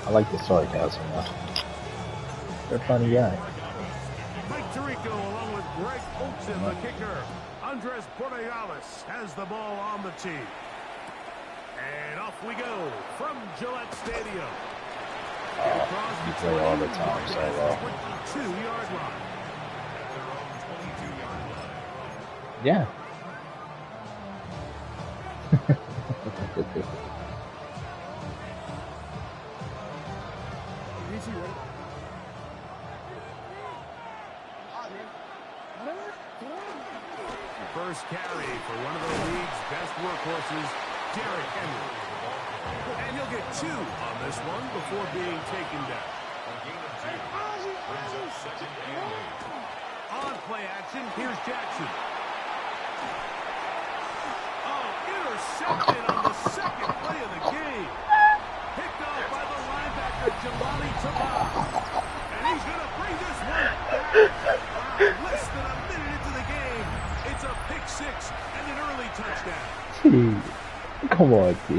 I like the sarcasm though. They're a funny guy. Mike Tirico along with Greg Olson, the kicker. Andres Borregales has the ball on the tee. And off we go from Gillette Stadium. You play all the time so well. 22-yard line. Yeah. First carry for one of the league's best workhorses, Derrick Henry. And he'll get 2 on this one before being taken down. On play action, here's Jackson. Oh, interception on the second play of the game. Picked off by the linebacker, Jelani Tavai. And he's going to bring this one back. Less than a minute into the game. It's a pick 6 and an early touchdown. Come on, T.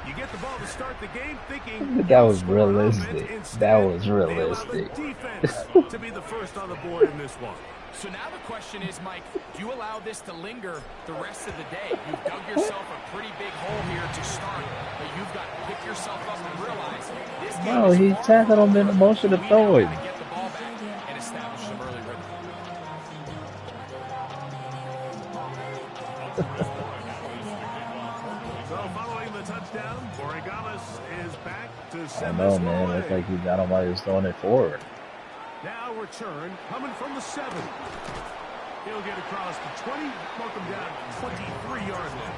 You get the ball to start the game thinking that was realistic. That was realistic. Defense to be the first on the board in this one. So now the question is, Mike, do you allow this to linger the rest of the day? You've dug yourself a pretty big hole here to start, but you've got to pick yourself up and realize this game no, he tackled him in the motion of throwing. Get the ball back and establish some early rhythm. So following the touchdown, Borregales is back to send I know, this man. one Looks away. like he got him while he was throwing it forward. Now return coming from the 7. He'll get across the 20, mark him down 23-yard line.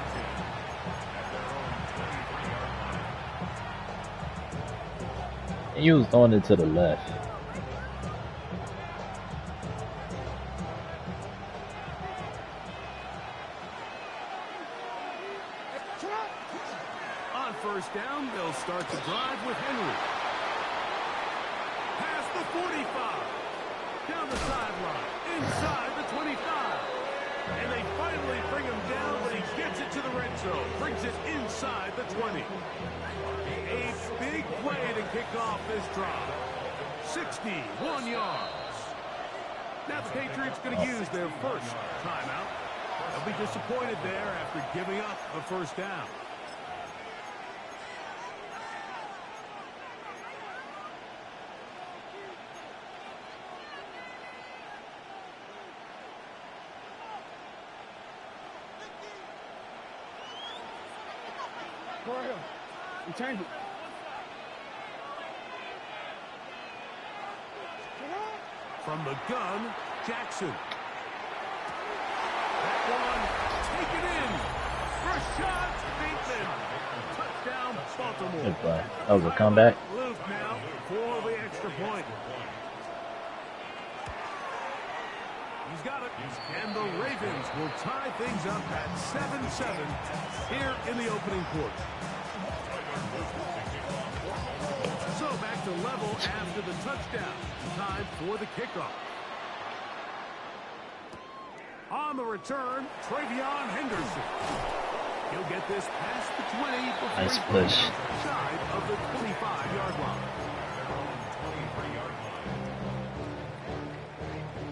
He was throwing it to the left. On first down, they'll start the drive with Henry. Past the 45. Down the sideline. Inside the 25. And they finally bring him down, but he gets it to the red zone. Brings it inside the 20. A big play to kick off this drive. 61 yards. Now the Patriots going to use their first timeout. They'll be disappointed there after giving up a first down. Return it. From the gun, Jackson. That one, take it in. Rashad Bateman. Touchdown, Baltimore. Good play. That was a comeback. Luke now for the extra point. He's got it. And the Ravens will tie things up at 7-7 here in the opening quarter. So back to level after the touchdown. Time for the kickoff. On the return, Travion Henderson. He'll get this past the 20 before Nice he push. shy of the 25-yard line.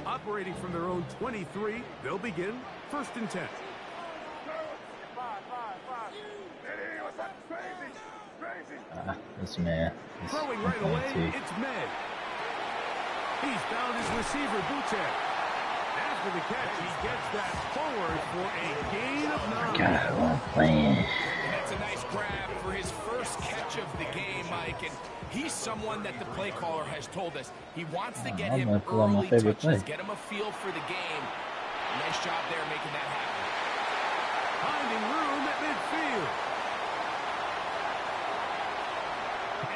Operating from their own 23, they'll begin 1st and 10. This man. Throwing right away, it's May. He's found his receiver, Butte. After the catch, he gets that forward for a gain of 9. God, I'm playing. And that's a nice grab for his first catch of the game, Mike. And he's someone that the play caller has told us he wants to get him early touches, get him a feel for the game. Nice job there making that happen. Finding room at midfield.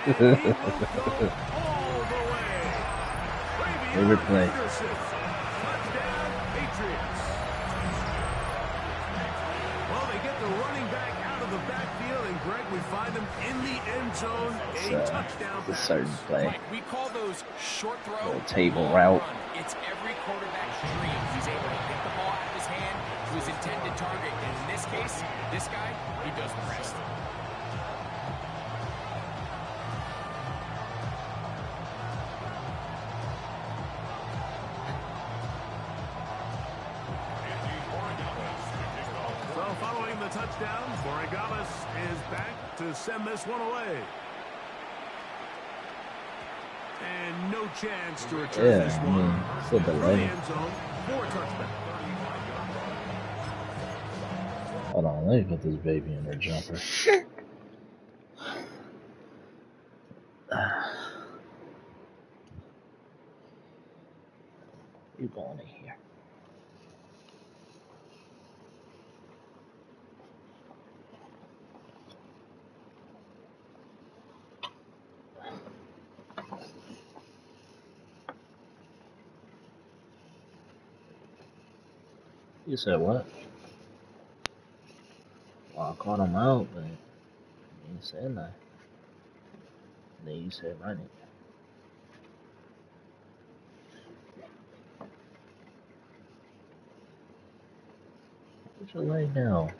And he will go all the way. Favorite play. Touchdown, Patriots. Well, they get the running back out of the backfield, and Greg, we find him in the end zone. A touchdown The pass. certain play. Mike, we call those short throw. Little table route. Run. It's every quarterback's dream. He's able to get the ball out of his hand to his intended target. And in this case, this guy, he does the rest. the touchdown. Borregales is back to send this one away. And no chance to return this one. It's a delay. End zone for a touchdown. Hold on, let me put this baby in her jumper. You going in here? You said what? Well, I called him out, but he didn't say nothing. Then you said run it. Put your leg down.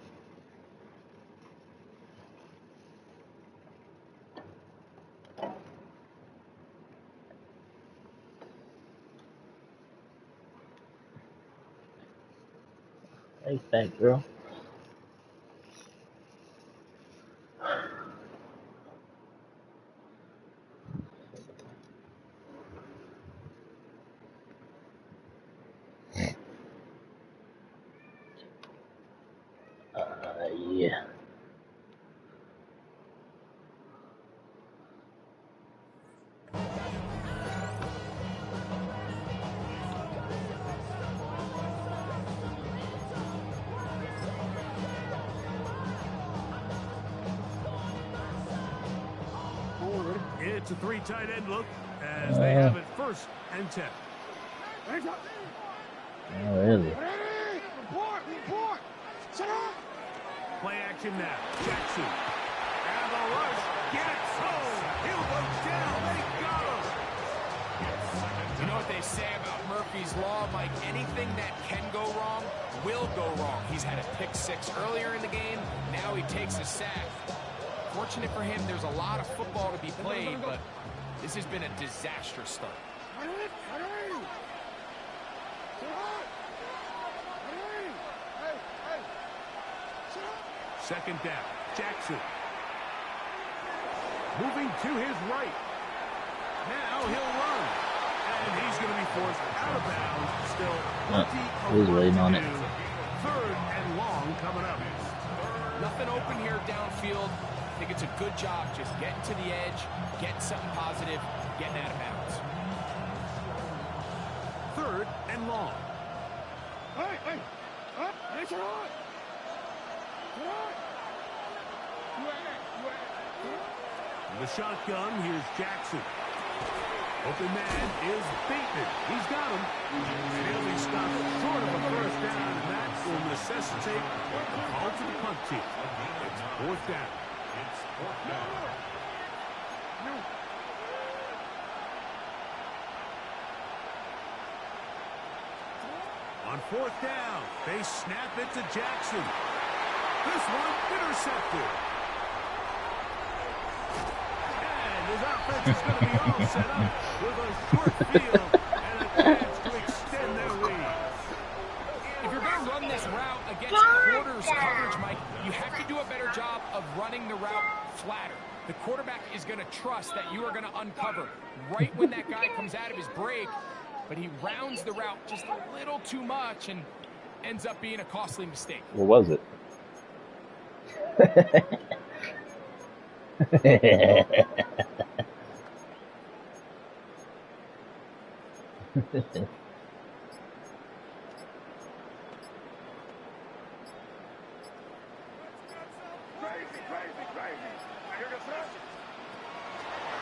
Hey, fat girl. Yeah. It's a 3 tight end look as they have it 1st and 10. Oh, really? Play action now. Jackson. And the rush gets home. He'll go down. They got him. You know what they say about Murphy's Law, Mike? Anything that can go wrong will go wrong. He's had a pick 6 earlier in the game. Now he takes a sack. Fortunate for him, there's a lot of football to be played, but this has been a disastrous start. 2nd down. Jackson. Moving to his right. Now he'll run. And he's going to be forced out of bounds. Still He was waiting on it. 3rd and long coming up. Nothing open here downfield. I think it's a good job just getting to the edge, getting something positive, getting out of bounds. 3rd and long. The shotgun, here's Jackson. Open man is Bateman. He's got him. And he stopped short of a 1st down, and that will necessitate a call to the punt team. It's 4th down. On 4th down, they snap it to Jackson. This one intercepted. And his offense is going to be all set up with a short field and a chance to extend their lead. If you're going to run this route against quarters coverage, Mike, you have to do a better job of running the route flatter. The quarterback is going to trust that you are going to uncover right when that guy comes out of his break, but he rounds the route just a little too much and ends up being a costly mistake. What was it?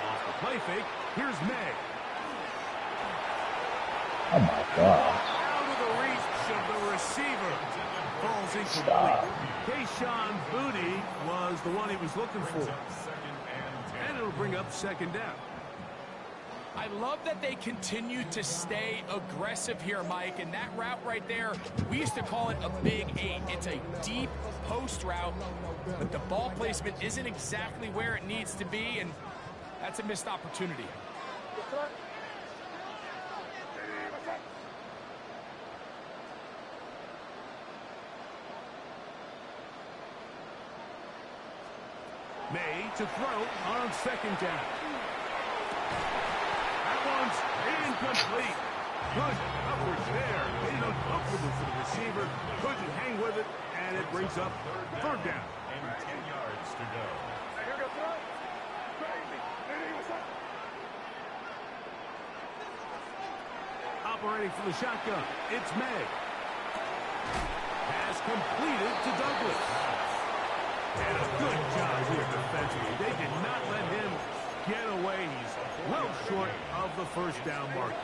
Off the play fake, here's May. Oh my gosh. Out of the reach of the receiver. Ball's incomplete. Kayshon Boutte was the one he was looking for. And it'll bring up 2nd down. I love that they continue to stay aggressive here, Mike, and that route right there, we used to call it a big 8. It's a deep post route, but the ball placement isn't exactly where it needs to be, and that's a missed opportunity. May to throw on second down. That one's incomplete. Good coverage there. Made it uncomfortable for the receiver. Couldn't hang with it, and it brings up third down. And 10 yards to go. Operating from the shotgun, it's May. Pass completed to Douglas. And a good job here defensively. They did not let him get away. He's well short of the first down mark.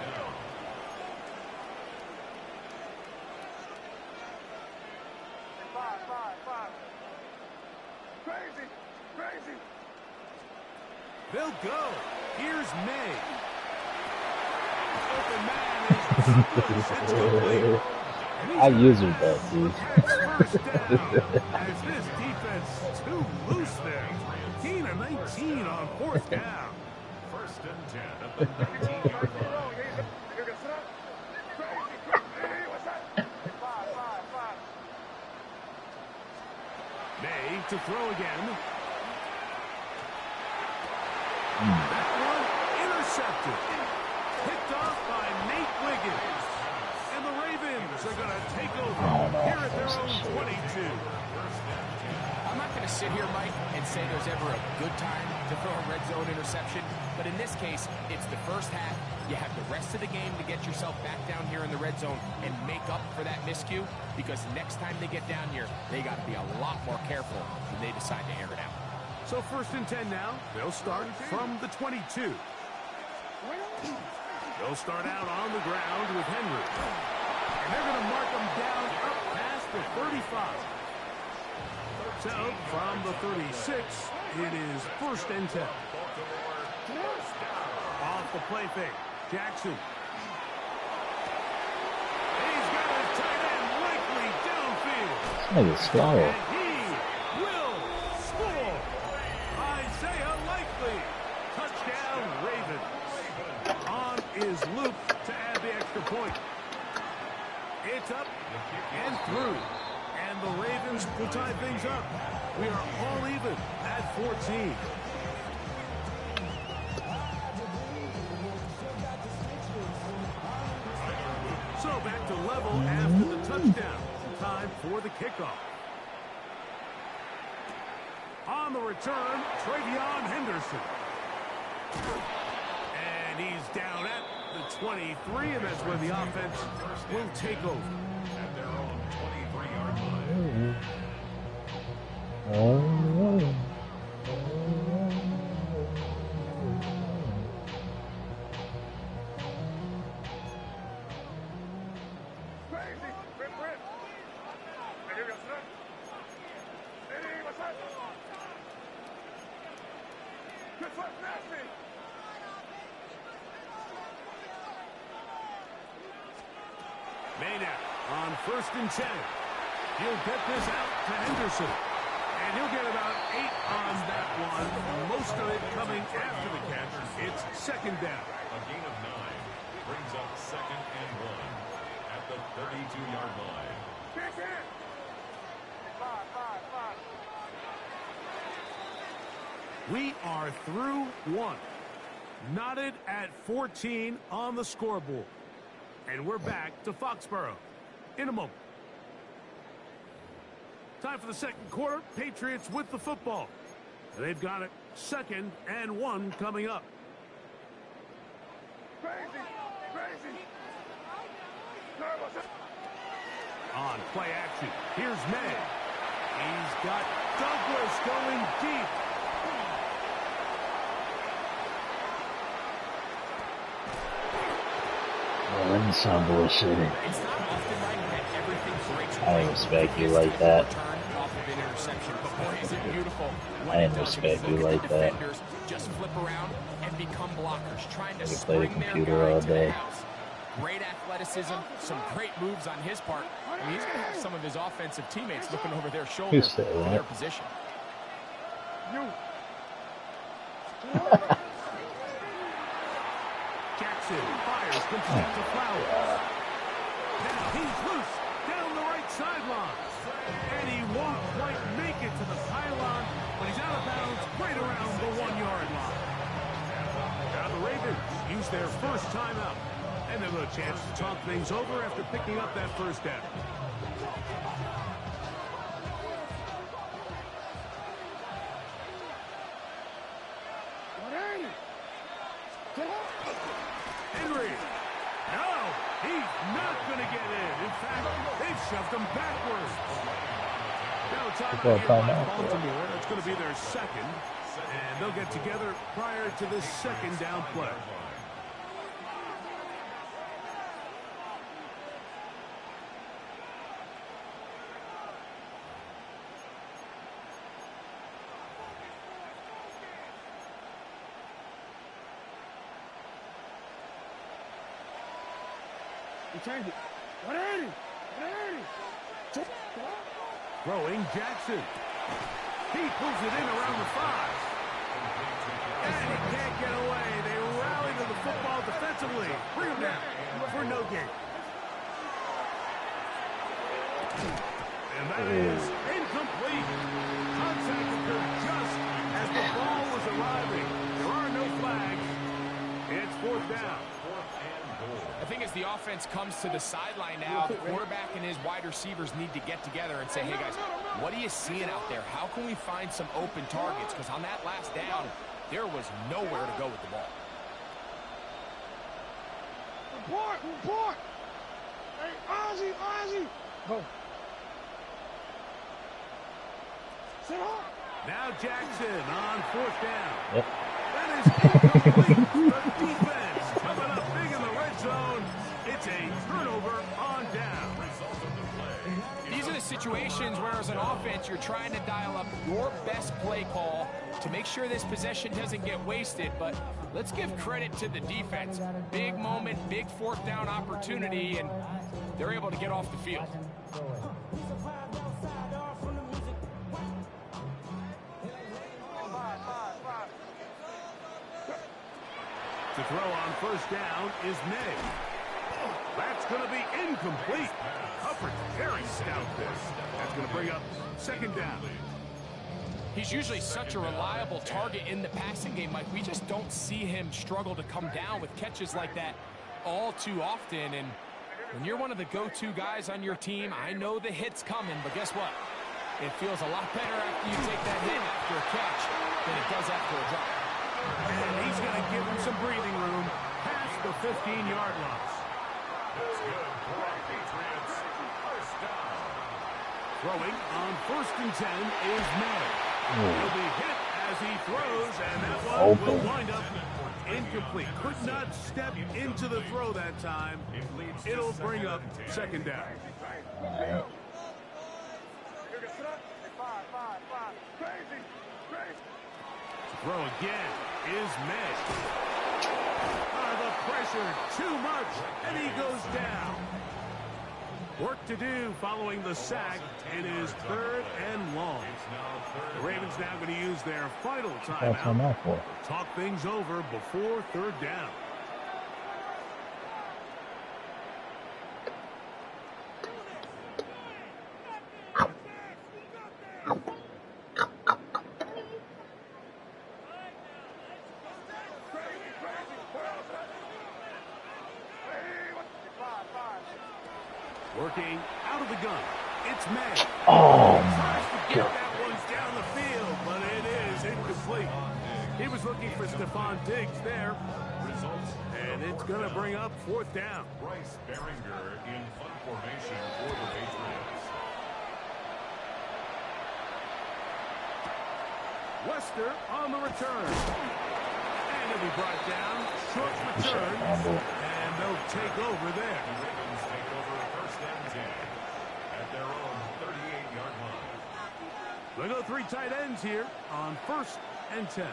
Crazy. They'll go. Here's May. Open man is it's complete. I use it though, dude. First down. As this defense too loose there. 15 and 19 on fourth down. First and 10 at the 19-yard line. May to throw again. That one intercepted. Picked off by Nate Wiggins. And the Ravens are going to take over here at their own 22. I'm not going to sit here, Mike, and say there's ever a good time to throw a red zone interception. But in this case, it's the first half. You have the rest of the game to get yourself back down here in the red zone and make up for that miscue. Because next time they get down here, they got to be a lot more careful when they decide to air it out. So first and 10 now. They'll start from the 22. They'll start out on the ground with Henry. And they're going to mark him down up past the 35. So from the 36, it is first and 10. Off the play fake. Jackson. He's got his tight end likely downfield. Nigga slow. And he will score. Isaiah Likely. Touchdown Ravens. On is Luke to add the extra point. It's up and through. And the Ravens will tie things up. We are all even at 14. So back to level after the touchdown. Time for the kickoff. On the return, Travion Henderson. And he's down at the 23, and that's where the offense will take over. At their own 23-yard line. Maynard on first and 10. He'll get this out to Henderson. And he'll get about 8 on that one. Most of it coming after the catch. It's second down. A gain of 9 brings up second and 1 at the 32-yard line. We are through one. Knotted at 14 on the scoreboard. And we're back to Foxborough in a moment. Time for the second quarter. Patriots with the football. They've got it second and 1 coming up. On play action, here's May. He's got Douglas going deep. Some bullshit. It's not often, right, that everything breaks. I didn't respect you like that. Off of an interception, but boy, is it beautiful. I didn't respect you like that. Just flip around and become blockers, trying to I could play the spring their computer guy all to the day. house. Great athleticism, some great moves on his part. I mean, he's going to have some of his offensive teammates looking over their shoulder said for that? their position. Jackson fires complete to Flowers. Now he's loose down the right sideline. And he won't quite make it to the pylon, but he's out of bounds. use their first timeout. And they'll have a chance to talk things over after picking up that first down. Henry. No, he's not going to get in. In fact, they've shoved him backwards. Now timeout by Baltimore. That's going to be their second. And they'll get together prior to this second down play. Throwing Jackson. He pulls it in around the 5. And he can't get away. They rally to the football defensively. Bring him down for no gain. And that is incomplete. Contact occurred just as the ball was arriving. There are no flags. It's 4th down. I think as the offense comes to the sideline now, the quarterback and his wide receivers need to get together and say, hey, guys, what are you seeing out there? How can we find some open targets? Because on that last down, there was nowhere to go with the ball. Report! Hey, Ozzie! Go. Sit up. Now Jackson on 4th down. Yep. That is incomplete. The defense coming up big in the red zone. It's a turnover on down. These are the situations where as an offense you're trying to dial up your best play call to make sure this possession doesn't get wasted, but let's give credit to the defense. Big moment, big 4th down opportunity, and they're able to get off the field. To throw on 1st down is May. That's going to be incomplete. Hubbard very stout there. That's going to bring up 2nd down. He's usually such a reliable target in the passing game, Mike. We just don't see him struggle to come down with catches like that all too often. And when you're one of the go-to guys on your team, I know the hit's coming, but guess what? It feels a lot better after you take that hit after a catch than it does after a drop. And he's going to give him some breathing room past the 15-yard line. That's good for our Patriots. First down. Throwing on 1st and 10 is May. He'll be hit as he throws, and that one will wind up incomplete. Could not step into the throw that time. It'll bring up 2nd down. Right. Throw again is May. The pressure too much, and he goes down. Work to do following the sack. It is 3rd and long. The Ravens now going to use their final timeout. Talk things over before 3rd down. Working out of the gun. It's May. Oh, Tries to get that one down the field, but it is incomplete. He was looking for Stephon Diggs there. And it's going to bring up 4th down. Bryce Baringer in punt formation for the Patriots. Wester on the return. And he'll be brought down. Short return. And they'll take over there. The Ravens take over 1st and 10 at their own 38-yard line. We'll go 3 tight ends here on 1st and 10.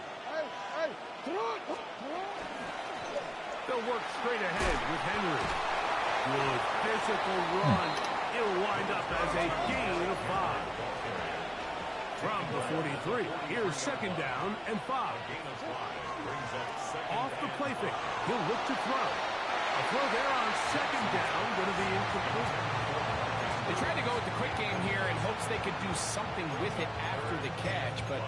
They'll work straight ahead with Henry. Good physical run. It'll wind up as a gain of 5. From the 43, here's 2nd down and 5. Off the play fake. He'll look to throw. A throw there on 2nd down, going to be incomplete. They tried to go with the quick game here in hopes they could do something with it after the catch, but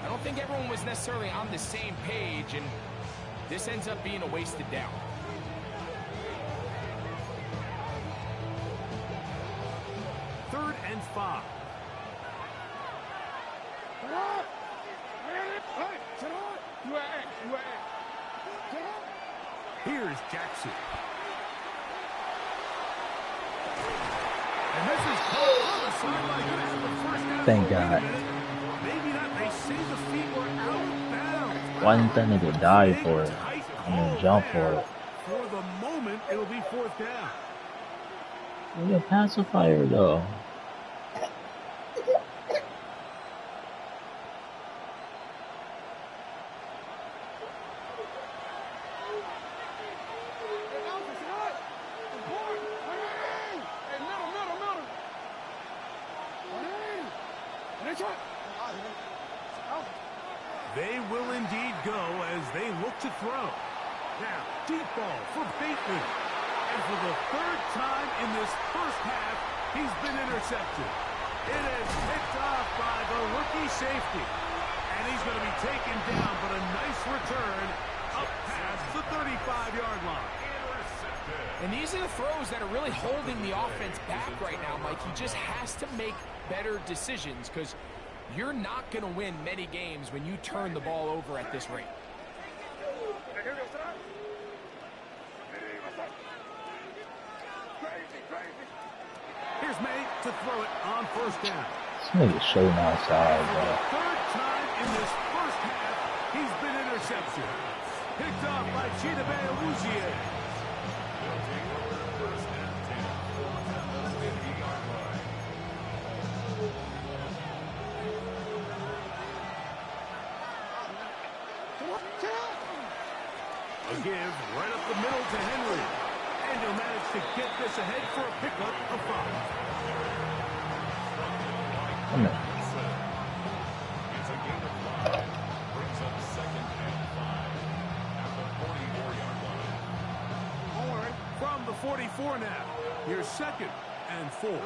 I don't think everyone was necessarily on the same page, and this ends up being a wasted down. Third and 5. Here's Jackson. And this is on the sideline for the first down. Thank God. Maybe not. They say the feet were out of bounds. Why didn't that nigga dive for it? I mean, jump for it. For the moment, it'll be fourth down. You're a pacifier, though. They will indeed go as they look to throw. Now, deep ball for Bateman. And for the third time in this first half, he's been intercepted. It is picked off by the rookie safety. And he's going to be taken down, but a nice return up past the 35-yard line. And these are the throws that are really holding the offense back right now, Mike. He just has to make better decisions because you're not going to win many games when you turn the ball over at this rate. Here's May to throw it on first down. This nigga's shooting outside, For bro. the third time in this first half, he's been intercepted. Picked off by Chidobe Awuzie. They'll take over first and 10 from the 50-yard line. A give right up the middle to Henry. And he'll manage to get this ahead for a pickup of 5. Come on. It's a gain of 5. Brings up second and 5 at the 44-yard line. From the 44 now. Here's second and 4. We're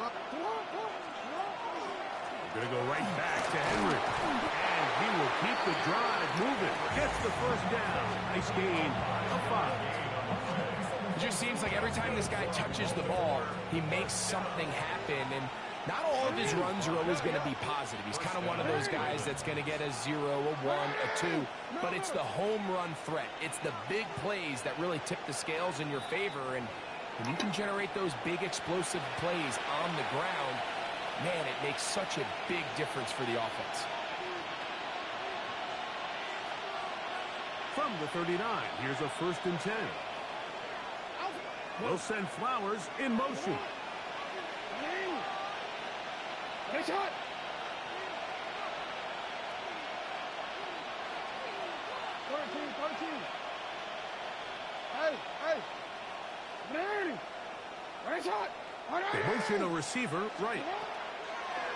going to go right back to Henry. And he will keep the drive moving. Gets the first down. Nice gain of 5. It just seems like every time this guy touches the ball, he makes something happen. And not all of his runs are always going to be positive. He's kind of one of those guys that's going to get a 0, a 1, a 2. But it's the home run threat. It's the big plays that really tip the scales in your favor. And when you can generate those big explosive plays on the ground, man, it makes such a big difference for the offense. From the 39, here's a first and 10. They'll send Flowers in motion. Nice shot. They motion a receiver right.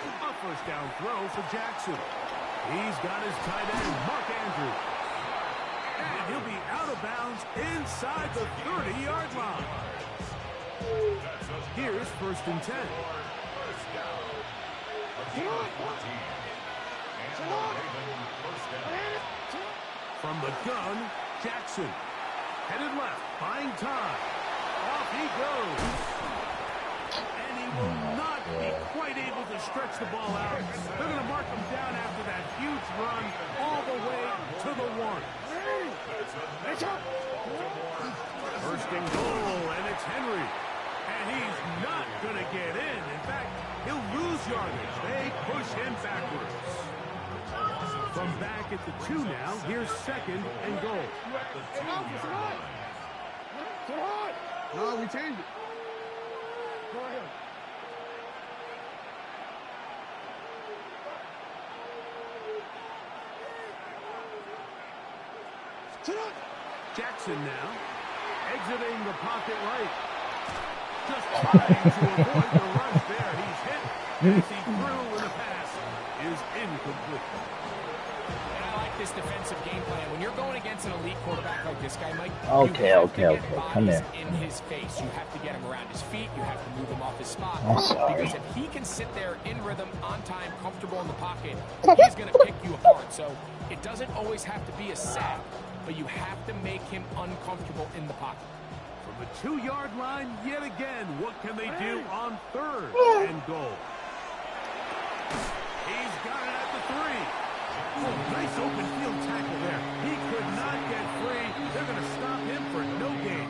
A first down throw for Jackson. He's got his tight end, Mark Andrews. And he'll be out of bounds inside the 30-yard line. Here's first and 10. From the gun, Jackson. Headed left, buying time. Off he goes. And he will not be quite able to stretch the ball out. They're going to mark him down after that huge run all the way to the 1. First and goal, and it's Henry. And he's not going to get in. In fact, he'll lose yardage. They push him backwards. From back at the 2 now, here's second and goal. No, we changed it. Go ahead. Jackson now, exiting the pocket right. Just trying to avoid the rush there. He's hit as he threw and the pass is incomplete. And I like this defensive game plan. When you're going against an elite quarterback like this guy, Mike, Okay. Come here. in his face. You have to get him around his feet. You have to move him off his spot. I'm sorry. Because if he can sit there in rhythm, on time, comfortable in the pocket, he's going to pick you apart. So it doesn't always have to be a sack. but you have to make him uncomfortable in the pocket. From the 2-yard line, yet again, what can they do on 3rd and goal? He's got it at the 3. Oh, nice open field tackle there. He could not get free. They're going to stop him for no gain.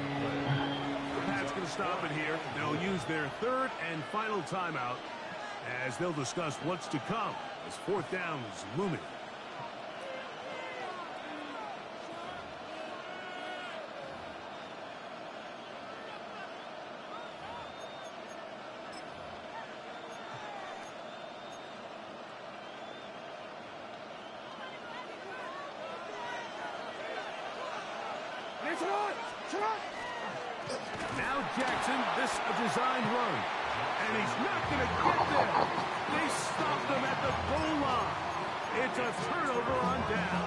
The Pats going to stop it here. They'll use their 3rd and final timeout as they'll discuss what's to come as 4th down is looming. Now Jackson, this a designed run. And he's not going to get there. They stopped him at the goal line. It's a turnover on down.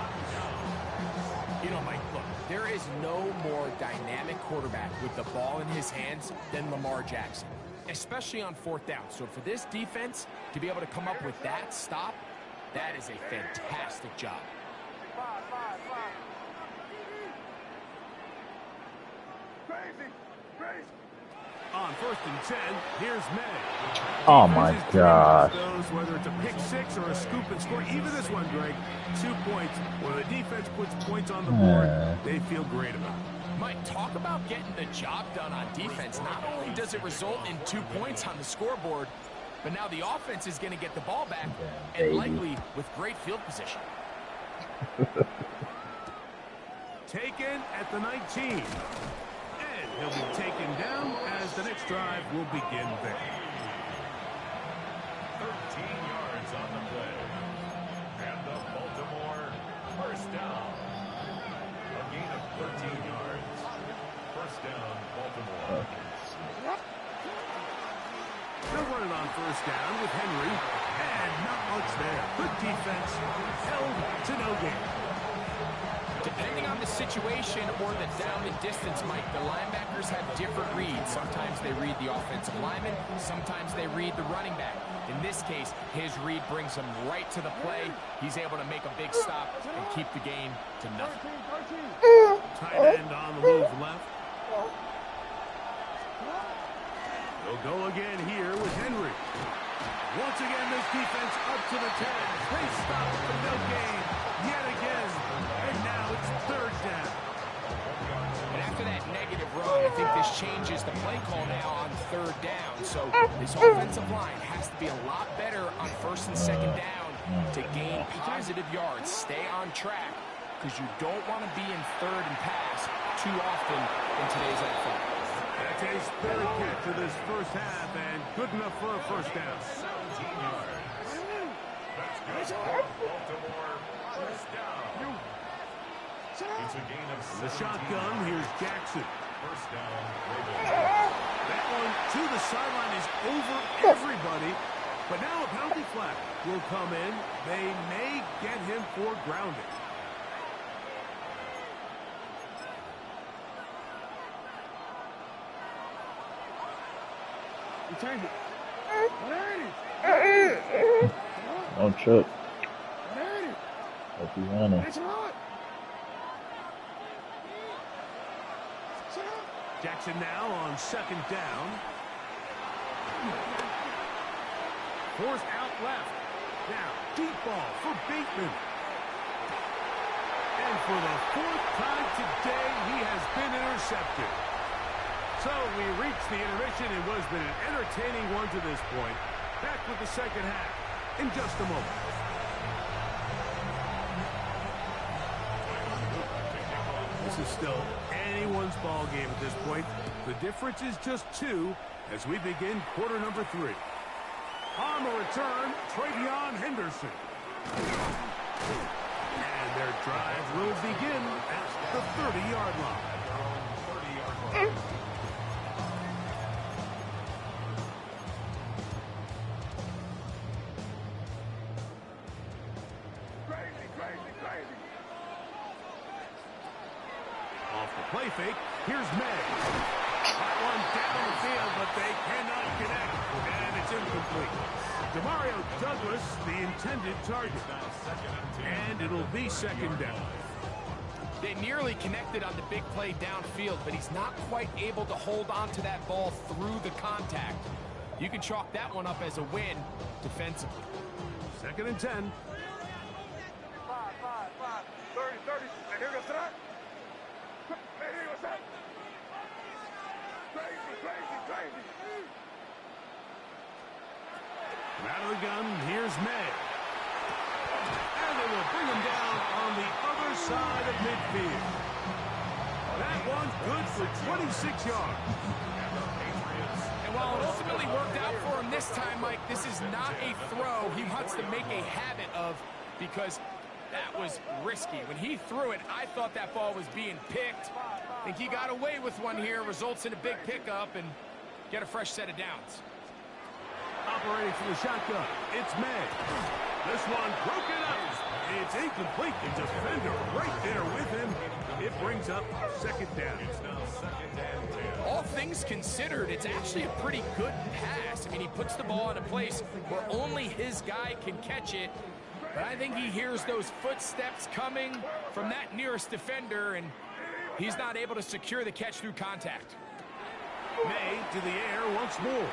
You know, Mike, look, there is no more dynamic quarterback with the ball in his hands than Lamar Jackson, especially on 4th down. So for this defense to be able to come up with that stop, that is a fantastic job. On 1st and 10, here's May. Oh my gosh. Whether it's a pick 6 or a scoop and score, even this one, Greg, 2 points. When the defense puts points on the board, they feel great about it. Mike, talk about getting the job done on defense. Not only does it result in 2 points on the scoreboard, but now the offense is going to get the ball back, and likely with great field position. Taken at the 19. He'll be taken down as the next drive will begin there. 13 yards on the play. And the Baltimore 1st down. A gain of 13 yards. 1st down, Baltimore. They're running on 1st down with Henry. And not much there. Good defense. Held to no gain. Depending on the situation or the down and distance, Mike, the linebackers have different reads. Sometimes they read the offensive lineman. Sometimes they read the running back. In this case, his read brings him right to the play. He's able to make a big stop and keep the game to nothing. Tight end on the move left. They'll go again here with Henry. Once again, this defense up to the 10. They stop for no gain yet again. And now it's 3rd down. And after that negative run, I think this changes the play call now on 3rd down. So this offensive line has to be a lot better on 1st and 2nd down to gain positive yards. Stay on track because you don't want to be in 3rd and pass too often in today's NFL. That's his 3rd catch of this 1st half and good enough for a 1st down. 17 yards. That's good. Baltimore 1st down. It's a gain of 17. The shotgun, here's Jackson. 1st down, Ravens. That one to the sideline is over everybody. But now a penalty flag will come in. They may get him for grounding. You change it. Don't trip. Hope you want it. Jackson now on 2nd down. Forced out left. Now, deep ball for Bateman. And for the 4th time today, he has been intercepted. So we reached the intermission. It was been an entertaining one to this point. Back with the 2nd half in just a moment. This is still anyone's ball game at this point. The difference is just 2 as we begin quarter number 3. On the return, Travion Henderson. And their drive will begin at the 30-yard line. 30-yard line. Off the play fake, here's May. That one down the field, but they cannot connect, and it's incomplete. Demario Douglas, the intended target. And it'll be 2nd down. They nearly connected on the big play downfield, but he's not quite able to hold on to that ball through the contact. You can chalk that one up as a win defensively. 2nd and 10. 5, 30, 30. And here goes that. Hey, what's that? Crazy. Out of the gun, here's May. And they will bring him down on the other side of midfield. That one's good for 26 yards. And while it ultimately worked out for him this time, Mike, this is not a throw he wants to make a habit of because that was risky. When he threw it, I thought that ball was being picked. I think he got away with one here, results in a big pickup and get a fresh set of downs. Operating from the shotgun, it's May. This one broken up. It's incomplete. The defender right there with him. It brings up 2nd down. It's now 2nd and 10. All things considered, it's actually a pretty good pass. I mean, he puts the ball in a place where only his guy can catch it. But I think he hears those footsteps coming from that nearest defender, and he's not able to secure the catch through contact. May to the air once more.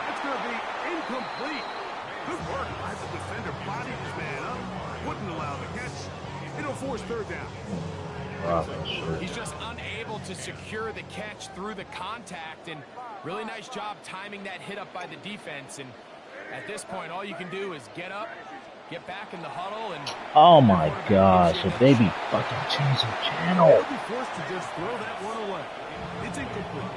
That's going to be incomplete. Good work by the defender. Bodied his man up. Wouldn't allow the catch. It'll force 3rd down. He's just unable to secure the catch through the contact, and really nice job timing that hit up by the defense. And at this point, all you can do is get up, get back in the huddle, and... Oh my gosh, if they be fucking changing channel. They'll be forced to just throw that one away. It's incomplete.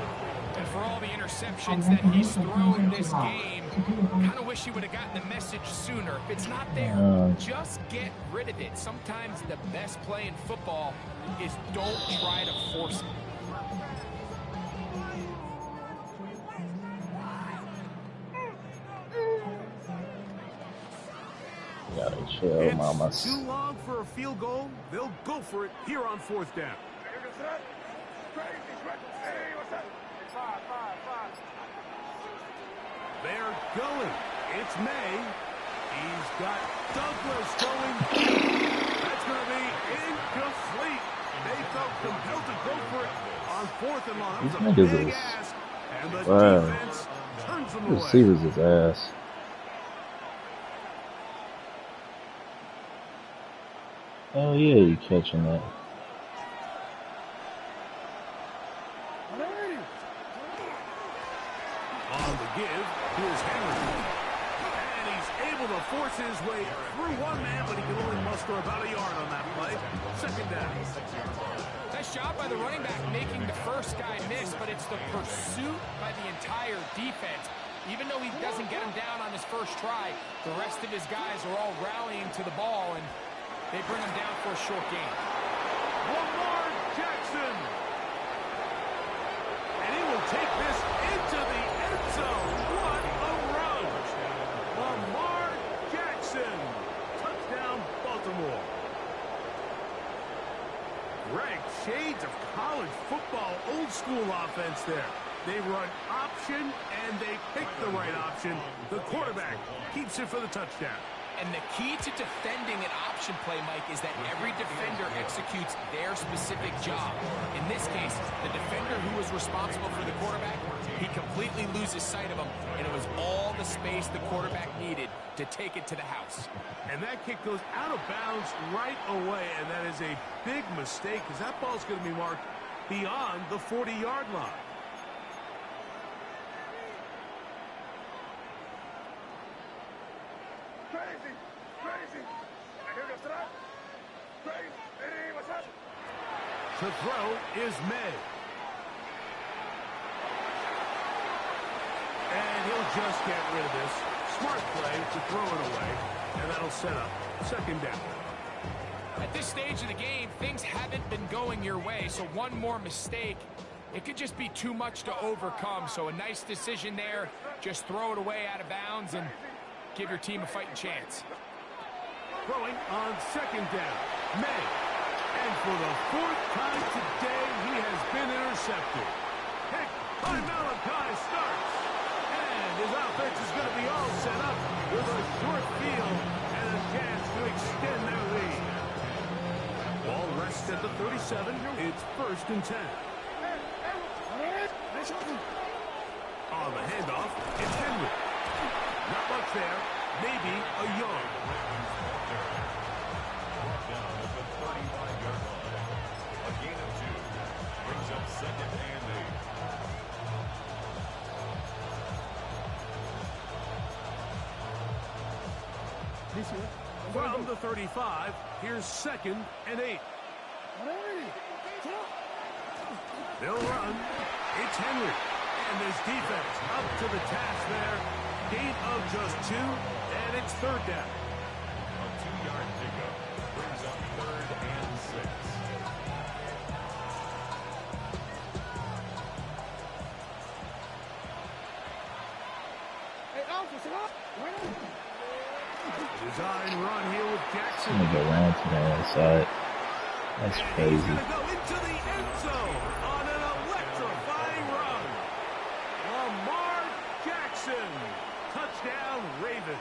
And for all the interceptions that he's thrown this game, kind of wish he would have gotten the message sooner. If it's not there, just get rid of it. Sometimes the best play in football is don't try to force it. Gotta chill, It's mamas. too long for a field goal. They'll go for it here on 4th down. They're going. It's May. He's got Douglas going. That's going to be incomplete. They felt compelled to go for it on 4th and long. That was a big ask. And the defense turns them away. Receivers his ass. Oh yeah, you catching that. On the give, here's Henry. And he's able to force his way through one man, but he can only muster about a yard on that play. 2nd down. Nice job by the running back making the first guy miss, but it's the pursuit by the entire defense. Even though he doesn't get him down on his first try, the rest of his guys are all rallying to the ball, and they bring him down for a short gain. Lamar Jackson. And he will take this into the end zone. What a run. Lamar Jackson. Touchdown, Baltimore. Greg, shades of college football, old school offense there. They run option, and they pick the right option. The quarterback keeps it for the touchdown. And the key to defending an option play, Mike, is that every defender executes their specific job. In this case, the defender who was responsible for the quarterback, he completely loses sight of him, and it was all the space the quarterback needed to take it to the house. And that kick goes out of bounds right away, and that is a big mistake because that ball's going to be marked beyond the 40-yard line. Crazy. And here goes that. Crazy. Hey, what's up? To throw is May. And he'll just get rid of this. Smart play to throw it away, and that'll set up 2nd down. At this stage of the game, things haven't been going your way, so one more mistake, it could just be too much to overcome. So a nice decision there. Just throw it away out of bounds and give your team a fighting chance. Throwing on 2nd down, May. And for the 4th time today, he has been intercepted. Pick by Malachi starts. And his offense is going to be all set up with a short field and a chance to extend their lead. marked at the 37. It's 1st and 10. On the handoff, it's Henry. Not much there. Maybe a yard. Down at the 35-yard line. A gain of 2. Brings up 2nd and 8. From the 35, here's 2nd and 8. They'll run. It's Henry. And this defense up to the task there. Gain of just 2, and it's 3rd down. A 2-yard pickup brings up 3rd and 6. Design run here with Jackson. I'm gonna go around to the outside. That's And crazy. he's going to go into the end zone on an electrifying run. Lamar Jackson. Touchdown, Ravens.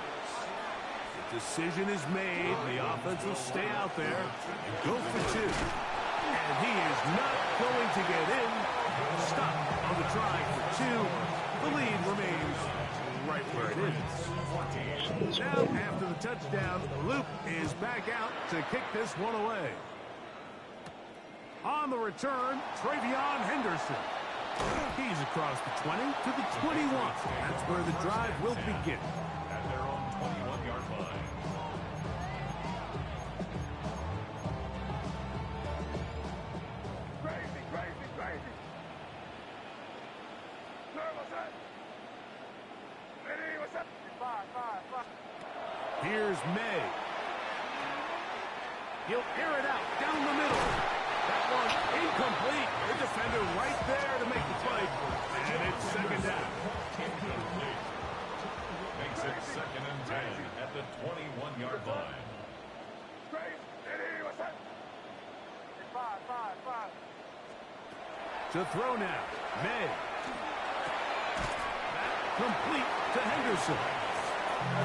The decision is made. The offense will stay out there. Go for 2. And he is not going to get in. Stop on the try for 2. The lead remains right where it is. Now, after the touchdown, Luke is back out to kick this one away. On the return, Travion Henderson. He's across the 20 to the 21. That's where the drive will begin. At their own 21-yard line. Crazy, crazy, crazy. Sir, what's that? Lady, what's up? 5. Here's May. He'll air it out down the middle. That one incomplete. The defender right there to make the play. And it's 2nd down. Incomplete. Makes it 2nd and 10 at the 21-yard line. Crazy. Lady, what's that? 5. To throw now. May. That complete to Henderson.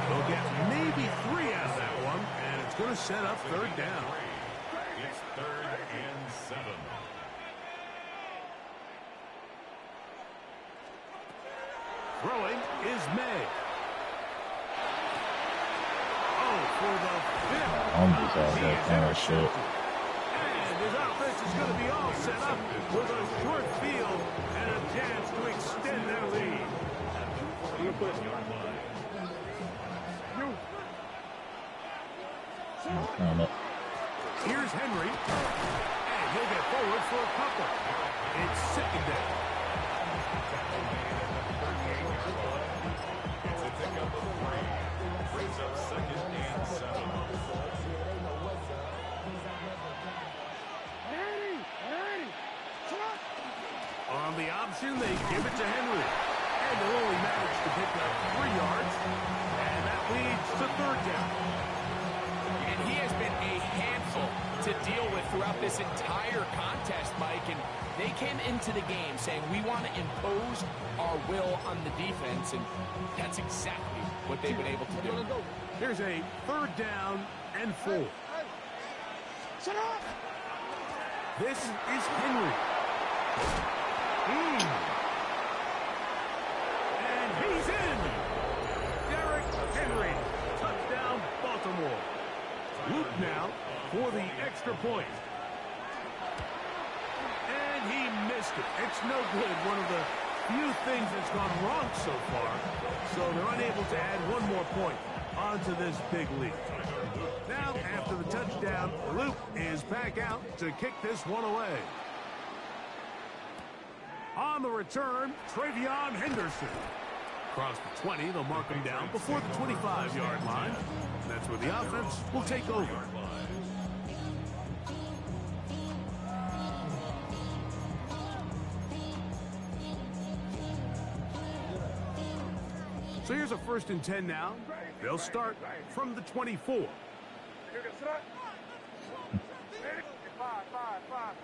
They'll get maybe 3 out of that one, and it's going to set up 3rd down. It's 3rd and 7. Throwing is May. Oh, for the 5th. I'm just out He that is kind of shit. intercepted. And his offense is going to be all set up with a short field and a chance to extend their lead. Here's Henry. And he'll get forward for a couple. It's 2nd down. It's a pickup of 3. Brings up 2nd and 7. On the option, they give it to Henry. And they'll only manage to pick up 3 yards. And that leads to 3rd down. And he has been a handful to deal with throughout this entire contest, Mike. And they came into the game saying, we want to impose our will on the defense. And that's exactly what they've been able to do. Here's a 3rd down and 4. Shut up! This is Henry. And he's in. Derrick Henry. Touchdown, Baltimore. Luke now for the extra point. And he missed it. It's no good. One of the few things that's gone wrong so far. So they're unable to add one more point onto this big lead. Now, after the touchdown, Luke is back out to kick this one away. On the return, Travion Henderson. Across the 20, they'll mark him down before the 25-yard line. That's where the offense will take over. So here's a 1st and 10 now. They'll start from the 24. You can start. 5.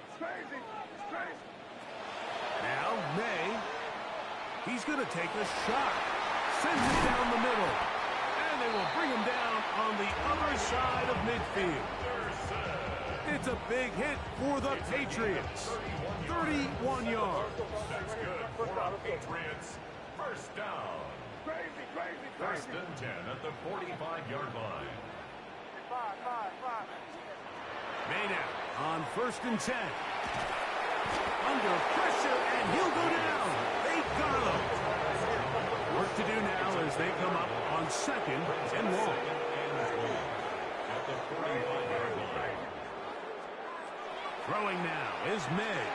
It's crazy. It's crazy. Now, May. He's going to take a shot. Sends it down the middle. And they will bring him down on the other side of midfield. It's a big hit for the Patriots. 31 yards. That's good for the Patriots. First down. First and 10 at the 45-yard line. Maynard on first and 10. Under pressure, and he'll go down. They got him. Work to do now as they come up on second and long. At the 45-yard line. Throwing now is May.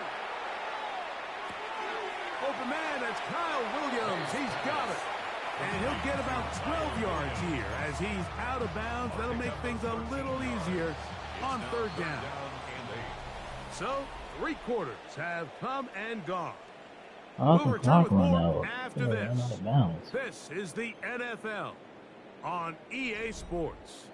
Open man, that's Kyle Williams. He's got it. And he'll get about 12 yards here as he's out of bounds. That'll make things a little easier on third down. So, 3 quarters have come and gone. We'll return with more after this. This is the NFL on EA Sports.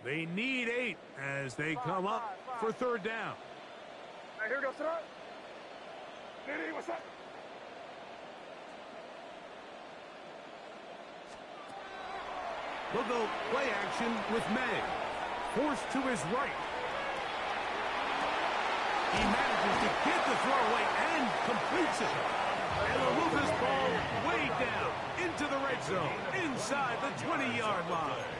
They need 8 as they come up for third down. Here goes it. Diddy, what's up? They'll go play action with May. Forced to his right. He manages to get the throw away and completes it. And they'll move this ball way down into the red zone, inside the 20-yard line.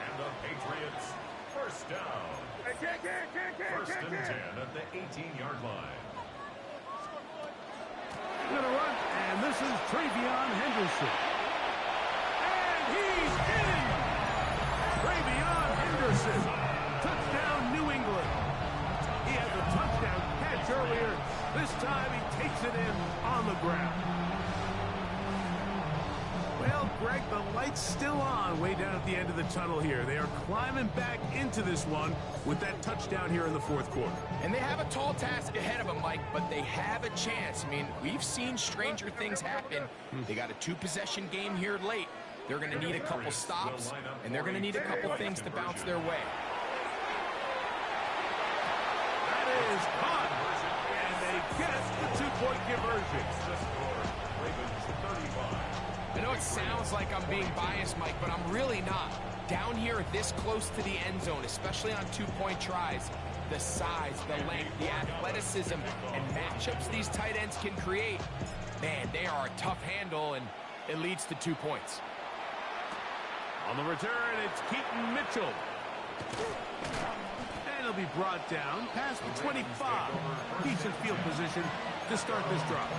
And the Patriots, first down. First and 10 at the 18-yard line. Gonna run, and this is Travion Henderson. And he's in! Travion Henderson. Touchdown, New England. He had the touchdown catch earlier. This time he takes it in on the ground. Well, Greg, the light's still on way down at the end of the tunnel here. They are climbing back into this one with that touchdown here in the fourth quarter. And they have a tall task ahead of them, Mike, but they have a chance. I mean, we've seen stranger things happen. They got a 2-possession game here late. They're going to need a couple stops, and they're going to need a couple things to bounce their way. That is caught, and they get the 2-point conversion. I know it sounds like I'm being biased, Mike, but I'm really not. Down here this close to the end zone, especially on 2-point tries, the size, the length, the athleticism, and matchups these tight ends can create, man, they are a tough handle, and it leads to 2 points. On the return, it's Keaton Mitchell. And he'll be brought down past the 25. Decent field position to start this drive.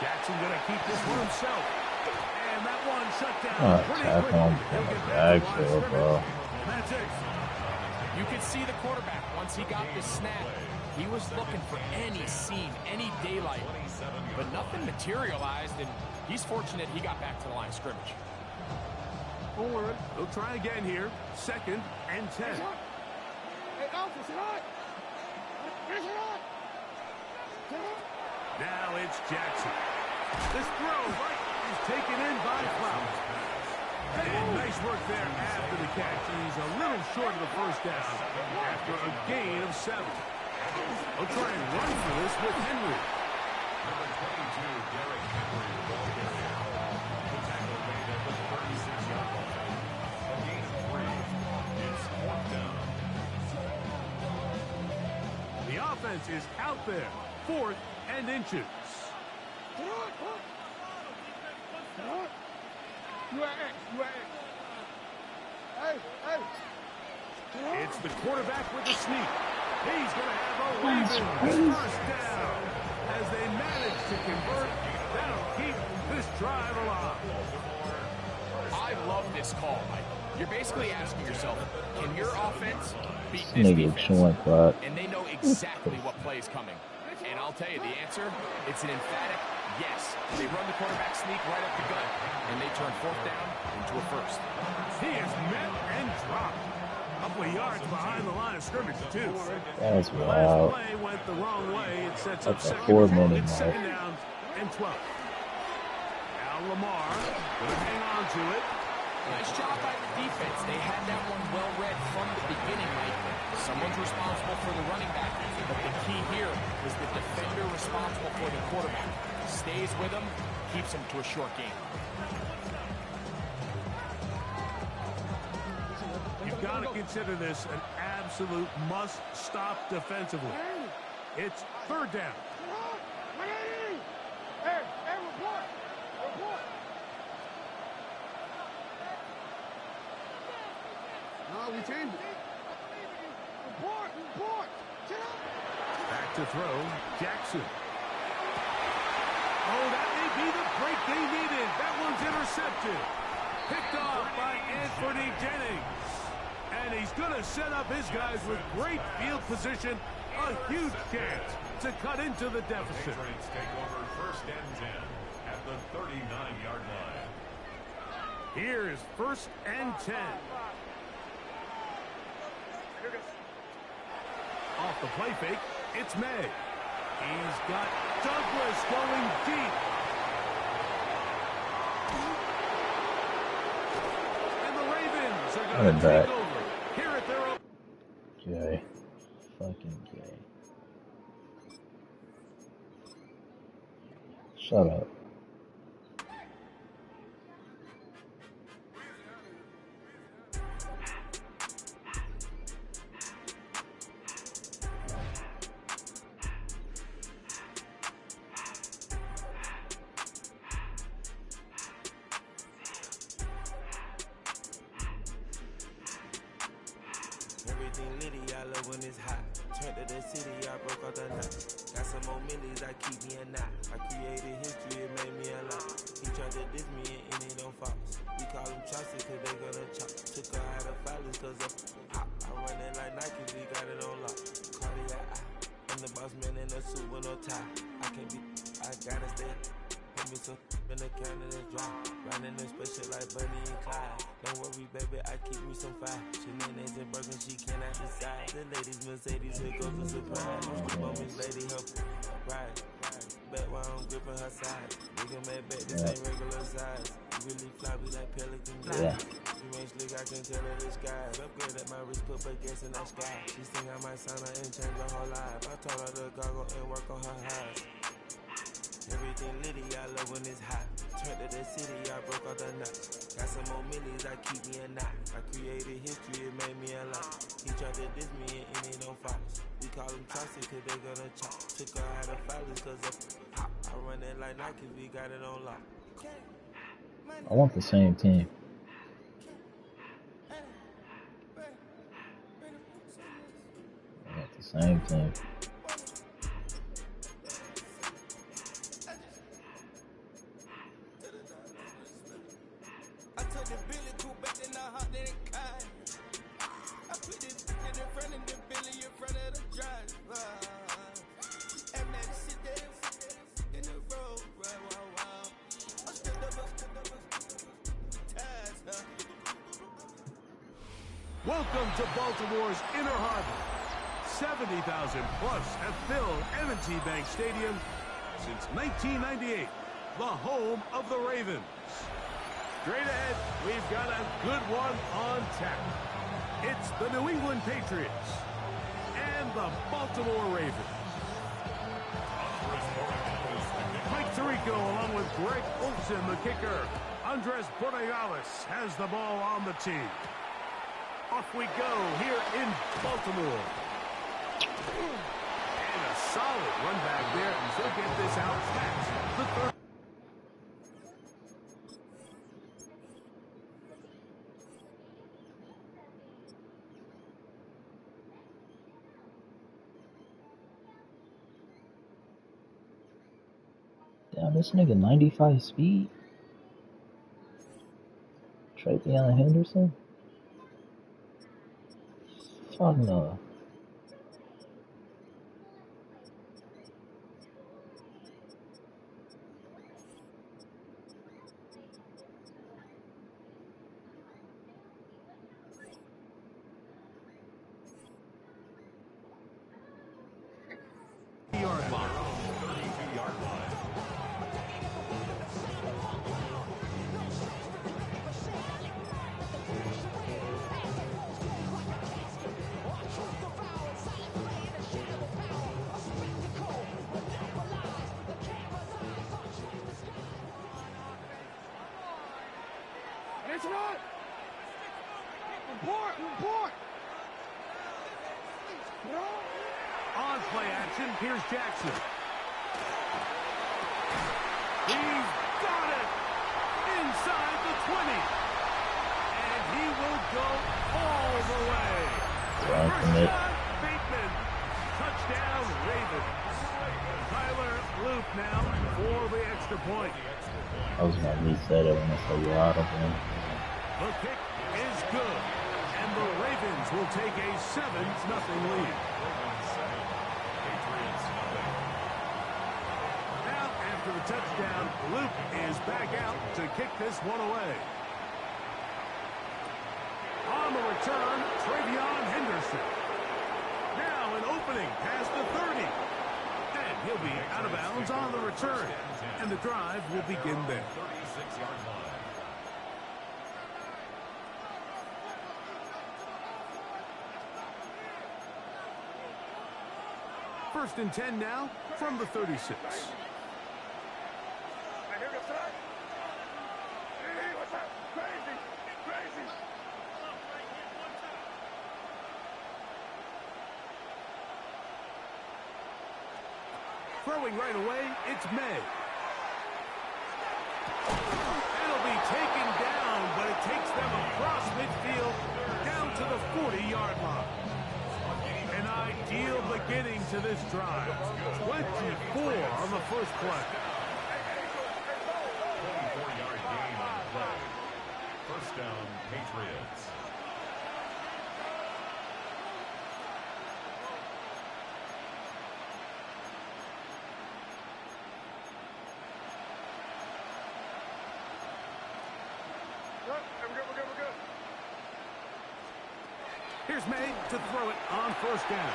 Jackson gonna keep this for himself. And that one shut down pretty quickly. He'll get back to the line of scrimmage. That's it. You could see the quarterback once he got the snap. He was looking for any seam, any daylight, but nothing materialized, and he's fortunate he got back to the line of scrimmage. Forward. They'll try again here. Second and 10. Now it's Jackson. This throw is taken in by Flowers. And nice work there after the catch. He's a little short of the first down after a gain of 7. They'll try and run for this with Henry. Number 22, Derrick Henry, the ball carrier. The tackle made at the 36-yard line. A gain of 3. It's fourth down. The offense is out there. 4th and inches. It's the quarterback with the sneak. He's going to have a Ravens first down. As they manage to convert, that'll keep this drive alive. I love this call, Mike. You're basically asking yourself, can your offense beat this defense? And they know exactly what play is coming. And I'll tell you the answer, it's an emphatic Yes, they run the quarterback sneak right up the gut, and they turn fourth down into a first. He is met and dropped. A couple of yards behind the line of scrimmage, too. That's The wild. last play went the wrong way. It sets up That's a second 4 and minute it's mark. second down and 12. Now Lamar going to hang on to it. Nice job by the defense. They had that one well read from the beginning, Mike. Someone's responsible for the running back, but the key here is the defender responsible for the quarterback. Stays with him, keeps him to a short game. You've got to consider this an absolute must-stop defensively. It's third down. Hey, report! Report! No, we changed it. Report! Back to throw, Jackson. Oh, that may be the break they needed. That one's intercepted. Picked off by Anthony Jennings. And he's going to set up his guys with great field position. A huge chance to cut into the deficit. Patriots take over first and 10 at the 39-yard line. Here is first and 10. Off the play fake, it's May. He's got Douglas going deep. And the Ravens are going to take over. Here at their own. Jay. Fucking Jay. Shut up. Everything litty, I love when it's hot. Turned to the city, I broke out the knot. Got some more millies, I keep me a knot. I created history, it made me a lot. He tried to diss me and it don't false. We call them chopsticks cause they gonna chop. Took her out of filers cause of hop. I run it like Nike, we got it on lock. Cardiac eye. I'm the boss man in a suit with no tie. I can't be, I gotta stay. Put me some in the can of the dry. Riding the special like Bunny and Clyde. Don't worry, baby, I keep me some fire. Shenanigans and burgers, she cannot decide. The ladies Mercedes, here goes a surprise. Scream on Miss Lady, help ride. Bet while I'm gripping her side. Nigga mad bet, this ain't regular size. You really fly, we like Pelican glide. You ain't slick, I can tell her the skies. Upgrade at my wrist, put baguettes in the sky. She think I might sign her and change her whole life. I told her to goggle and work on her eyes. Everything litty, I love when it's hot. Turned to the city, I broke out the knot. Got some more millies, I keep me a knot. I created history, it made me a lot. He tried to diss me and it don't false. We call them chopsticks cause they gonna chop. Took her out of filers cause of hop. I run it like Nike, we got it on lock. I want the same team. I want the same team. Welcome to Baltimore's Inner Harbor. 70,000 plus have filled M&T Bank Stadium since 1998, the home of the Ravens. Straight ahead, we've got a good one on tap. It's the New England Patriots and the Baltimore Ravens. Mike Tirico along with Greg Olsen, the kicker. Andres Borregales has the ball on the tee. Off we go here in Baltimore. And a solid run back there. She'll get this out past the third. Damn, this nigga 95 speed. Travion Henderson? Fuck no. On play action, here's Jackson. He's got it inside the 20. And he will go all the way. First shot, Bateman. Touchdown, Ravens. Tyler Loop now for the extra point. I was going to reset it when I saw you out of him. The kick is good. And the Ravens will take a 7-0 lead. Now, after the touchdown, Luke is back out to kick this one away. On the return, Travion Henderson. Now an opening past the 30. And he'll be out of bounds on the return. And the drive will begin there. 36-yard line. First and 10 now from the 36. Throwing right away, it's May. It'll be taken down, but it takes them across midfield down to the 40-yard line. An ideal beginning to this drive. 24 on the first play. 24-yard gain on the play. First down, Patriots. Here's May to throw it on first down.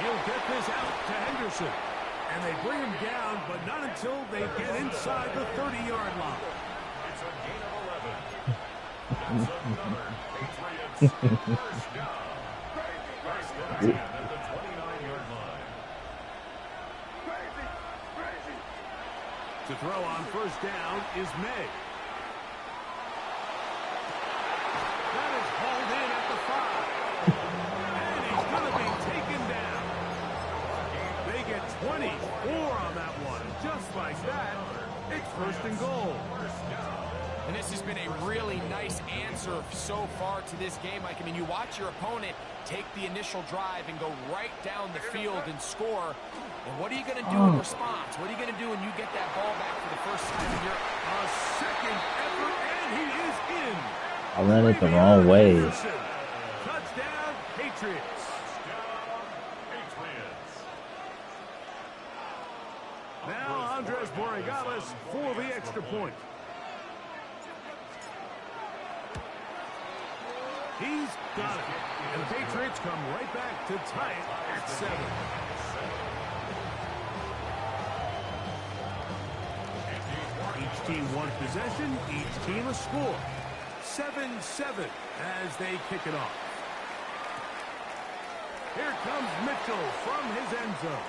He'll get this out to Henderson. And they bring him down, but not until they get inside the 30-yard line. It's a gain of 11. That's another Patriots first down. First and 10 at the 29-yard line. To throw on first down is May. That is hauled in at the 5. And he's going to be taken down. They get 24 on that one. Just like that, it's first and goal. And this has been a really nice answer so far to this game. Like, I mean, you watch your opponent take the initial drive and go right down the field and score. And what are you going to do in response? What are you going to do when you get that ball back for the first time in your second effort, and he is in. I ran it the wrong way. Touchdown, Patriots. Now Andres Borregales for the extra point. He's got it. And the Patriots come right back to tie it at 7. Each team one possession, each team a score. 7-7 as they kick it off. Here comes Mitchell from his end zone.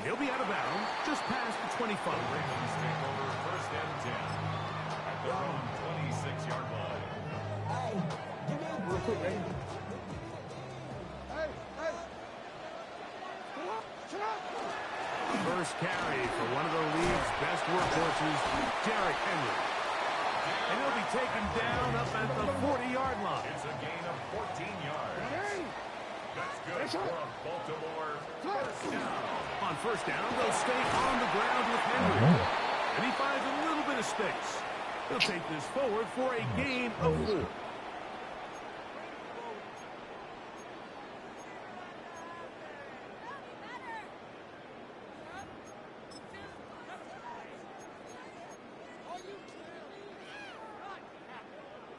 He'll be out of bounds just past the 25. Ravens take over first and 10 at their own 26-yard line. Hey, give me real quick, man. Hey. Shut up. First carry for one of the league's best workhorses, Derrick Henry. And he'll be taken down up at the 40-yard line. It's a gain of 14 yards. That's good for a Baltimore first down. On first down, they'll stay on the ground with Henry. And he finds a little bit of space. He'll take this forward for a gain of 4.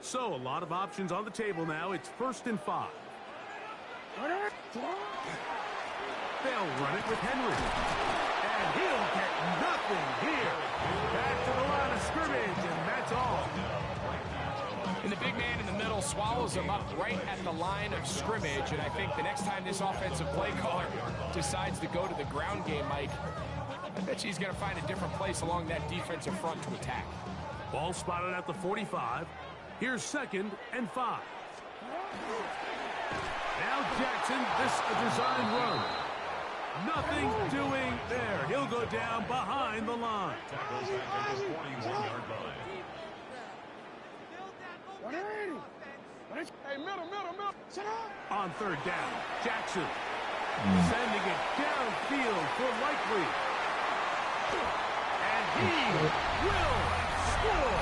So a lot of options on the table now. It's first and 5. They'll run it with Henry. And he'll get nothing here. Back to the line of scrimmage, and that's all. And the big man in the middle swallows him up right at the line of scrimmage. And I think the next time this offensive play caller decides to go to the ground game, Mike, I bet she's going to find a different place along that defensive front to attack. Ball spotted at the 45. Here's 2nd and 5. Now Jackson, this a design run. Nothing doing there. He'll go down behind the line. Tackles back at the 41-yard line. Hey, middle. Sit up. On 3rd down, Jackson sending it downfield for Likely. And he will score.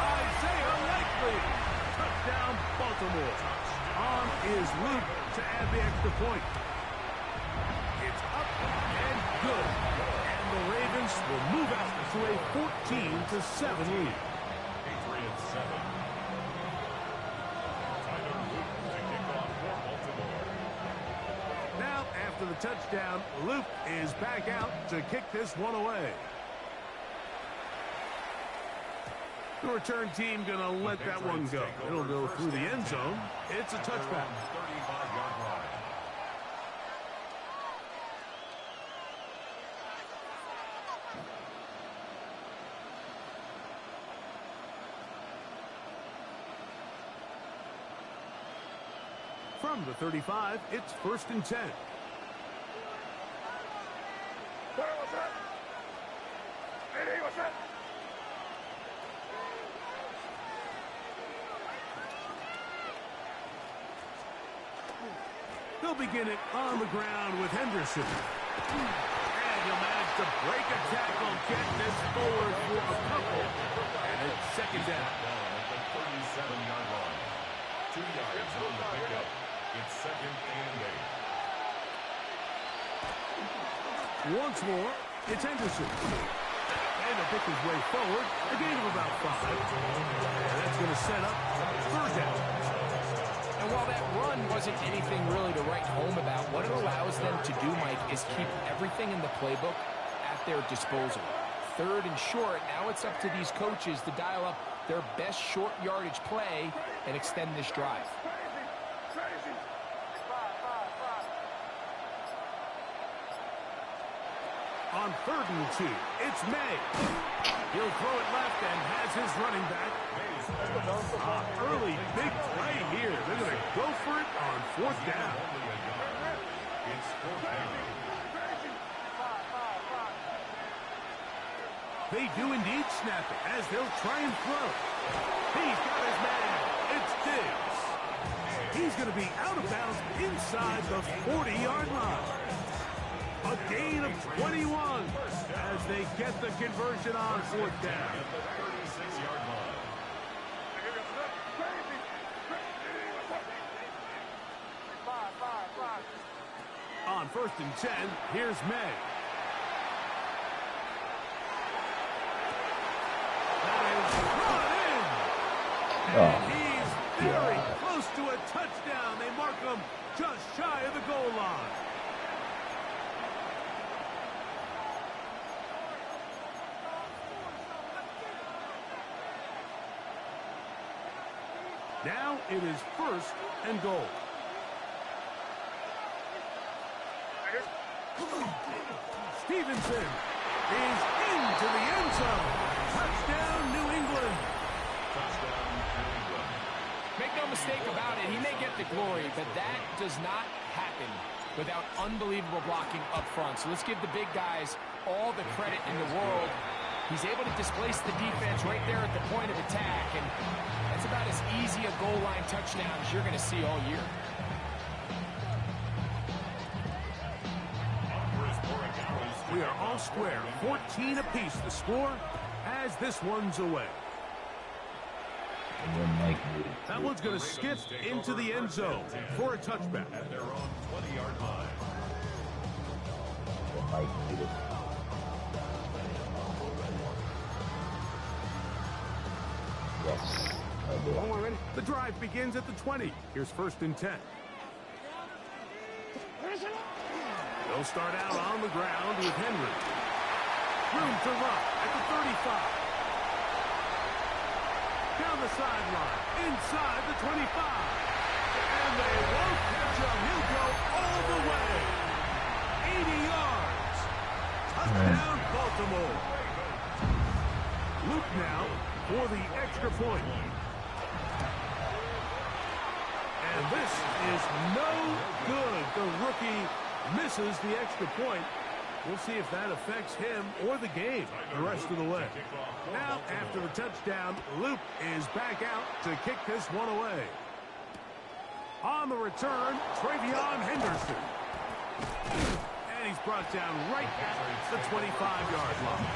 Isaiah Likely. Touchdown, Baltimore. On is Luke to add the extra point. It's up and good. And the Ravens will move out to a 14-7 lead. Patriots 7. Tyler Luke to kick off for Baltimore. Now, after the touchdown, Luke is back out to kick this one away. The return team going to let that one go. It'll go through the end zone. It's a touchback. 35-yard line. From the 35, it's 1st and 10. Where was that? Hey, what's that? They'll begin it on the ground with Henderson. And he'll manage to break a tackle, get this forward for a couple. And it's 2nd down. Down at the 37-yard line. 2 yards on the pickup. It's 2nd and 8. Once more, it's Henderson. And to pick his way forward, a gain of about 5. And that's going to set up 3rd down. And while that run wasn't anything really to write home about, what it allows them to do, Mike, is keep everything in the playbook at their disposal. 3rd and short, now it's up to these coaches to dial up their best short yardage play and extend this drive. Crazy. On 3rd and 2, it's May. He'll throw it left and has his running back. Early big play here. They're going to go for it on 4th down. It's 4th down. They do indeed snap it as they'll try and throw. He's got his man. It's Diggs. He's going to be out of bounds inside the 40-yard line. A gain of 21 as they get the conversion on 4th down. At the 36-yard line. On 1st and 10, here's May. That is brought in. And he's very close to a touchdown. They mark him just shy of the goal line. Now it is 1st and goal. Stevenson is into the end zone. Touchdown, New England. Touchdown, New England. Make no mistake about it, he may get the glory, but that does not happen without unbelievable blocking up front. So let's give the big guys all the credit in the world. He's able to displace the defense right there at the point of attack, and that's about as easy a goal line touchdown as you're going to see all year. We are all square, 14 apiece the score as this one's away. That one's going to skip into the end zone for a touchback. At their own 20-yard line. Yes. The drive begins at the 20. Here's 1st and 10. They'll start out on the ground with Henry. Room to run at the 35. Down the sideline, inside the 25. And they won't catch him. He'll go all the way. 80 yards. Touchdown, Baltimore. Luke now for the extra point. And this is no good. The rookie misses the extra point. We'll see if that affects him or the game the rest of the way. Now, after the touchdown, Luke is back out to kick this one away. On the return, Travion Henderson. And he's brought down right at the 25-yard line.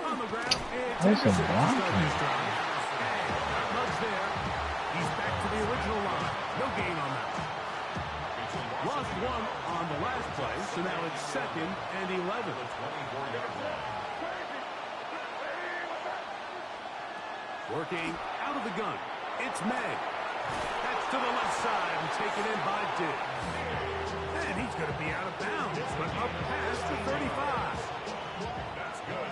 On the ground, There's some blocking. there. He's back to the original line. No gain on that. Lost one on the last play, so now it's 2nd and 11. Working out of the gun. It's May. That's to the left side and taken in by Diggs. And he's going to be out of bounds, but up past the 35.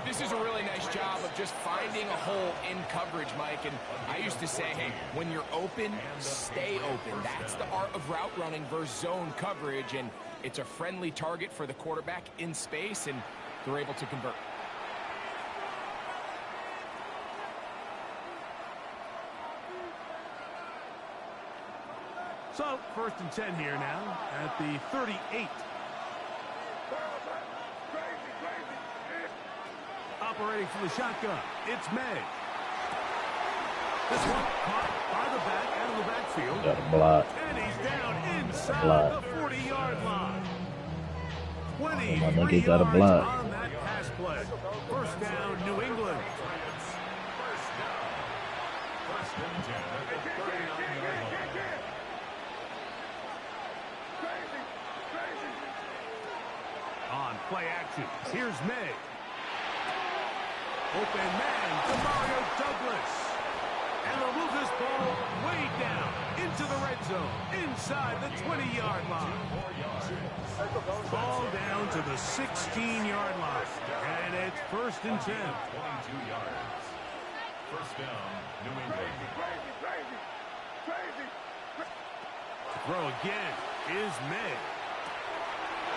This is a really nice job of just finding a hole in coverage, Mike. And I used to say, hey, when you're open, stay open. That's the art of route running versus zone coverage. And it's a friendly target for the quarterback in space, and they're able to convert. So, 1st and 10 here now at the 38. Operating from the shotgun, it's May. This one caught by the back out of the backfield. Got a block. And he's down inside the 40-yard line. 23 got a yards block. on that pass play. 1st down, New England. First and 10 at the 39-yard line. On play action, here's May. Open man to Mario Douglas. And they'll move this ball way down into the red zone, inside the 20-yard line. Ball down to the 16-yard line. And it's 1st and 10. 22 yards. First down, New England. Throw again is May.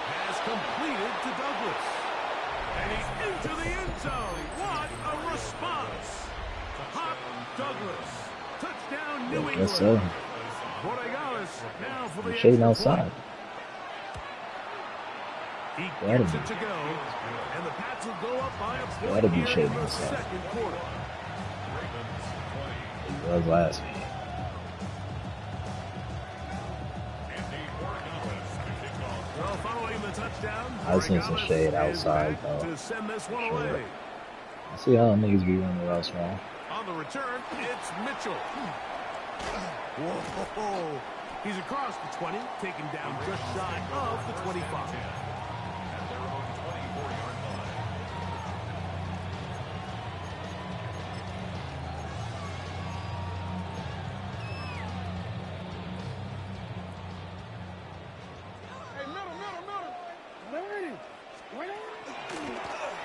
Has completed to Douglas. And he's into the end zone. What a response. Hot Douglas. Touchdown, New England. Yes, sir. Borregales now for the Shading extra outside. point. He Gotta gets be. it to go. And the Pats will go up by a Gotta point be here shading in the outside. 2nd quarter. It was last week. Well, following the touchdown, I seen some Borregales shade is outside, back though. to send this one Sure. away. I see how niggas be running the routes wrong. On the return, it's Mitchell. Whoa. He's across the 20, taken down just shy of the 25. At their own 24-yard line.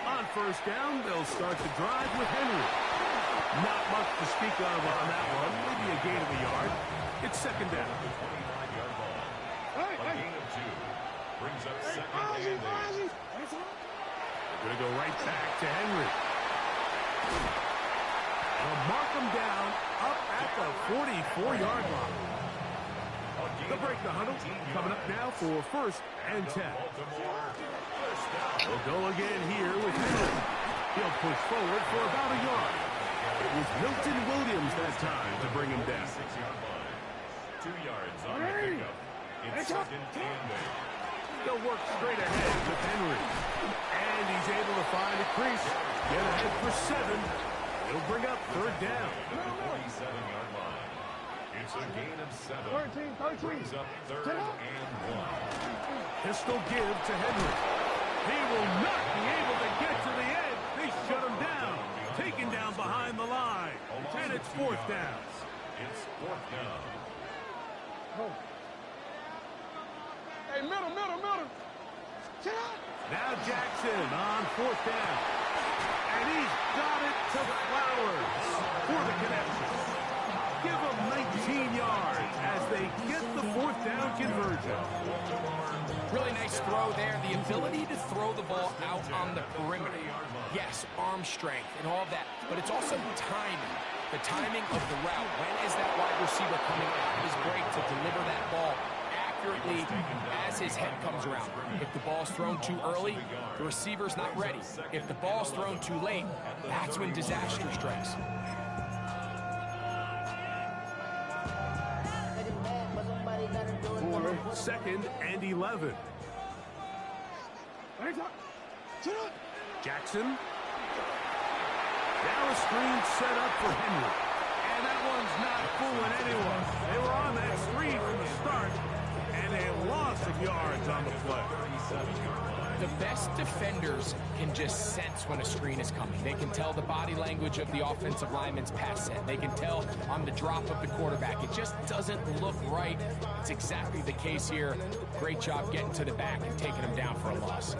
On 1st down, they'll start the drive with Henry. Not much to speak of on that one. Maybe a gain of a yard. It's 2nd down. The 25-yard ball. A gain of 2. Brings up 2nd and 8. They're going to go right back to Henry. They'll mark him down up at the 44-yard line. They'll break the huddle. Coming up now for 1st and 10. We'll go again here with Henry. He'll push forward for about a yard. It was Milton Williams that time to bring him down. 6-yard line. 2 yards on the pickup. It's 2nd and 8. They'll work straight ahead with Henry. And he's able to find a crease. Get ahead for 7. He'll bring up 3rd down. At the 47-yard line. It's a gain of 7. Brings up 3rd and 1. Pistol give to Henry. He will not be able to get to the edge. They shut him down. Taken down behind the line. And it's 4th down. It's 4th down. Hey, middle. Now Jackson on 4th down. And he's got it to Flowers for the connection. Give them 19 yards as they get the 4th down conversion. Really nice throw there. The ability to throw the ball out on the perimeter. Yes, arm strength and all that, but it's also timing. The timing of the route. When is that wide receiver coming out of his break to deliver that ball accurately as his head comes around? If the ball's thrown too early, the receiver's not ready. If the ball's thrown too late, that's when disaster strikes. Second and 11. Jackson. Now a screen set up for Henry. And that one's not fooling anyone. They were on that screen from the start. And a loss of yards on the play. The best defenders can just sense when a screen is coming. They can tell the body language of the offensive lineman's pass set. They can tell on the drop of the quarterback. It just doesn't look right. It's exactly the case here. Great job getting to the back and taking him down for a loss.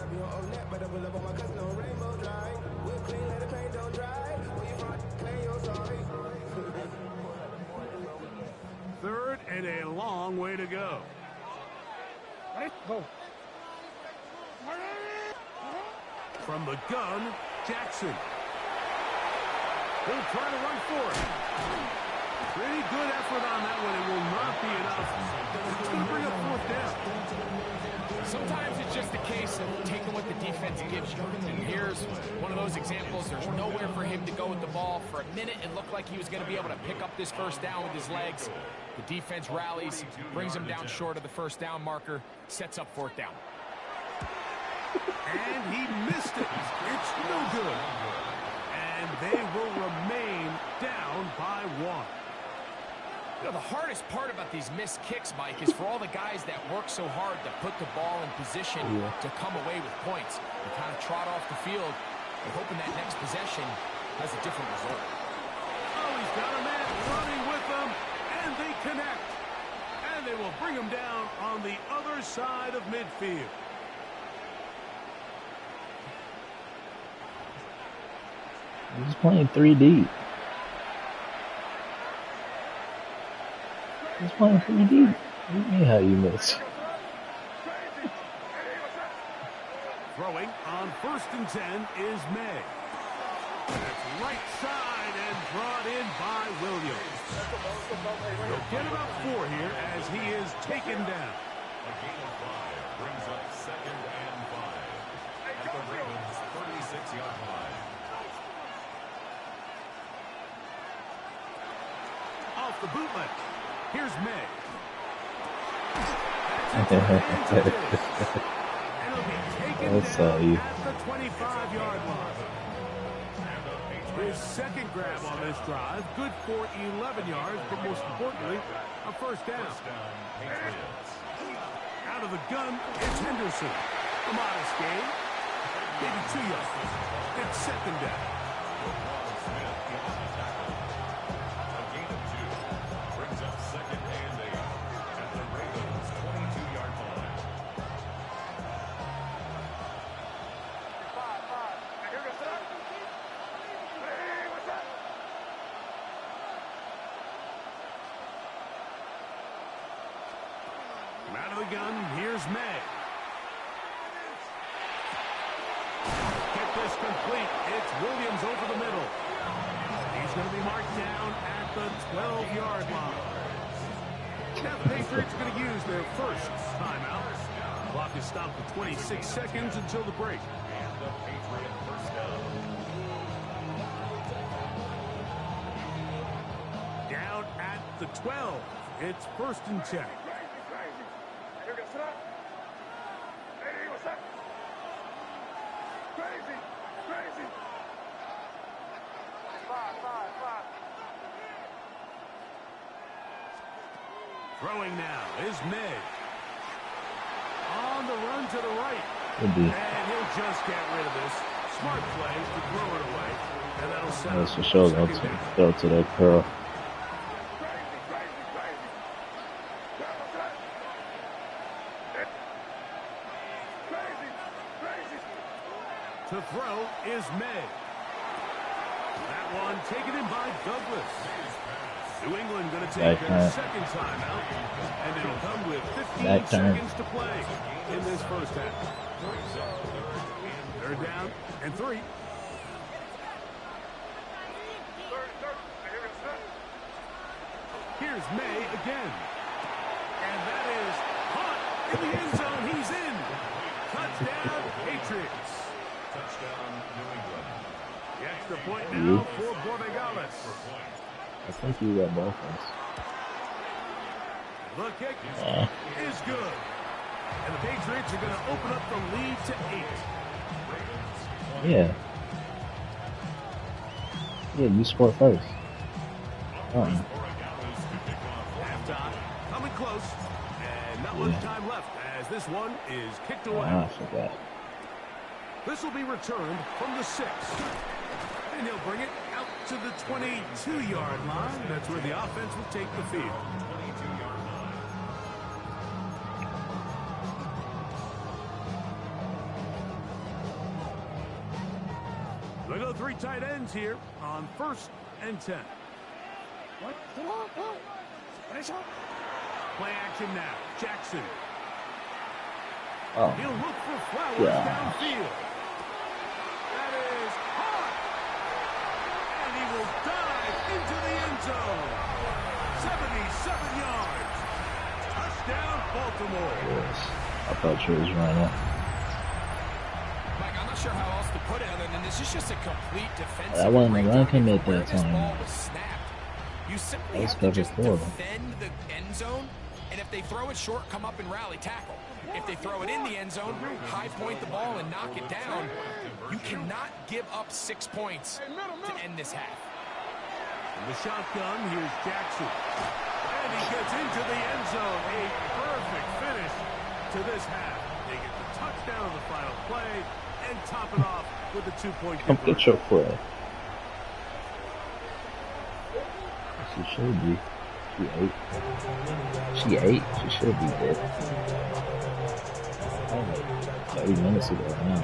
Third and a long way to go. From the gun, Jackson. He'll try to run for it. Pretty good effort on that one. It will not be enough. It's going to bring up 4th down. Sometimes it's just a case of taking what the defense gives you. And here's one of those examples. There's nowhere for him to go with the ball. For a minute, it looked like he was going to be able to pick up this 1st down with his legs. The defense rallies, brings him down short of the 1st down marker, sets up 4th down. And he missed it. It's no good. And they will remain down by 1. You know, the hardest part about these missed kicks, Mike, is for all the guys that work so hard to put the ball in position to come away with points. They kind of trot off the field and hoping that next possession has a different result. Oh, he's got a man running with them, and they connect. And they will bring him down on the other side of midfield. He's playing 3D. He's playing 3D. What do you mean how you miss? Throwing on 1st and 10 is May. That's right side and brought in by Williams. They'll get about 4 here as he is taken down. A gain of 5 brings up 2nd and 5 at the Ravens' 36-yard line. Off the bootleg. Here's May. And he'll be taken down at the 25-yard line. His 2nd grab on this drive, good for 11 yards, but most importantly, a 1st down. Out of the gun, it's Henderson. A modest gain, maybe 2 yards. It's 2nd down. A gain of 2 brings up 2nd and 8 at the Ravens' 22-yard line. Out of the gun, here's May. Get this complete. It's Williams over the middle. He's going to be marked down at the 12-yard line. Now the Patriots are going to use their 1st timeout. Clock is stopped for 26 seconds until the break. And the Patriot 1st down. Down at the 12. It's 1st and 10. Throwing now is May. On the run to the right. And he'll just get rid of this. Smart play to throw it away. And that'll set That's up for sure. second down. Throw to that curl. To throw is May. That one taken in by Douglas. New England going to take their second timeout, and it'll come with 15 seconds to play in this first half. Third down and 3. Here's May again. And that is caught in the end zone. He's in. Touchdown, Patriots. Touchdown, New England. The extra point now for Borregales. I think you got both of us. The kick is good. And the Patriots are going to open up the lead to 8. Yeah. Yeah, you score first. Halftime. Coming close. And not much time left as this one is kicked away. I forgot. This will be returned from the 6. And he'll bring it out to the 22-yard line. That's where the offense will take the field. 22-yard line. They go 3 tight ends here on 1st and 10. Play action now. Jackson. Oh. He'll look for Flowers downfield. That is hot. And he will dive into the end zone. 77 yards. Touchdown, Baltimore. Yes. I thought you was running. Mike, I'm not sure how else to put it other than this is just a complete defensive. That wasn't a run commit where that this time. ball was snapped. You simply That's have to just cover 4. defend the end zone, and if they throw it short, come up and rally tackle. If they throw it in the end zone, high point the ball and knock it down. You cannot give up 6 points to end this half. In the shotgun, here's Jackson. And he gets into the end zone. A perfect finish to this half. They get the touchdown on the final play and top it off with a 2-point Come conversion. get your play. She should be. She 8. She 8. She should be dead. 30 minutes ago now.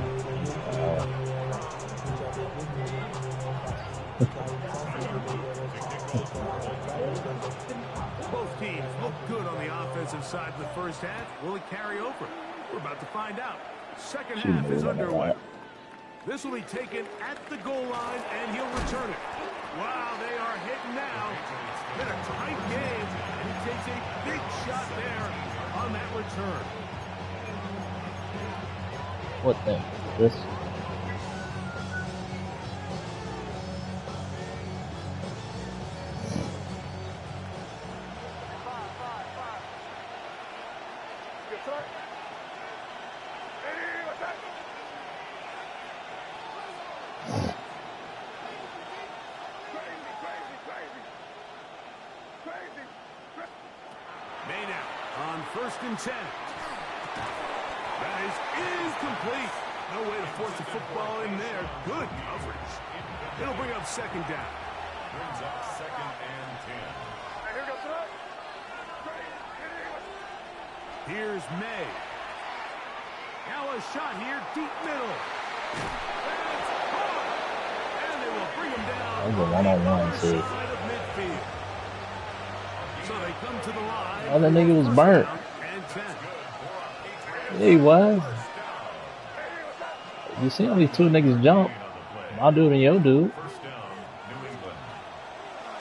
Both teams look good on the offensive side of the first half. Will it carry over? We're about to find out. Second half is underway. This will be taken at the goal line, and he'll return it. Wow, they are hitting now. Been a tight game, and he takes a big shot there on that return. What the? This? May now on 1st and 10. That is incomplete. No way to force a football in there. Good coverage. It'll bring up 2nd down. Brings up 2nd and 10. Here's May. Now a shot here, deep middle. That's caught. And they will bring him down. That was a one-on-one, see. Side of midfield. So they come to the line. Oh, that nigga was burnt. And 10. Yeah, he was. You see only 2 niggas jump. My dude and your dude. First down, New England.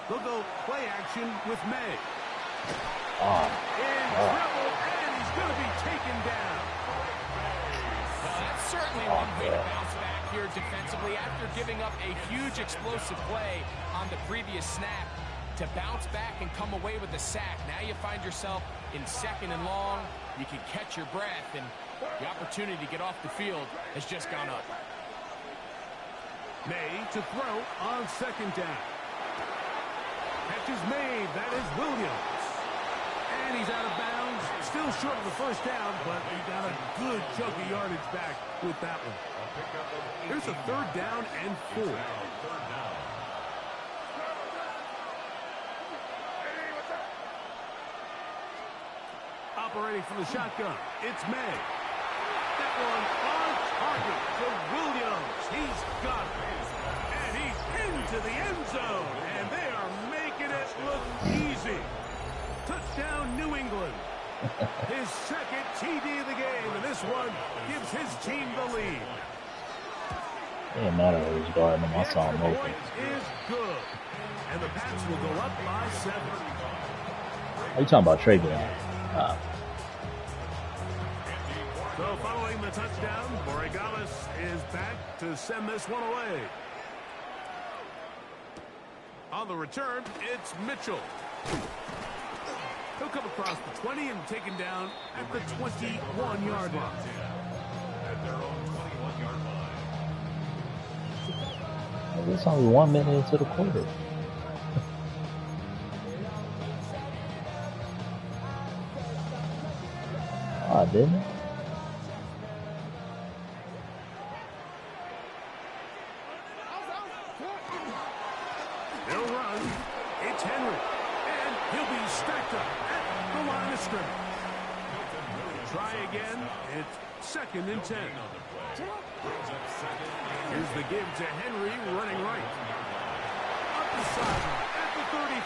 They'll go play action with May. Oh. In trouble, and he's going to be taken down. Well, that's certainly one way to bounce back here defensively after giving up a huge explosive play on the previous snap. To bounce back and come away with a sack. Now you find yourself in 2nd and long. You can catch your breath, and the opportunity to get off the field has just gone up. May to throw on 2nd down. Catch is made. That is Williams. And he's out of bounds. Still short of the 1st down, but he got a good chunk of yardage back with that one. Here's a 3rd down and 4. Third down. Operating from the shotgun, it's May. That one on Target to Williams. He's got it. And he's into the end zone. And they are making it look easy. Touchdown, New England. His second TD of the game, and this one gives his team the lead. It didn't matter who's guarding him. I saw him open. Is good. And the Pats will go up by 7. Are you talking about Travion? So following the touchdown, Borregales is back to send this one away. On the return, it's Mitchell. He'll come across the 20 and taken down at the 21-yard line. At their own 21-yard line. It's only 1 minute into the quarter. Didn't it? They'll run. It's Henry. And he'll be stacked up at the line of scrimmage. Try again. It's 2nd and 10. Here's the give to Henry running right. Up the sideline at the 35.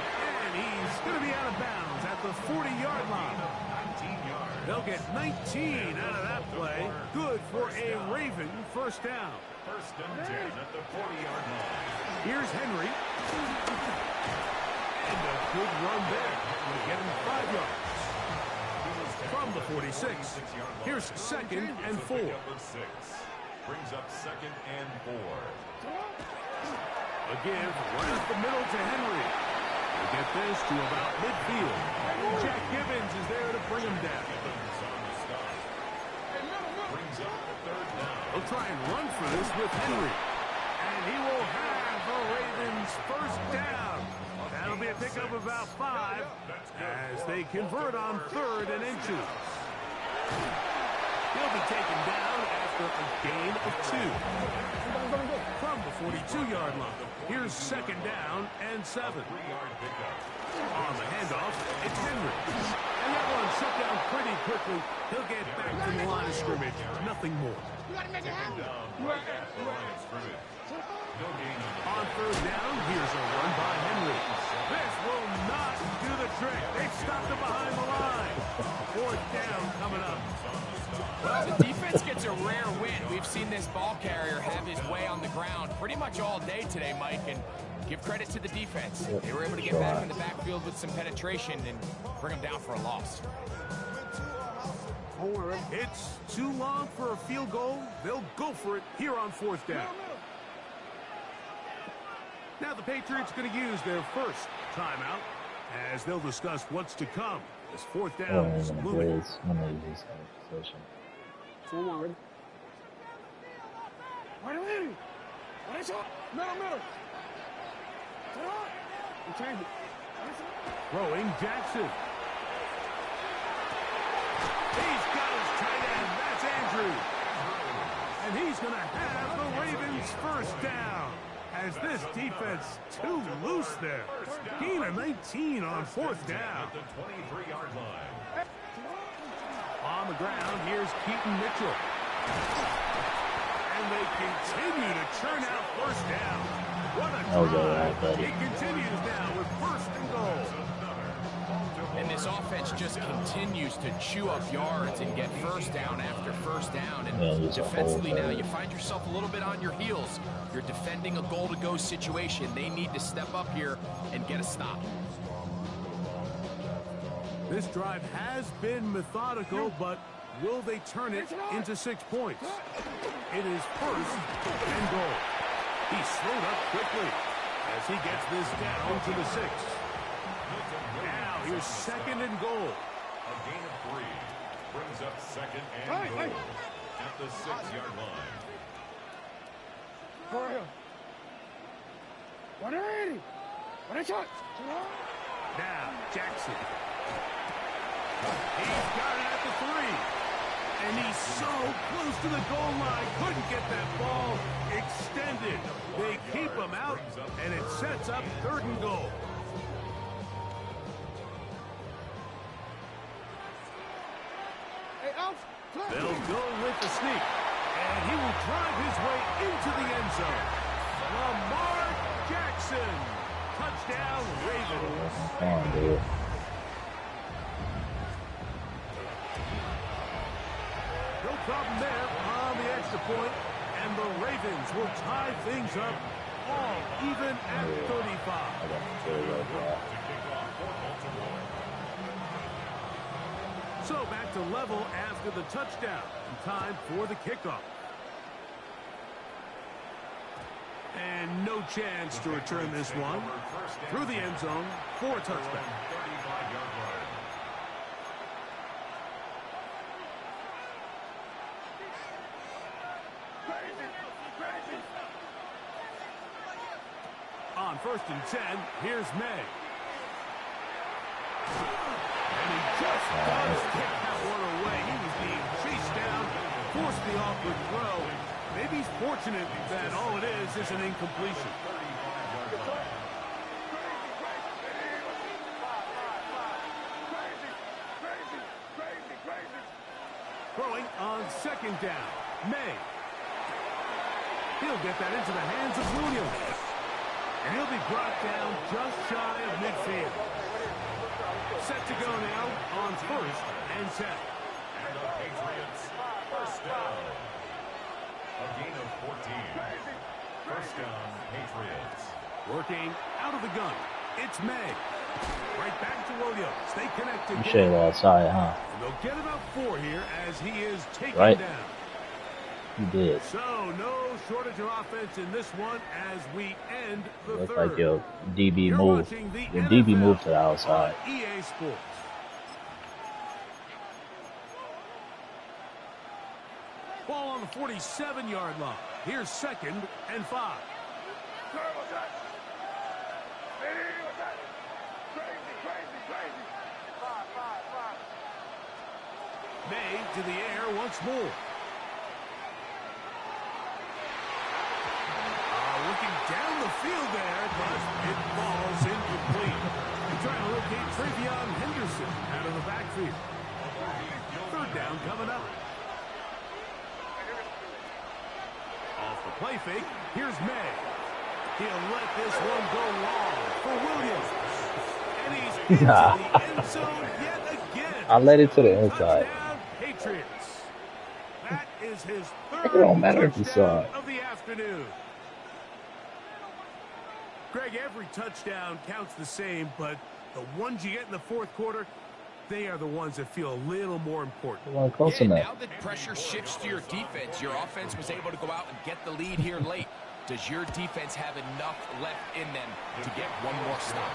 And he's going to be out of bounds at the 40-yard line. They'll get 19 out of that play. Good for a Raven first down. 1st and 10 at the 40-yard line. Here's Henry. And a good run there. Will get him 5 yards. From the 46. Here's 2nd and 4. Brings up 2nd and 4. A give right up the middle to Henry. We'll get this to about midfield. Jack Gibbons is there to bring him down. Brings up the 3rd down. They'll try and run for this with Henry. And he will have the Ravens first down. That'll be a pickup of about 5 as they convert on 3rd and inches. He'll be taken down after a gain of 2. From the 42-yard line, here's 2nd down and 7. 3-yard pickup. On the handoff, it's Henry. And that one shut down pretty quickly. He'll get back to the line of scrimmage. Nothing more. Taken down right at the line of scrimmage. No gain On 3rd down, here's a run by Henry. This will not do the trick. They stopped him behind the line. 4th down coming up. Well, the defense gets a rare win. We've seen this ball carrier have his way on the ground pretty much all day today, Mike, and give credit to the defense. They were able to get back in the backfield with some penetration and bring them down for a loss. It's too long for a field goal. They'll go for it here on 4th down. Now the Patriots going to use their first timeout as they'll discuss what's to come. This 4th down is moving. Throwing Jackson. He's got his tight end. That's Andrews. And he's going to have the Ravens first down. As this defense too loose there. Gain of 19 on 4th down. at the 23-yard line. On the ground, here's Keaton Mitchell. And they continue to churn out first down. What a drive. He continues now with 1st and goal. And this offense just continues to chew up yards and get first down after first down. And defensively now, you find yourself a little bit on your heels. You're defending a goal-to-go situation. They need to step up here and get a stop. This drive has been methodical, but will they turn it into 6 points? It is 1st and goal. He slowed up quickly as he gets this down to the 6. Now here's 2nd and goal. A gain of 3 brings up 2nd and goal at the 6-yard line. Now Jackson. He's got it at the 3. And he's so close to the goal line. Couldn't get that ball extended. They keep him out, and it sets up 3rd and goal. They'll go with the sneak. And he will drive his way into the end zone. Lamar Jackson. Touchdown, Ravens. Come on, dude. No problem there on the extra point. And the Ravens will tie things up all even at 35. So back to level after the touchdown. Time for the kickoff. And no chance to return this one through the end zone for a touchdown. On 1st and 10, here's May. And he just does kick that one away. He was being chased down, forced the awkward throw. Maybe he's fortunate that all it is an incompletion. Throwing on 2nd down, May. He'll get that into the hands of Williams. And he'll be brought down just shy of midfield. Set to go now on 1st and 10. And the Patriots, 1st down. A gain of 14. 1st down, Patriots. Working out of the gun. It's May. Right back to Williams. They connect You should have outside, huh? And they'll get about 4 here as he is taken Right. down. You did. So no shortage of offense in this one as we end the Looks third. like your DB You're moved. watching the Your DB NFL moved to the outside. on EA Sports. Ball on the 47-yard line. Here's 2nd and 5. May to the air once more. Looking down the field there, but it falls incomplete. They're trying to locate Travion Henderson out of the backfield. 3rd down coming up. Off the play fake, here's May. He'll let this one go long for Williams. And he's into the end zone yet again. I led it to the inside. Touchdown, Patriots. That is his It 3rd don't matter if you saw touchdown it. of the afternoon. Greg, every touchdown counts the same, but the ones you get in the 4th quarter, they are the ones that feel a little more important. Well, close Yeah, enough. now that pressure shifts to your defense, your offense was able to go out and get the lead here late. Does your defense have enough left in them to get one more stop?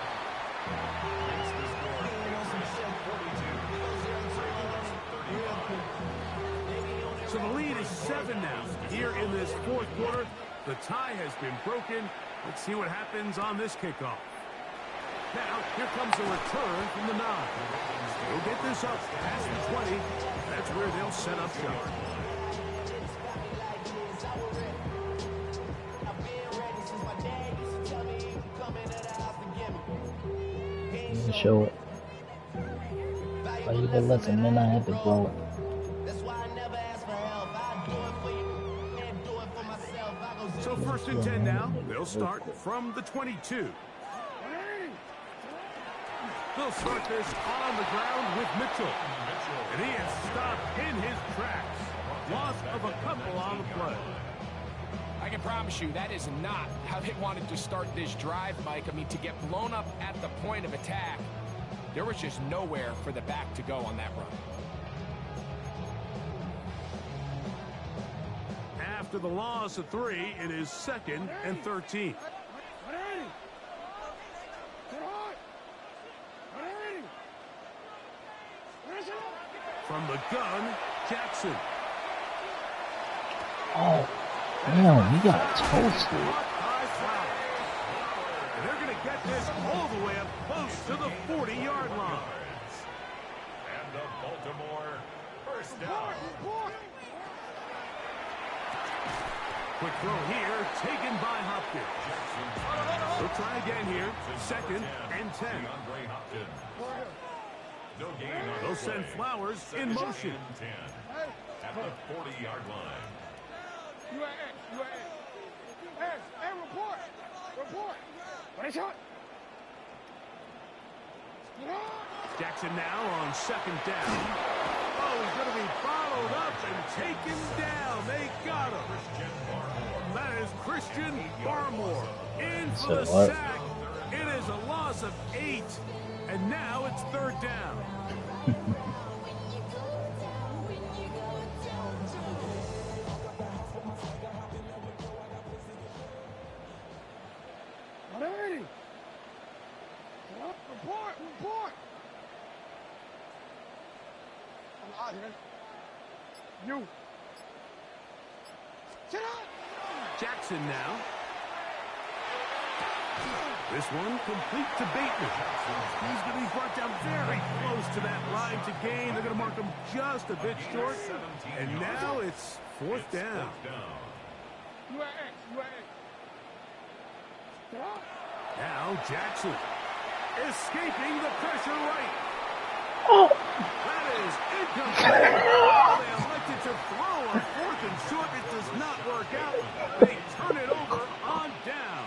So the lead is 7 now. Here in this 4th quarter, the tie has been broken. Let's see what happens on this kickoff. Now, here comes a return from the 9. They'll get this up past the 20. That's where they'll set up shop. Show it. Why you gonna let them in? I had to go. So 1st and 10 now. They'll start from the 22. They'll start this on the ground with Mitchell. And he is stopped in his tracks. Loss of a couple on the play. I can promise you that is not how they wanted to start this drive, Mike. I mean, to get blown up at the point of attack, there was just nowhere for the back to go on that run. After the loss of 3, it is 2nd and 13. From the gun, Jackson. Oh, damn, he got toasted. And they're going to get this all the way up close to the 40-yard line. And the Baltimore 1st down. Quick throw here, taken by Hopkins. We'll try again here, 2nd and 10. DeAndre Hopkins. No gain on They'll the send play. Flowers in motion. 10 at the 40-yard line. Hey, report. What is shot? Jackson now on second down. Oh, he's going to be followed up and taken down. They got him. That is Christian Barmore in for the sack. It is a loss of 8, and now it's third down. Alrighty. Report. I'm out here. You. Sit up. Jackson now. This one complete to Bateman. He's going to be brought down very close to that line to gain. They're going to mark him just a bit short. And now it's fourth down. Now Jackson escaping the pressure right. That is incomplete. They elected to throw on fourth and short. It does not work out. They turn it over on down.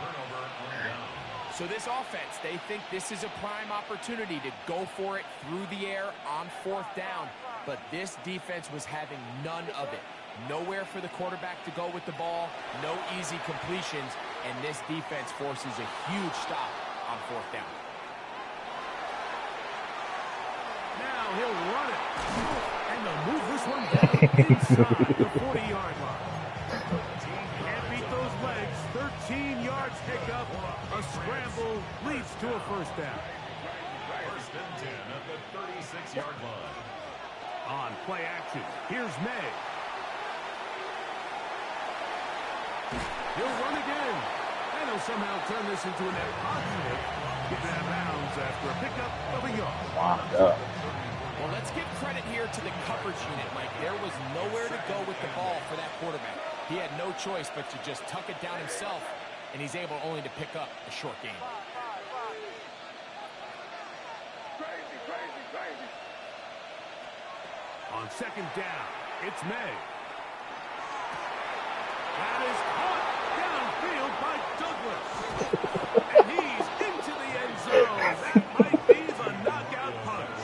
So this offense, they think this is a prime opportunity to go for it through the air on fourth down. But this defense was having none of it. Nowhere for the quarterback to go with the ball, no easy completions, and this defense forces a huge stop on fourth down. Now he'll run it. And they'll move this one down inside the 40-yard line. Can't beat those legs. 13 yards pickup. A scramble leads to a first down. First and 10 at the 36-yard line. On play action, here's May. He'll run again. And he'll somehow turn this into a net positive. Getting out of bounds after a pickup of a yard. Well, let's give credit here to the coverage unit, Mike. There was nowhere to go with the ball for that quarterback. He had no choice but to just tuck it down himself, and he's able only to pick up a short gain. Crazy. On second down, it's May. That is caught downfield by Douglas. And he's into the end zone. That might be the knockout punch.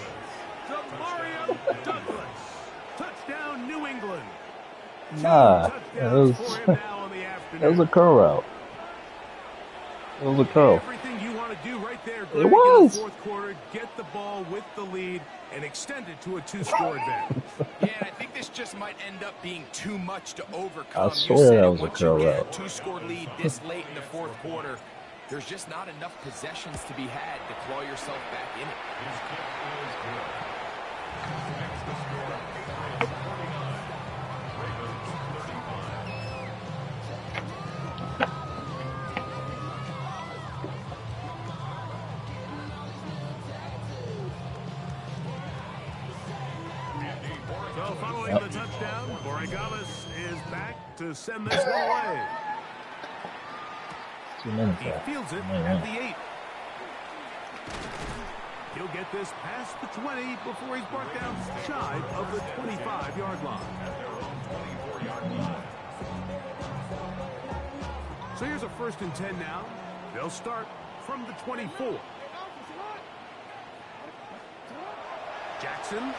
Demario Douglas. Touchdown, New England. Nah, that was a curl route. It was a curl. Everything you want to do right there. It was. In the fourth quarter, get the ball with the lead and extend it to a 2-score advantage. Yeah, I think this just might end up being too much to overcome. I swear that was a curl route. route. 2-score lead this late in the fourth quarter. There's just not enough possessions to be had to claw yourself back in it. His kick is good. Next to score, 49. Ravens 35. So following the touchdown, Borregales is back to send this one away. 2 minutes He left. fields it Yeah. at the 8. He'll get this past the 20 before he's brought down shy of the 25-yard line. So here's a 1st and 10 now. They'll start from the 24. Jackson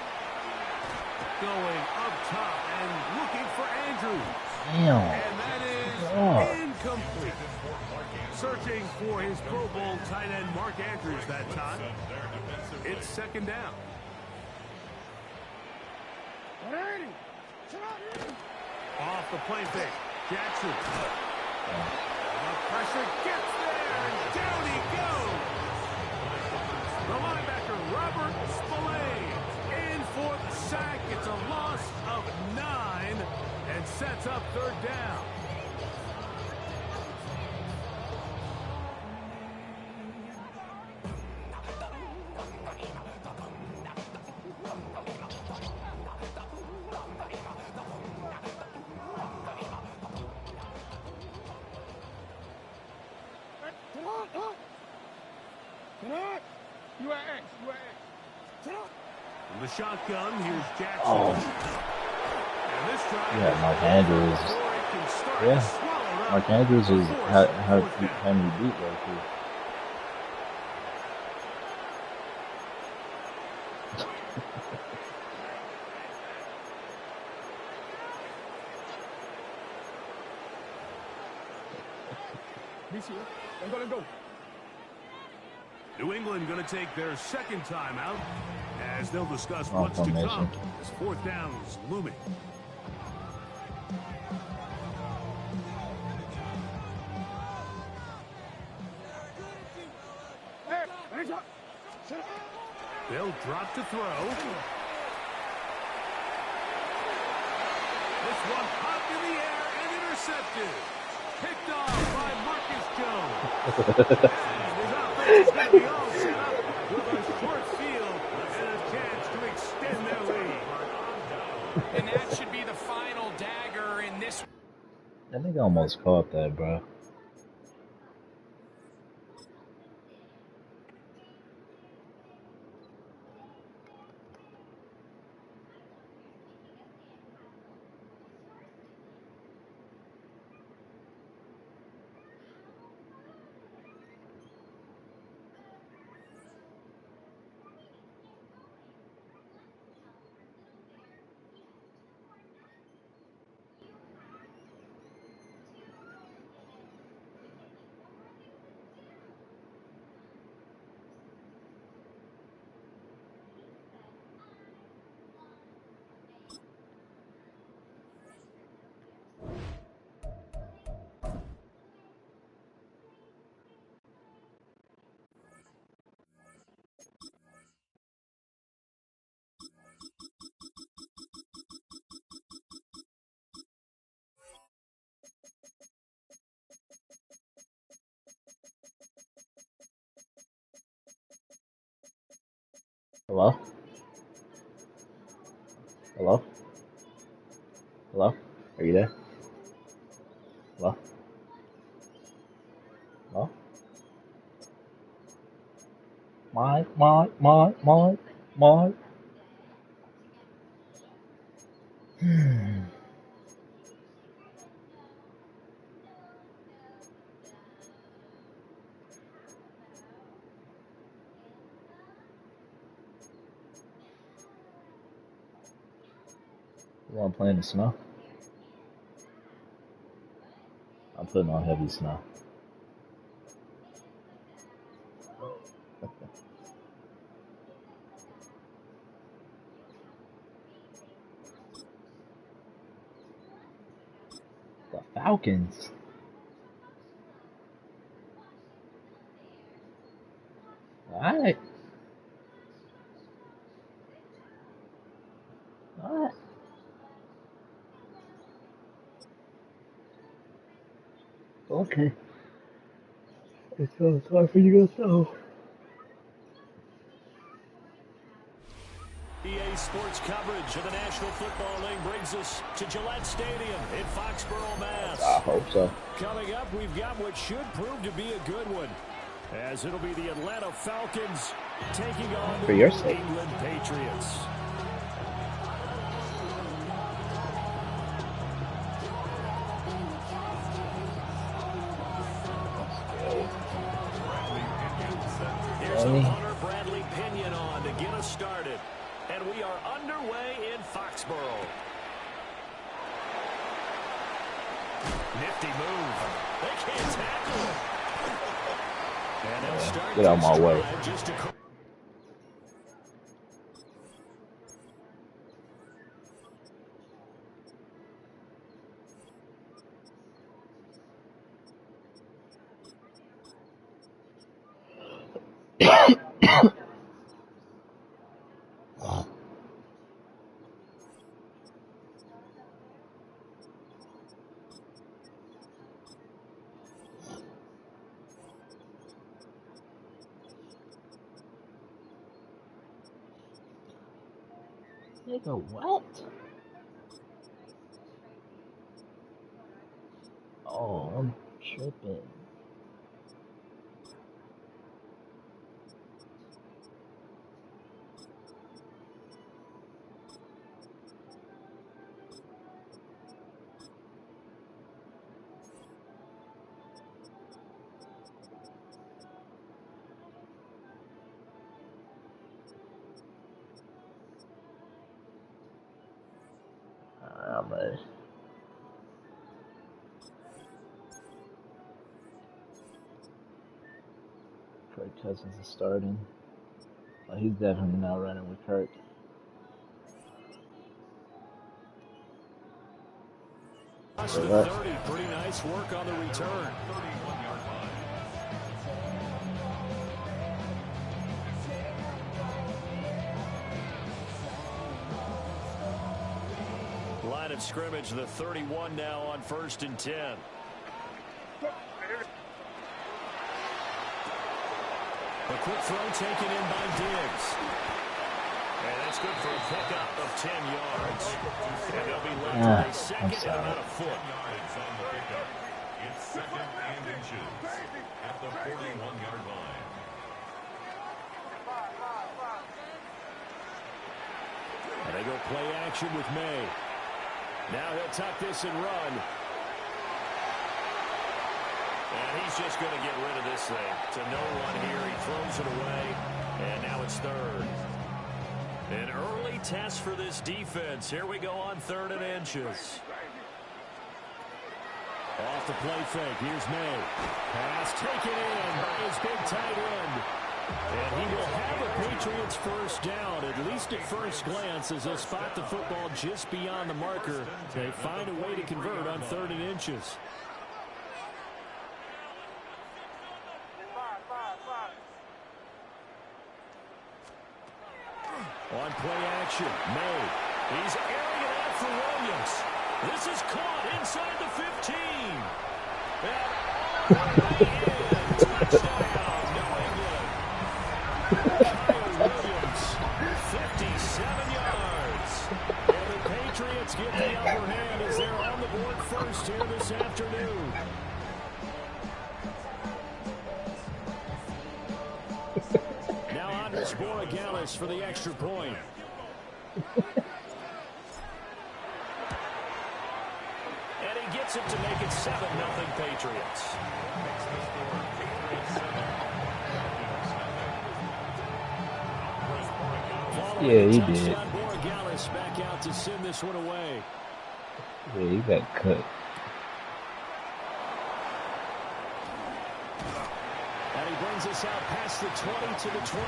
going up top and looking for Andrews. Damn. And that is incomplete. Searching for his Pro Bowl tight end Mark Andrews that time. It's second down. Off the play fake. Jackson. The pressure gets there, and down he goes. The linebacker, Robert Spillane, in for the sack. It's a loss of 9 and sets up third down. the shotgun. Here's Jackson. Oh. And this drive Yeah, Mark Andrews. Yeah, Mark Andrews was had me beat right here. New England going to take their second timeout as they'll discuss what's to come as fourth down is looming. They'll drop to throw. This one popped in the air and intercepted. Picked off by Marcus Jones. His offense is going to be all set up with a short field and a chance to extend their lead. And that should be the final dagger in this. I think I almost caught that, bro. Hello? Hello? Hello? Are you there? Hello? Hello? Mike. You want to play in the snow? I'm putting on heavy snow. The Falcons. Alright. Alright. Okay. It's time for you to go. EA Sports coverage of the National Football League brings us to Gillette Stadium in Foxborough, Mass. I hope so. Coming up, we've got what should prove to be a good one, as it'll be the Atlanta Falcons taking on the New England Patriots. Here's the punter, Bradley Pinion, on to get us started. And we are underway in Foxborough. Nifty move. They can't tackle it. And they'll start. Get out of my way. Nigga, what? Oh, I'm tripping. LA. Kirk Cousins is starting. Oh, he's definitely not running with Kirk. So 30, pretty nice work on the return. Line of scrimmage, the 31 now on 1st and 10. A quick throw taken in by Diggs. And that's good for a pickup of 10 yards. And they'll be left with a second and about a foot. Yards on the pickup. It's 2nd and inches at the 41-yard line. And they go play action with May. Now he'll tuck this and run. And he's just going to get rid of this thing. To no one here. He throws it away. And now it's 3rd. An early test for this defense. Here we go on 3rd and inches. Off the play fake. Here's May. Pass taken in by his big tight end. And he will have a Patriots first down, at least at first glance, as they'll spot the football just beyond the marker. They find a way to convert on 3rd and inches. On play action, May. He's airing it out for Williams. This is caught inside the 15. And all the way in. Touchdown, New England. Kyle Williams, 57 yards. And the Patriots get the upper hand as they're on the board first here this afternoon. Now Andres Borregales for the extra point. And he gets it to make it 7-0 Patriots. Yeah, he did. Borregales back out to send this one away. Yeah, he got cut. And he brings us out past the 20 to the 24.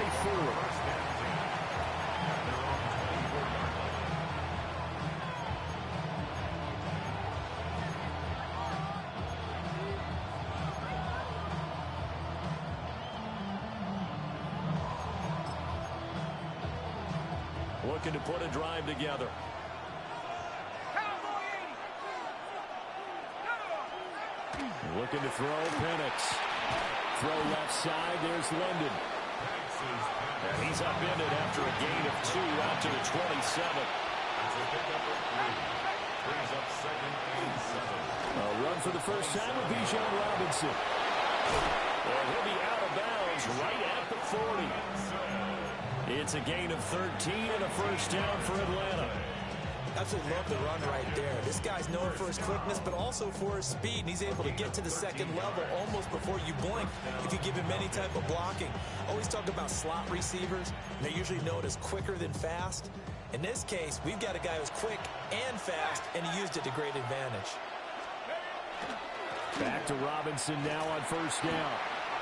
Looking to put a drive together. Looking to throw, Penix. Throw left side, there's London. And he's upended after a gain of 2 out to the 27. A run for the first time with Bijan Robinson. And he'll be out of bounds right at the 40. It's a gain of 13 and a first down for Atlanta. Absolutely love the run right there. This guy's known for his quickness, but also for his speed. And he's able to get to the second level almost before you blink if you give him any type of blocking. Always talk about slot receivers. They're usually known as quicker than fast. In this case, we've got a guy who's quick and fast, and he used it to great advantage. Back to Robinson now on first down.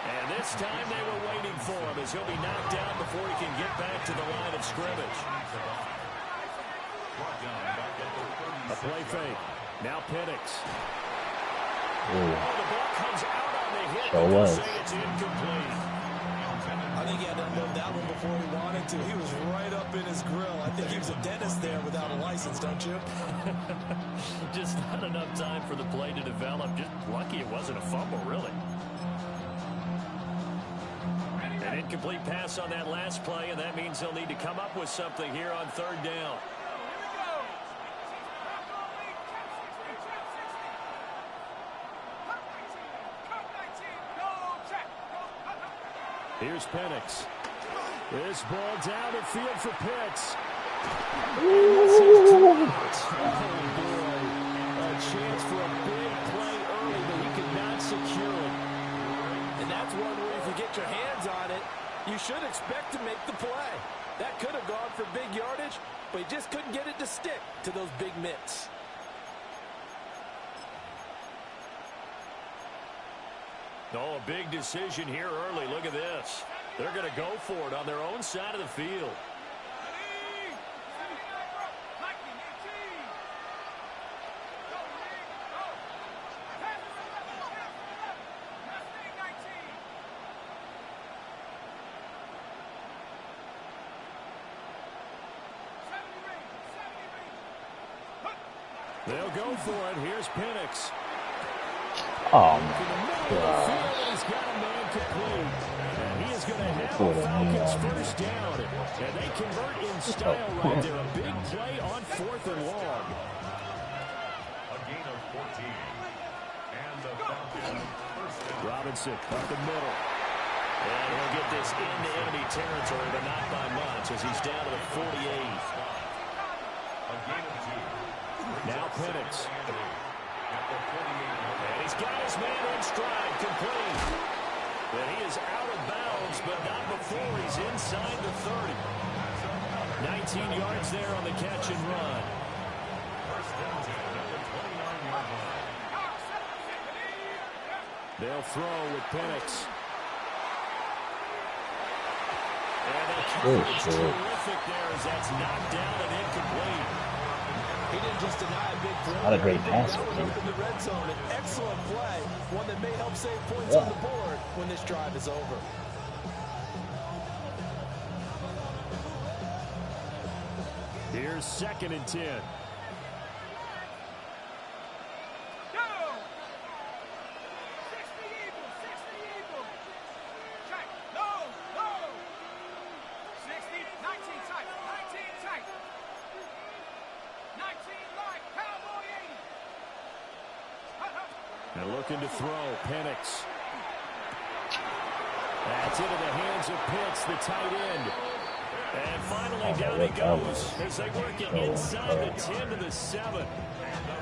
And this time they were waiting for him as he'll be knocked down before he can get back to the line of scrimmage. A play fake. Now Penix. Ooh. Oh, the ball comes out on the hit. So was. It's incomplete. I think he had to unload that one before he wanted to. He was right up in his grill. I think he was a dentist there without a license, don't you? Just not enough time for the play to develop. Just lucky it wasn't a fumble, really. An incomplete pass on that last play, and that means they'll need to come up with something here on third down. Here's Penix. This ball down the field for Pitts. Oh, boy. A chance for a big play early, but he could not secure it. And that's one where if you get your hands on it, you should expect to make the play. That could have gone for big yardage, but he just couldn't get it to stick to those big mitts. Oh, a big decision here early. Look at this. They're going to go for it on their own side of the field. They'll go for it. Here's Penix. Oh, my He's got a man complete. And he is going to have the Falcons first down. And they convert in style right there. A big play on 4th and long. A gain of 14. And the Falcons first down. Robinson up the middle. And he'll get this into enemy territory, but not by much as he's down to the 48. A gain of 2. Now Penix. And he's got his man in stride, complete. But he is out of bounds, but not before he's inside the 30. 19 yards there on the catch and run. First down at the 29-yard line. They'll throw with Penix. And the catch is terrific there as that's knocked down and incomplete. He didn't just deny a big throw. Not a great pass. In the red zone, an excellent play, one that may help save points on the board when this drive is over. Here's 2nd and 10. And looking to throw, Penix. That's into the hands of Pitts, the tight end. And finally down he goes as they work it inside the 10 to the 7.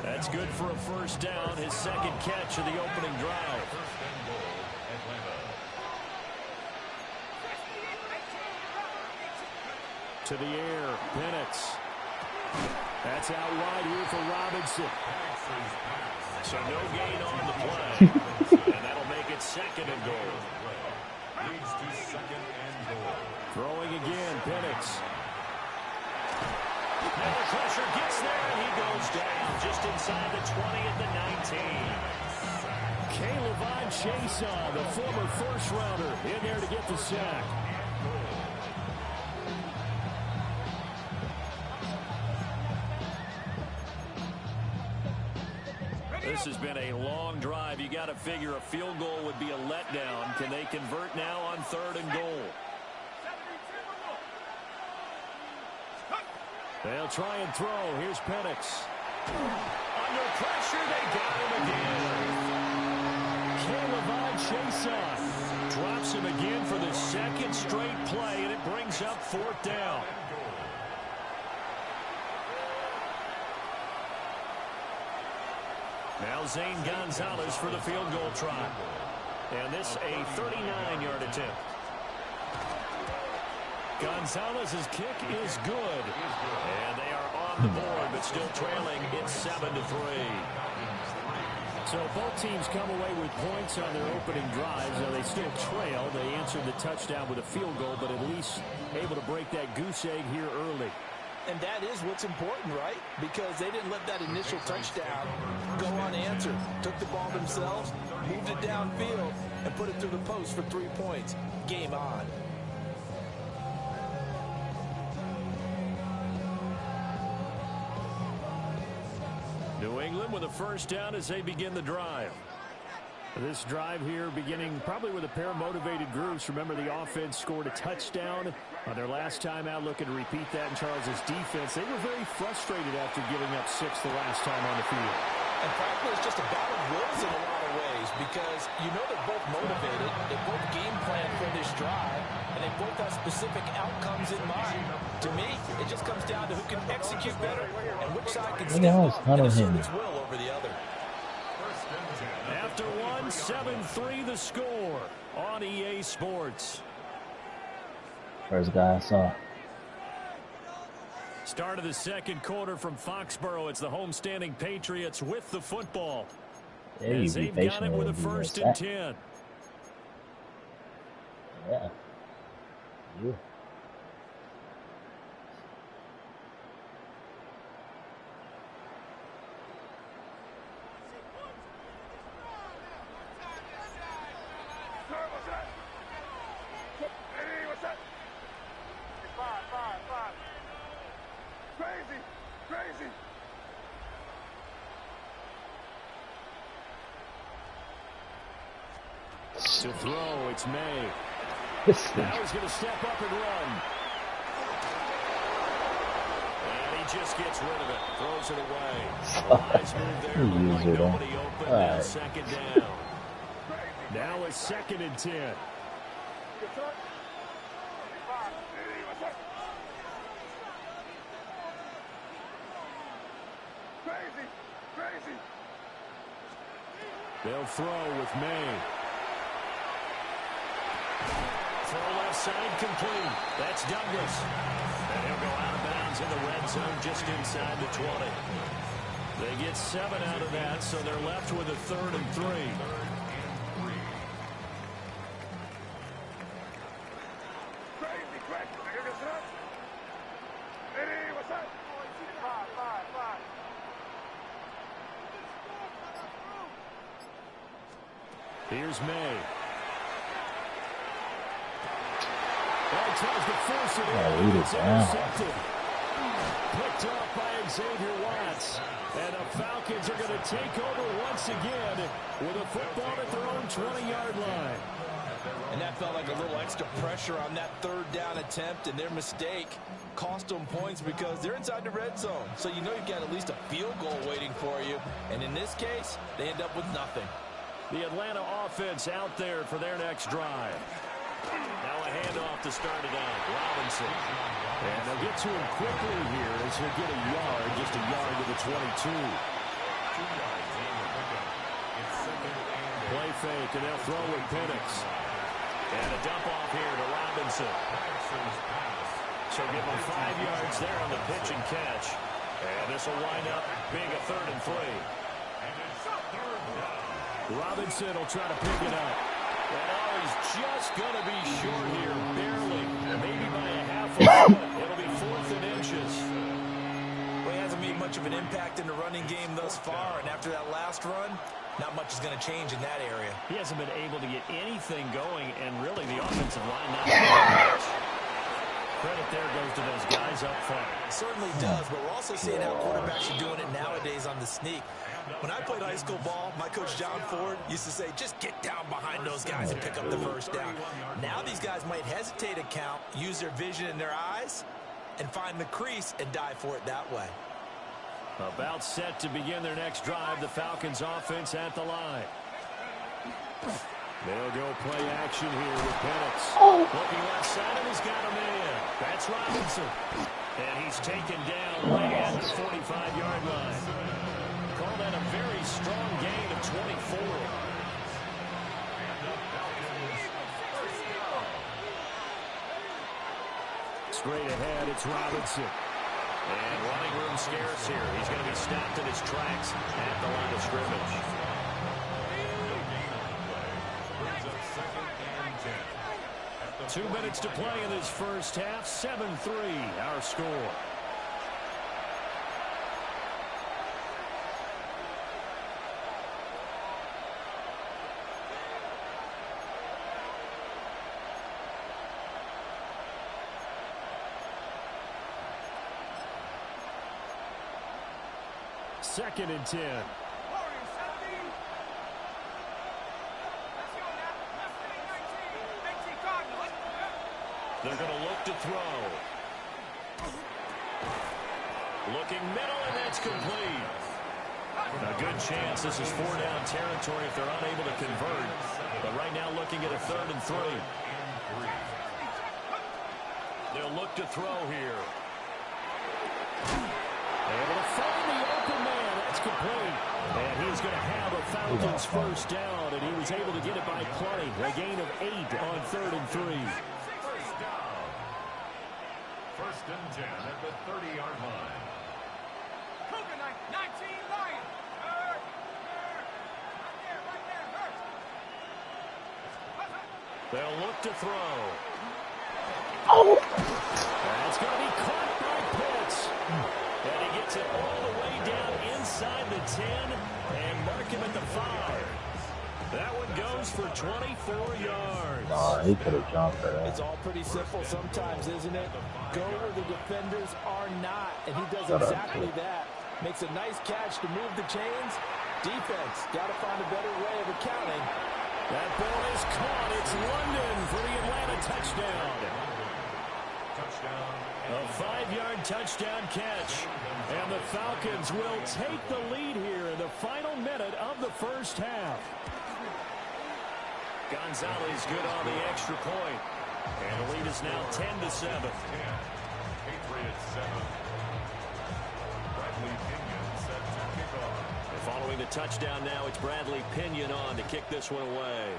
That's good for a first down, his 2nd catch of the opening drive. To the air, Penix. That's out wide here for Robinson. So no gain on the play. And that'll make it 2nd and goal. Leads to 2nd and goal. Throwing again, Penix. And the pressure gets there, and he goes down just inside the 20 at the 19. K'Lavon Chaisson, the former first-rounder, in there to get the sack. This has been a long drive. You got to figure a field goal would be a letdown. Can they convert now on 3rd and goal? They'll try and throw. Here's Penix. Under pressure, they got him again. K'Lavon Chaisson drops him again for the 2nd straight play, and it brings up 4th down. Now Zane Gonzalez for the field goal try. And this a 39-yard attempt. Gonzalez's kick is good. And they are on the board, but still trailing. It's 7-3. So both teams come away with points on their opening drives. Now they still trail. They answered the touchdown with a field goal, but at least able to break that goose egg here early. And that is what's important, right? Because they didn't let that initial touchdown go unanswered. Took the ball themselves, moved it downfield, and put it through the post for 3 points. Game on. New England with a first down as they begin the drive. This drive here beginning probably with a pair of motivated groups. Remember, the offense scored a touchdown on their last time out, looking to repeat that in Charles' defense. They were very frustrated after giving up 6 the last time on the field. And frankly, it's just a battle of wills in a lot of ways because you know they're both motivated. They both game plan for this drive, and they both have specific outcomes in mind. To me, it just comes down to who can execute better and which side can step up and assert its will over the other. After 7-3 the score on EA Sports. First guy I saw. Start of the 2nd quarter from Foxborough. It's the homestanding Patriots with the football. As they've got it with a 1st and 10. Yeah. Yeah. What's that? Hey, what's that? Five. Crazy. To throw, it's May. Now he's going to step up and run. And he just gets rid of it. Throws it away. A wise move there. Looked like nobody open. Now second down. Now it's 2nd and 10. Crazy. They'll throw with May. Throw left side complete. That's Douglas. And he'll go out of bounds in the red zone just inside the 20. They get 7 out of that, so they're left with a 3rd and 3. Here's May. Tries to force it in. It's intercepted. Picked off by Xavier Watts. And the Falcons are going to take over once again with a football at their own 20-yard line. And that felt like a little extra pressure on that 3rd down attempt, and their mistake cost them points because they're inside the red zone. So you know you've got at least a field goal waiting for you. And in this case, they end up with nothing. The Atlanta offense out there for their next drive. Now a handoff to start it out. Robinson. And they'll get to him quickly here as he'll get a yard, just a yard to the 22. Play fake, and they'll throw with Penix. And a dump off here to Robinson. So give him 5 yards there on the pitch and catch. And this will wind up being a 3rd and 3. Robinson will try to pick it up. And he's just going to be short here, barely. Maybe by a half a foot. It'll be 4th and inches. Well, he hasn't made much of an impact in the running game thus far, and after that last run, not much is going to change in that area. He hasn't been able to get anything going, and really the offensive line not much. Credit there goes to those guys up front. It certainly does, but we're also seeing how quarterbacks are doing it nowadays on the sneak. When I played high school ball, my coach John Ford used to say, just get down behind those guys and pick up the first down. Now these guys might hesitate to count, use their vision in their eyes, and find the crease and dive for it that way. About set to begin their next drive, the Falcons offense at the line. They'll go play action here with Penix. Looking left side, and he's got a man. That's Robinson. And he's taken down right at the 45-yard line. Call that a very strong gain of 24. Straight ahead, it's Robinson. And running room scarce here. He's going to be stopped in his tracks at the line of scrimmage. Brings up 2nd and 10. 2 minutes to play in this first half. 7-3 our score. Second and 10. They're going to look to throw. Looking middle, and that's complete. A good chance this is 4-down territory if they're unable to convert. But right now looking at a 3rd and 3. They'll look to throw here. Able to find the open man. That's complete. And he's going to have a Falcons first down, and he was able to get it by plenty. A gain of 8 on 3rd and 3. First and 10 at the 30-yard line. Cougar 19 Lions. Right there. They'll look to throw. Oh! That's going to be caught by Pitts. And he gets it all the way down inside the 10 and mark him at the 5. That one goes for 24 yards. Oh, he could have jumped for that. It's all pretty simple sometimes, isn't it? Go where the defenders are not, and he does exactly that. Makes a nice catch to move the chains. Defense got to find a better way of accounting. That ball is caught. It's London for the Atlanta touchdown. A 5-yard touchdown catch. And the Falcons will take the lead here in the final minute of the first half. Gonzalez good on the extra point. And the lead is now 10-7. Patriots 7. Bradley Pinion set to kick off. And following the touchdown now, it's Bradley Pinion on to kick this one away.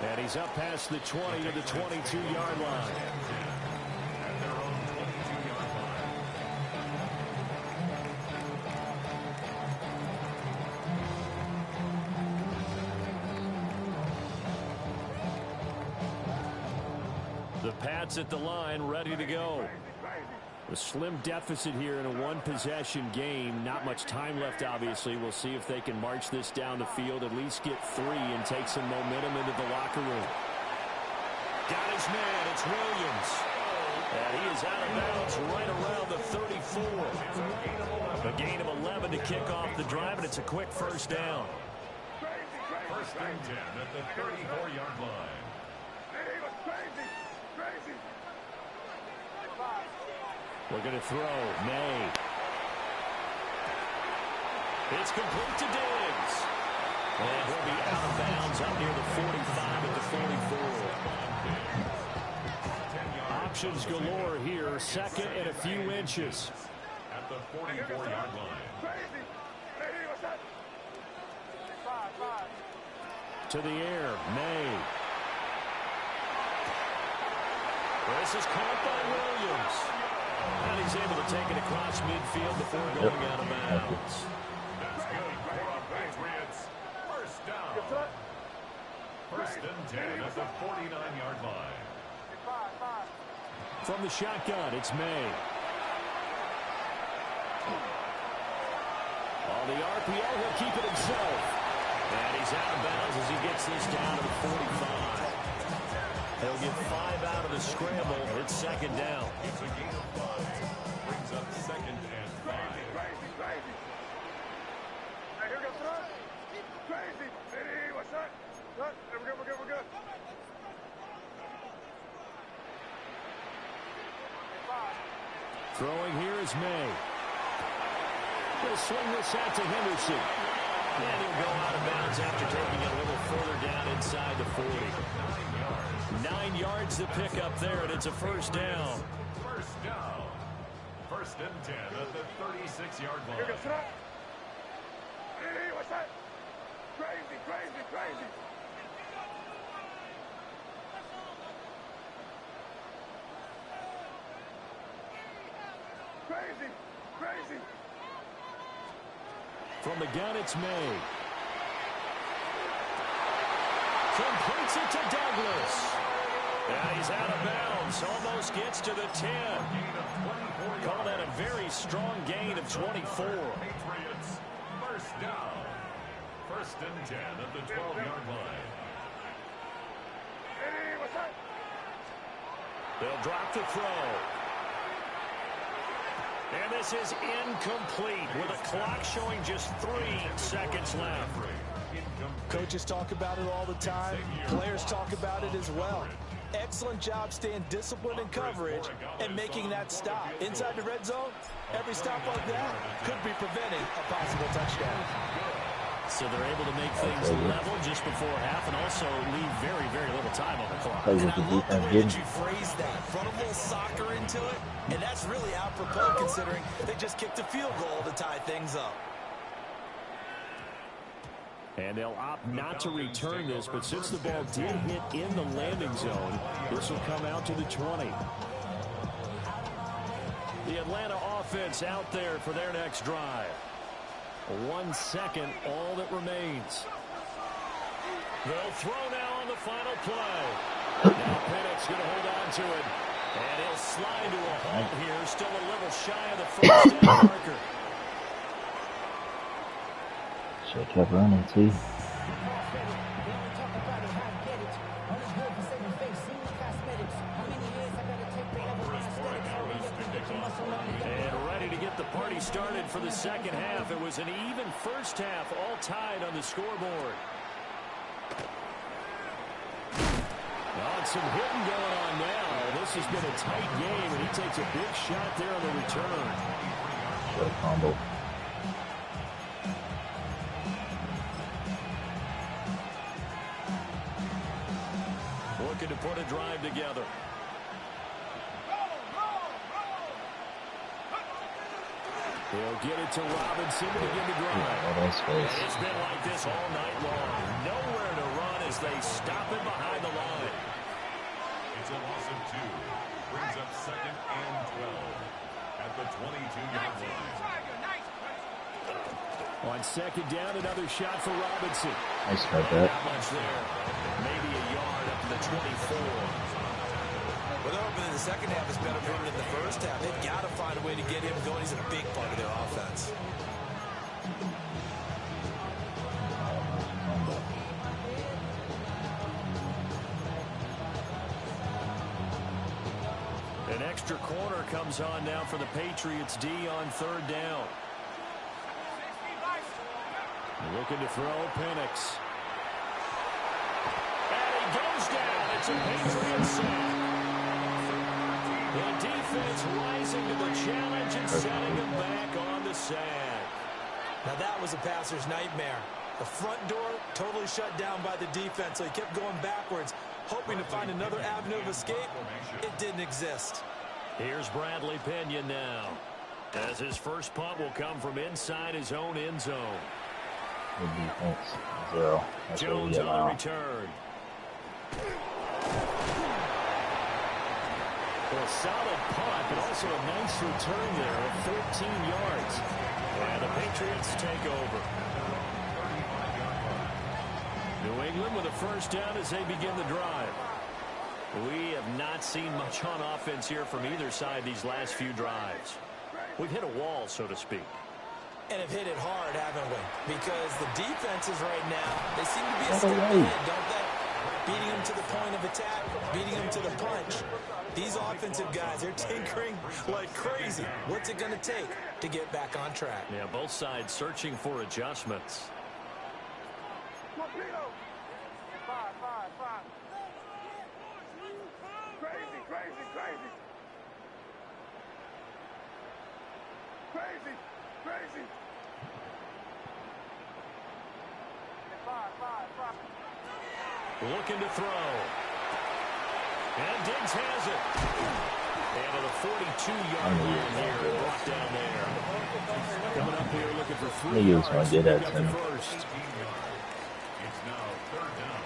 And he's up past the 20 to the 22-yard line. At their own 22-yard line. The Pats at the line, ready to go. A slim deficit here in a one-possession game. Not much time left, obviously. We'll see if they can march this down the field, at least get 3 and take some momentum into the locker room. Got his man. It's Williams. And he is out of bounds right around the 34. A gain of 11 to kick off the drive, and it's a quick first down. First and 10 at the 34-yard line. We're going to throw. May. It's complete to Diggs. And he'll be out of bounds up near the 45 at the 44. Options galore here. Second and a few inches. At the 44-yard line. To the air. May. This is caught by Williams. And he's able to take it across midfield before going out of bounds. That's good for our Patriots. First down. First and 10 at the 49-yard line. From the shotgun, it's May. On the RPO, he'll keep it himself. And he's out of bounds as he gets this down to the 45. He'll get 5 out of the scramble. It's second down. It's a gain of 5. Brings up second and 5. Hey, here we go, son. Crazy. Hey, what's that? We're good. Throwing here is May. He'll swing this out to Henderson. And he'll go out of bounds after taking it a little further down inside the 40. 9 yards to pick up there, and it's a first down. First down. First and 10 at the 36-yard line. Here we go, son. Hey, what's that? Crazy. Crazy. From the gun, it's May. Completes it to Douglas. And he's out of bounds. Almost gets to the 10. Call that a very strong gain of 24. Patriots, first down. First and 10 at the 12-yard line. Hey, what's that? They'll drop the throw. And this is incomplete with a clock showing just 3 seconds left. Coaches talk about it all the time. Players talk about it as well. Excellent job staying disciplined in coverage and making that stop. Inside the red zone, every stop like that could be preventing a possible touchdown. So they're able to make things level just before half and also leave very, very little time on the clock. And I love the way that you phrase that. Brought a little soccer into it, and that's really apropos considering they just kicked a field goal to tie things up. And they'll opt not to return this, but since the ball did hit in the landing zone, this will come out to the 20. The Atlanta offense out there for their next drive. 1 second, all that remains. They'll throw now on the final play. Now Penix going to hold on to it. And he'll slide to a halt here. Still a little shy of the first down marker. Should have kept running, too. And ready to get the party started for the second half. It was an even first half, all tied on the scoreboard. Some hitting going on now. This has been a tight game, and he takes a big shot there on the return. Good combo. Looking to put a drive together. He'll get it to Robinson to begin the drive. It's been like this all night long. Nowhere to run as they stop it behind the line. It's a loss of 2. Brings up 2nd and 12 at the 22-yard line. On 2nd down, another shot for Robinson. Nice cut that. Not much there. Maybe a yard up to the 24. Well, they're hoping in the second half is better for him than the first half. They've got to find a way to get him going. He's a big part of their offense. An extra corner comes on now for the Patriots D on 3rd down. Looking to throw Penix. And he goes down. It's a Patriots sack. The defense rising to the challenge and setting him back on the sack. Now that was a passer's nightmare. The front door totally shut down by the defense, so he kept going backwards, hoping to find another avenue of escape. It didn't exist. Here's Bradley Pinion now, as his first punt will come from inside his own end zone. Good defense. 0. That's Jones what we on the return. A solid punt, but also a nice return there of 14 yards. And the Patriots take over. New England with a first down as they begin the drive. We have not seen much on offense here from either side these last few drives. We've hit a wall, so to speak. And have hit it hard, haven't we? Because the defenses right now, they seem to be a step ahead, don't they? Beating them to the point of attack, beating them to the punch. These offensive guys, they're tinkering like crazy. What's it going to take to get back on track? Yeah, both sides searching for adjustments. Crazy. Looking to throw. And Diggs has it. And at a 42-yard line here, brought down there. Coming up here looking for 3 yards to pick up the first. It's now 3rd down.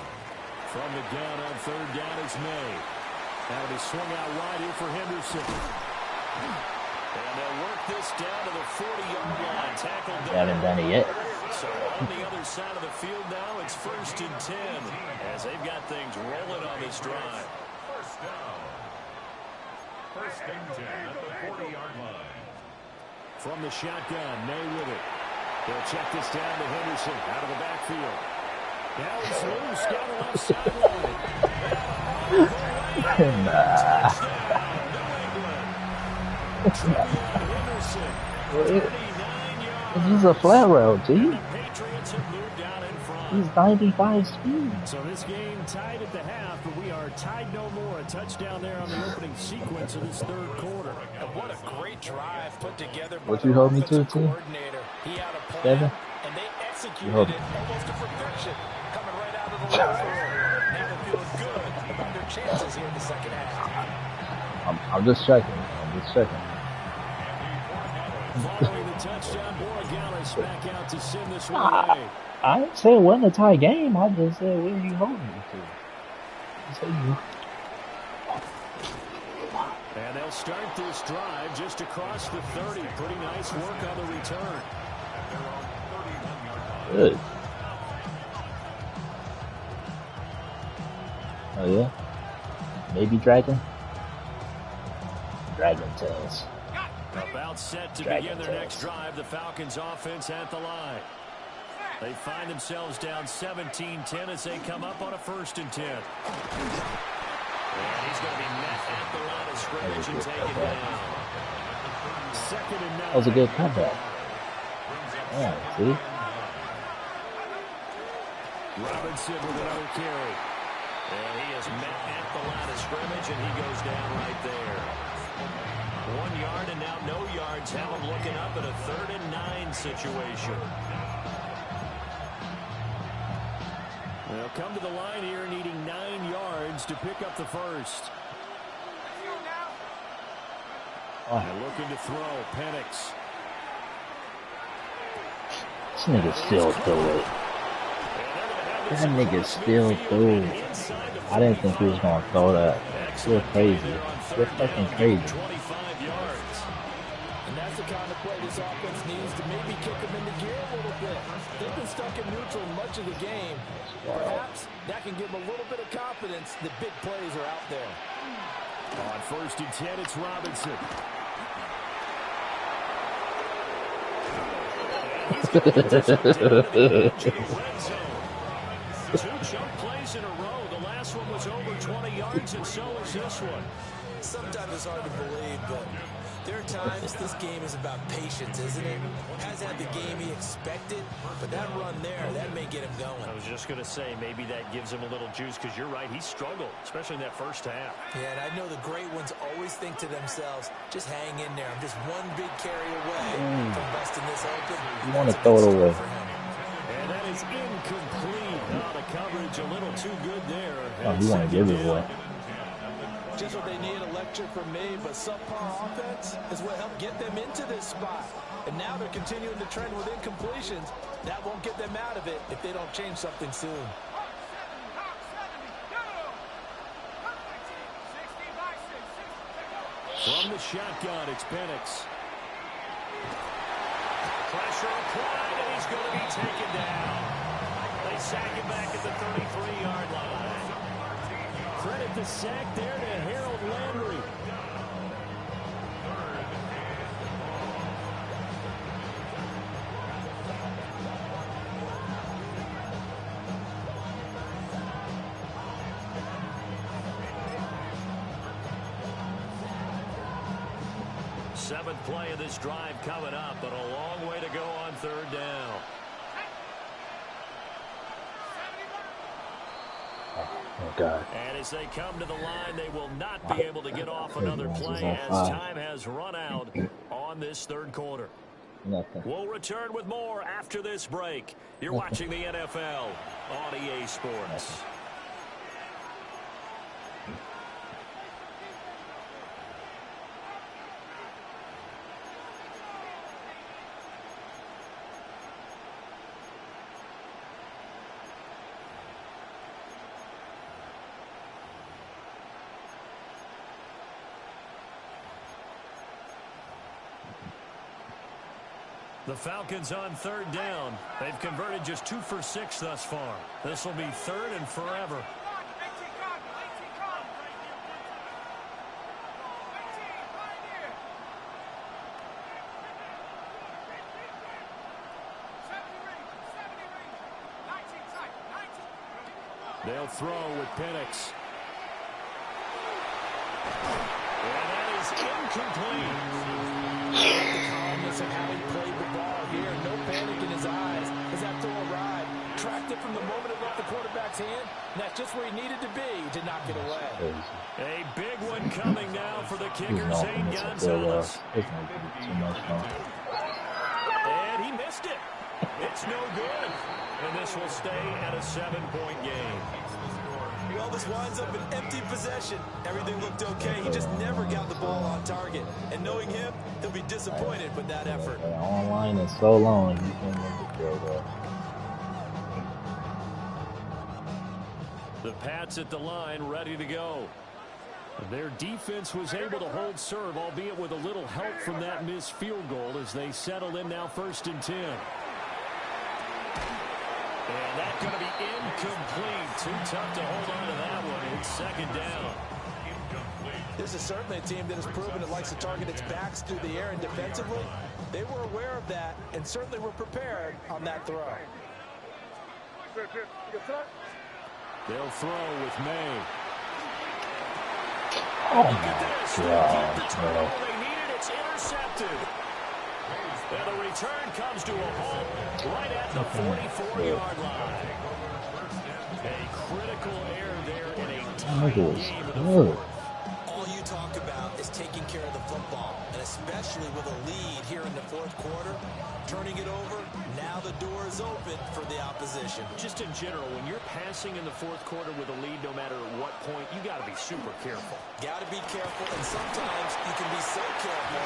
From the gun on 3rd down is May. Now they swung out wide here for Henderson. And they'll work this down to the 40-yard line. Tackled down. Haven't done it yet. So on the other side of the field now, it's 1st and 10 as they've got things rolling on this drive. First down. 1st and 10 at the 40-yard line. From the shotgun, May with it. They'll check this down to Henderson out of the backfield. Now he's loose down the left sideline. It's just a flat route, G. He's 95 speed. So this game tied at the half, but we are tied no more. A touchdown there on the opening sequence of this 3rd quarter. And what a great drive put together by What you hold me to, T? He had a plan, 7? and they executed it almost to perfection, coming right out of the left field. Now they're feeling good about their chances here in the second half. I'm just checking. Following the touchdown, Borregales back out to send this one away. I didn't say it wasn't a tie game. I just said, where are you holding me to? I said you. And they'll start this drive just across the 30. Pretty nice work on the return. They're on Good. Oh yeah? Baby dragon? Dragon tails. About set to Dragon begin their tails. next drive. The Falcons offense at the line. They find themselves down 17-10 as they come up on a 1st and 10. And he's going to be met at the line of scrimmage and taken down. 2nd and 9. That was a good comeback. Yeah, see? Robinson with another carry. And he is met at the line of scrimmage, and he goes down right there. 1 yard, and now no yards. Have him looking up at a 3rd and 9 situation. They'll come to the line here needing 9 yards to pick up the 1st. And looking to throw, Penix. This nigga still threw it. That nigga still threw it. I didn't think he was gonna throw that. You're crazy. You're fucking crazy. 25 yards. And that's the kind of play this offense needs to maybe kick them into gear a little bit. They've been stuck in neutral much of the game. Perhaps that can give them a little bit of confidence that big plays are out there. On 1st and 10, it's Robinson. He's going to get this one down to the edge of the red zone. 2 chunk plays in a row. The last one was over 20 yards, and so is this one. Sometimes it's hard to believe, but there are times this game is about patience, isn't it? Hasn't had the game he expected, but that run there, that may get him going. I was just going to say, maybe that gives him a little juice, because you're right, he struggled, especially in that first half. Yeah, and I know the great ones always think to themselves, just hang in there. I'm just one big carry away from busting this open. You want to throw it away. And that is incomplete. Oh, the coverage a little too good there. Oh, you want to give it away. Just what they need, a lecture from me, but subpar offense is what helped get them into this spot. And now they're continuing to trend with incompletions. That won't get them out of it if they don't change something soon. From the shotgun, it's Penix. Pressure applied, and he's going to be taken down. They sack him back at the 33-yard line. Credit the sack there to Harold Landry. Seventh play of this drive coming up, but a long way to go on 3rd down. Oh, God. And as they come to the line, they will not be able to get off another play as time has run out on this 3rd quarter. Nothing. We'll return with more after this break. You're watching the NFL on EA Sports. The Falcons on 3rd down. They've converted just 2 for 6 thus far. This will be 3rd and forever. They'll throw with Penix. And that is incomplete. The calmness of how he played the ball here. No panic in his eyes as that throw arrived. Tracked it from the moment it left the quarterback's hand. And that's just where he needed to be to knock it away. A big one coming now for the kicker, Zane Gonzalez. And he missed it. It's no good. And this will stay at a 7-point game. Well, this winds up an empty possession. Everything looked okay. He just never got the ball on target. And knowing him, he'll be disappointed with that effort. Online is so long, you can't make it feel well. The Pats at the line, ready to go. Their defense was able to hold serve, albeit with a little help from that missed field goal as they settle in now 1st and 10. And that's going to be incomplete. Too tough to hold on to that one. It's second down. This is certainly a team that has proven it likes to target its backs through the air, and defensively, they were aware of that and certainly were prepared on that throw. They'll throw with May. Oh Look my at this. God, The bro. turnover they needed, it's intercepted. And the return comes to a halt right at the 44-yard line. A critical error there in a tight That was game in the good. fourth. All you talk about is taking care of the football, and especially with a lead here in the fourth quarter, turning it over, now the door is open for the opposition. Just in general, when you're passing in the fourth quarter with a lead, no matter at what point, you got to be super careful. Got to be careful, and sometimes you can be so careful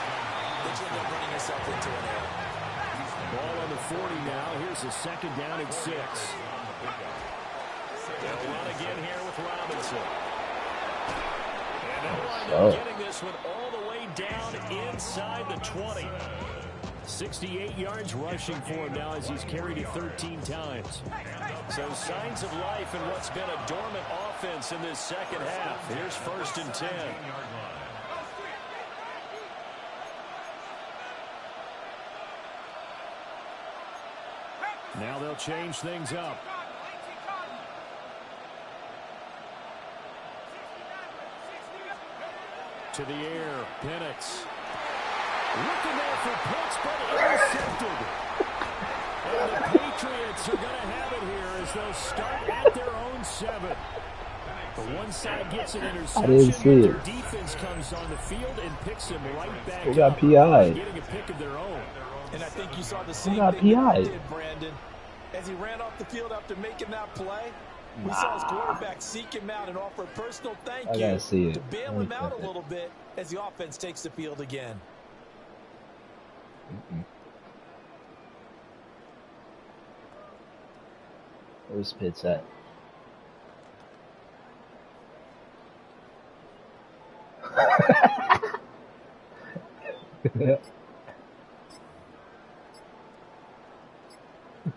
that you end up running yourself into an error. Ball on the 40 now. Here's a second down and 6. They'll run again here with Robinson. And they'll wind up getting this one all the way down inside the 20. 68 yards rushing for him now as he's carried it 13 times. So signs of life in what's been a dormant offense in this second half. Here's 1st and 10. Now they'll change things up. To the air, Penix. Looking there for Pitts, but intercepted. And the Patriots are going to have it here as they'll start at their own 7. The one side gets an interception, I didn't see but it. their defense comes on the field and picks him right back They got up, PI. getting a pick of their own. And I think you saw the same got thing that PI. he did, Brandon. As he ran off the field after making that play, we saw his quarterback seek him out and offer a personal thank I you gotta see it. to bail Let me him out a check it. little bit as the offense takes the field again. Where's Pitts at?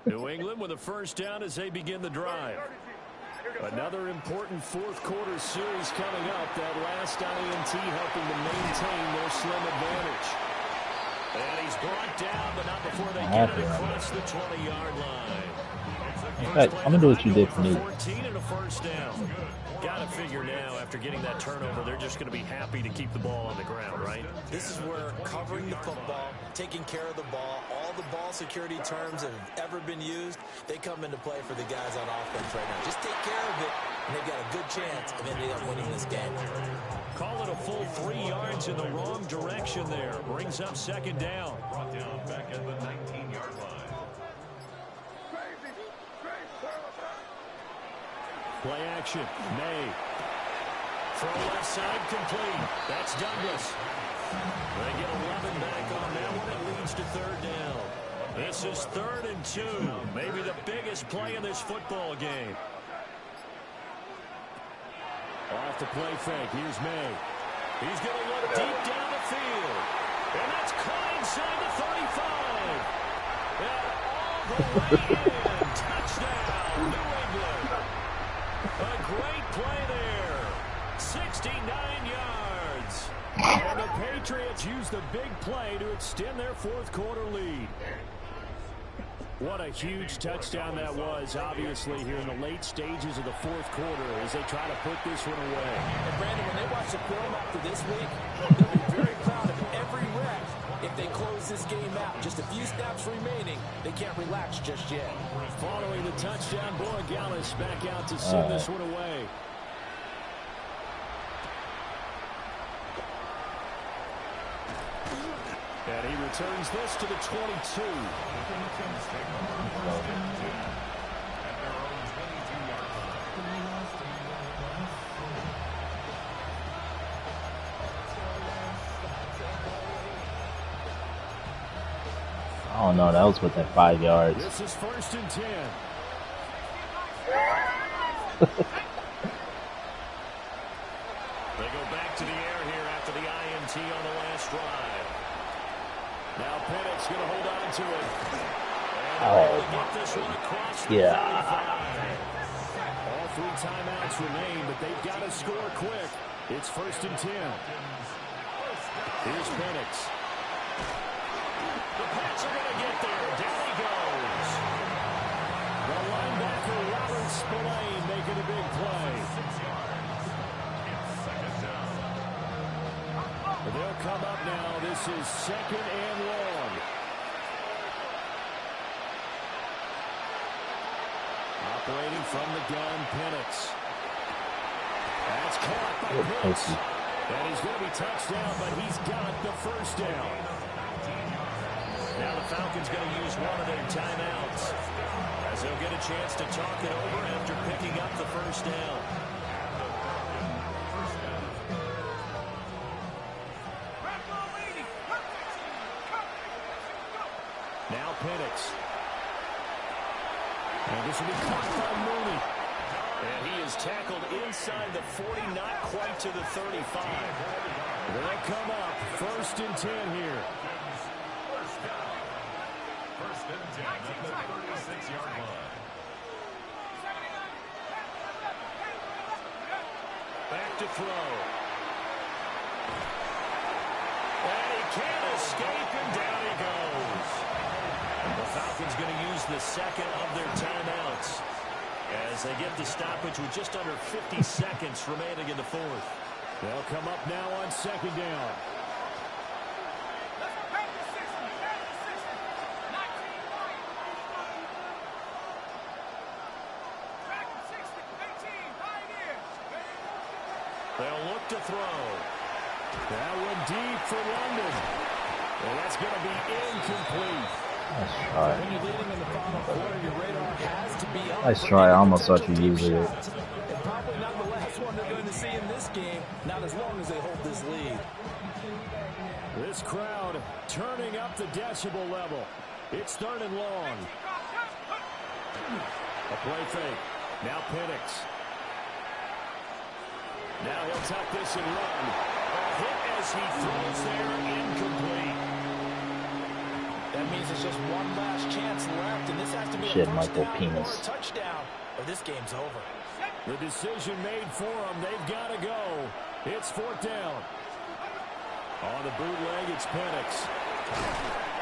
New England with a first down as they begin the drive. Another important fourth quarter series coming up. That last INT helping to maintain their slim advantage. And he's brought down, but not before they get it across the 20-yard line. Hey, I'm gonna do what you did for me. 14 and a first down. Got to figure now, after getting that turnover, they're just going to be happy to keep the ball on the ground, right? This is where covering the football, taking care of the ball, all the ball security terms that have ever been used, they come into play for the guys on offense right now. Just take care of it, and they've got a good chance of ending up winning this game. Call it a full 3 yards in the wrong direction there. Brings up second down. Brought down back at the 19-yard line. Play action. May. Throw left side complete. That's Douglas. They get 11 back on that one. It leads to third down. This is 3rd and 2. Maybe the biggest play in this football game. Off the play fake. Here's May. He's going to look deep down the field. And that's caught inside the 35. And all the way in. Touchdown, New England. A great play there. 69 yards. And the Patriots use the big play to extend their fourth quarter lead. What a huge touchdown that was, obviously, here in the late stages of the fourth quarter as they try to put this one away. And Brandon, when they watch the film after this week, they'll be very proud of every rep if they close this game out. Just a few snaps remaining. They can't relax just yet. Following the touchdown, Borregales back out to send this one away. And he returns this to the 22. Oh no, that was within 5 yards. This is 1st and 10. They go back to the air here after the INT on the last drive. Now Penix going to hold on to it. And Oh, yeah. All 3 timeouts remain, but they've got to score quick. It's 1st and 10. Here's Penix. The Pats are going to get there. Down he goes. The linebacker, Robert Spillane, making a big play. They'll come up now. This is 2nd and long. Operating from the gun, Penix. That's caught by Pitts. And he's going to be touchdown, but he's got the 1st down. Now the Falcons going to use one of their timeouts, as they'll get a chance to talk it over after picking up the 1st down. Now Penix. And this will be caught by Mooney. And he is tackled inside the 40, not quite to the 35. They'll come up 1st and 10 here. 1st and 10 at the 36-yard line. Back to throw. And he can't escape, and down he goes. The Falcons going to use the 2nd of their timeouts as they get the stoppage with just under 50 seconds remaining in the 4th. They'll come up now on 2nd down. They'll look to throw. That one deep for London. Well, that's going to be incomplete. When you're leading in the final quarter, your radar has to be up. Nice try. I almost thought you used it. And probably not the last one they're going to see in this game, not as long as they hold this lead. This crowd turning up the decibel level. It's 3rd and long. A play fake. Now Penix. Now he'll tuck this and run. A hit as he throws there, incomplete. That means it's just one last chance left, and this has to be Shit, a Michael first down Penis. or a touchdown, or this game's over. The decision made for them. They've got to go. It's 4th down. On the bootleg, it's Penix.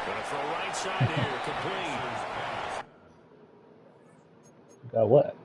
Gonna throw right side here, complete. Got what?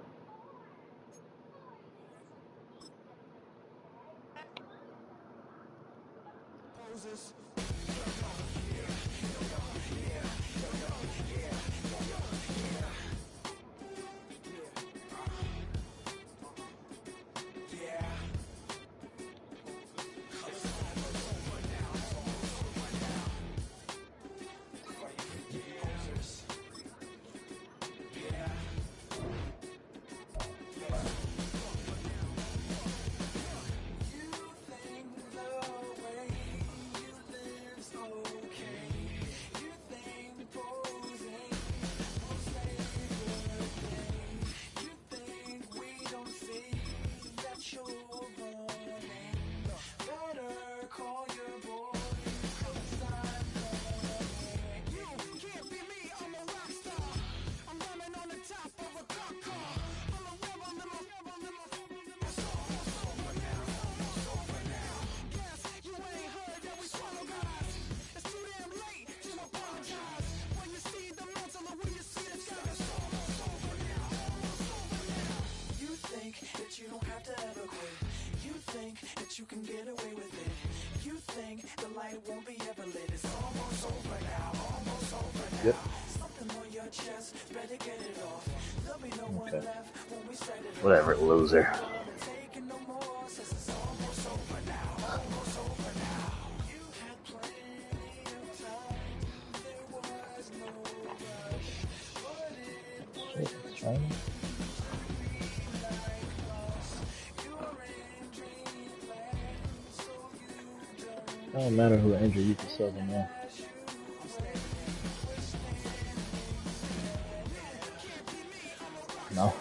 You can get away with it. You think the light won't be ever lit. It's almost over now, almost over now. Yep. Something on your chest, better get it off. There'll be no one left when we set it off. Whatever, loser. Taking no more, says it's almost over now, almost over now. You had plenty of time, there was no rush. But it Shit, China? It don't matter who injured you can sell them now. No.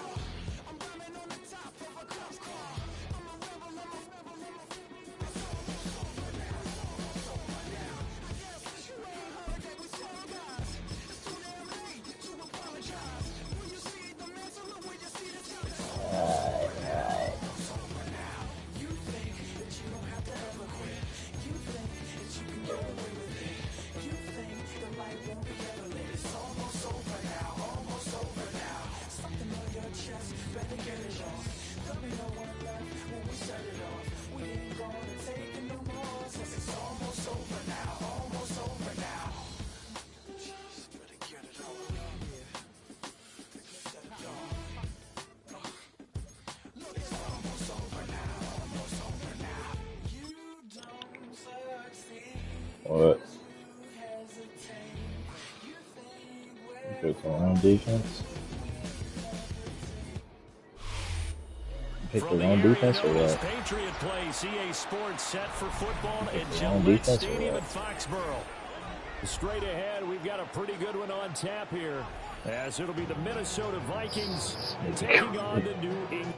What? Pick the wrong defense? Pick the wrong defense or what? Patriot Place, EA Sports set for football at Gillette Stadium in Foxborough. Straight ahead, we've got a pretty good one on tap here, as it'll be the Minnesota Vikings taking on the New England.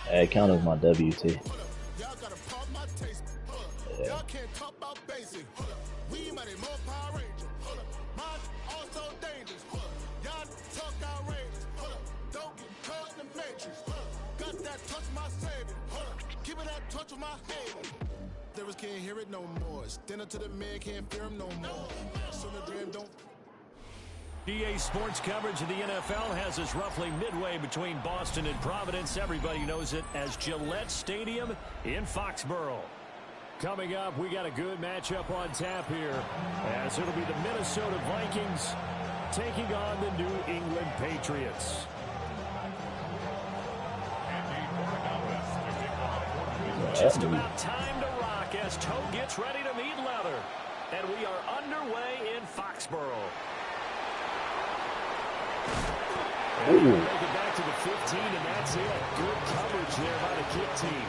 It counted as my WT. Yeah. Can't hear it no more. Stand up to the man, can't fear him no more. EA Sports coverage of the NFL has us roughly midway between Boston and Providence. Everybody knows it as Gillette Stadium in Foxborough. Coming up, we got a good matchup on tap here, as it'll be the Minnesota Vikings taking on the New England Patriots. Just about time to rock as Toe gets ready to meet leather. And we are underway in Foxborough. And make it back to the 15, and that's it. Good coverage there by the kick team.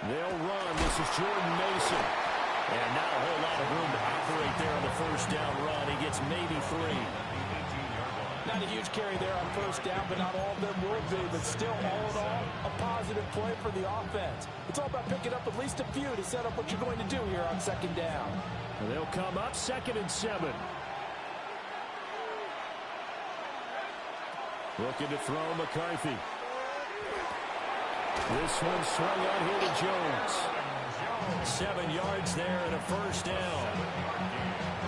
They'll run. This is Jordan Mason. And not a whole lot of room to operate there on the first down run. He gets maybe 3. Not a huge carry there on first down, but not all of them will be. But still, all in all, a positive play for the offense. It's all about picking up at least a few to set up what you're going to do here on second down. And they'll come up 2nd and 7. Looking to throw McCarthy. This one swung out here to Jones. 7 yards there and a first down.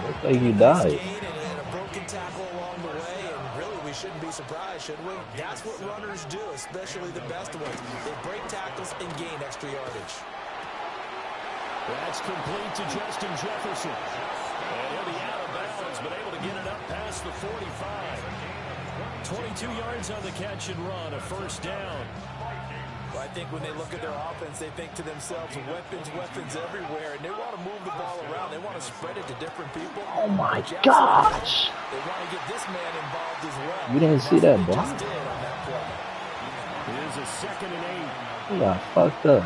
Looks like he died. And a broken tackle along the way, and really we shouldn't be surprised, should we? That's what runners do, especially the best ones. They break tackles and gain extra yardage. That's complete to Justin Jefferson. And he'll be out of bounds, but able to get it up past the 45. 22 yards on the catch and run, a first down. Well, I think when they look at their offense, they think to themselves, weapons everywhere, and they want to move the ball around. They want to spread it to different people. Oh, my gosh. They want to get this man involved as well. You didn't see that block? Just did on that play. It is a 2nd and 8. He got fucked up.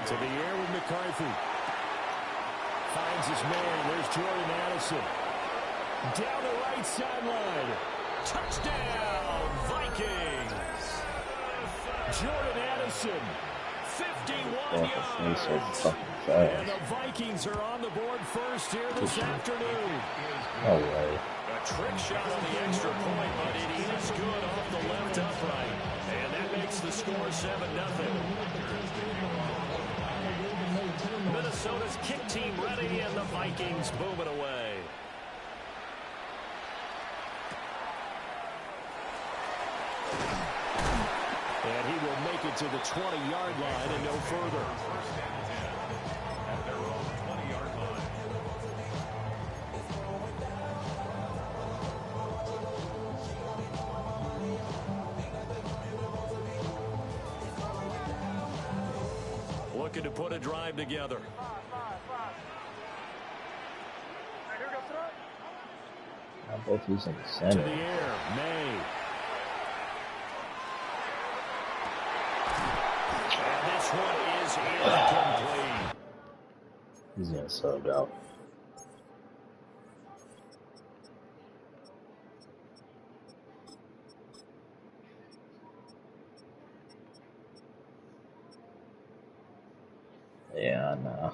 To the air with McCarthy. Finds his man. There's Jordan Addison. Down the right sideline. Touchdown, Vikings. Jordan Addison, 51 yards. And the Vikings are on the board first here this afternoon. No way. A trick shot on the extra point, but it is good off the left upright. And that makes the score 7-0. Minnesota's kick team ready, and the Vikings booming away. And he will make it to the 20-yard line and no further. At their own 20-yard line. Looking to put a drive together. I'm both using the To center. the air, May. And this one is incomplete. He's getting subbed out. Yeah, no.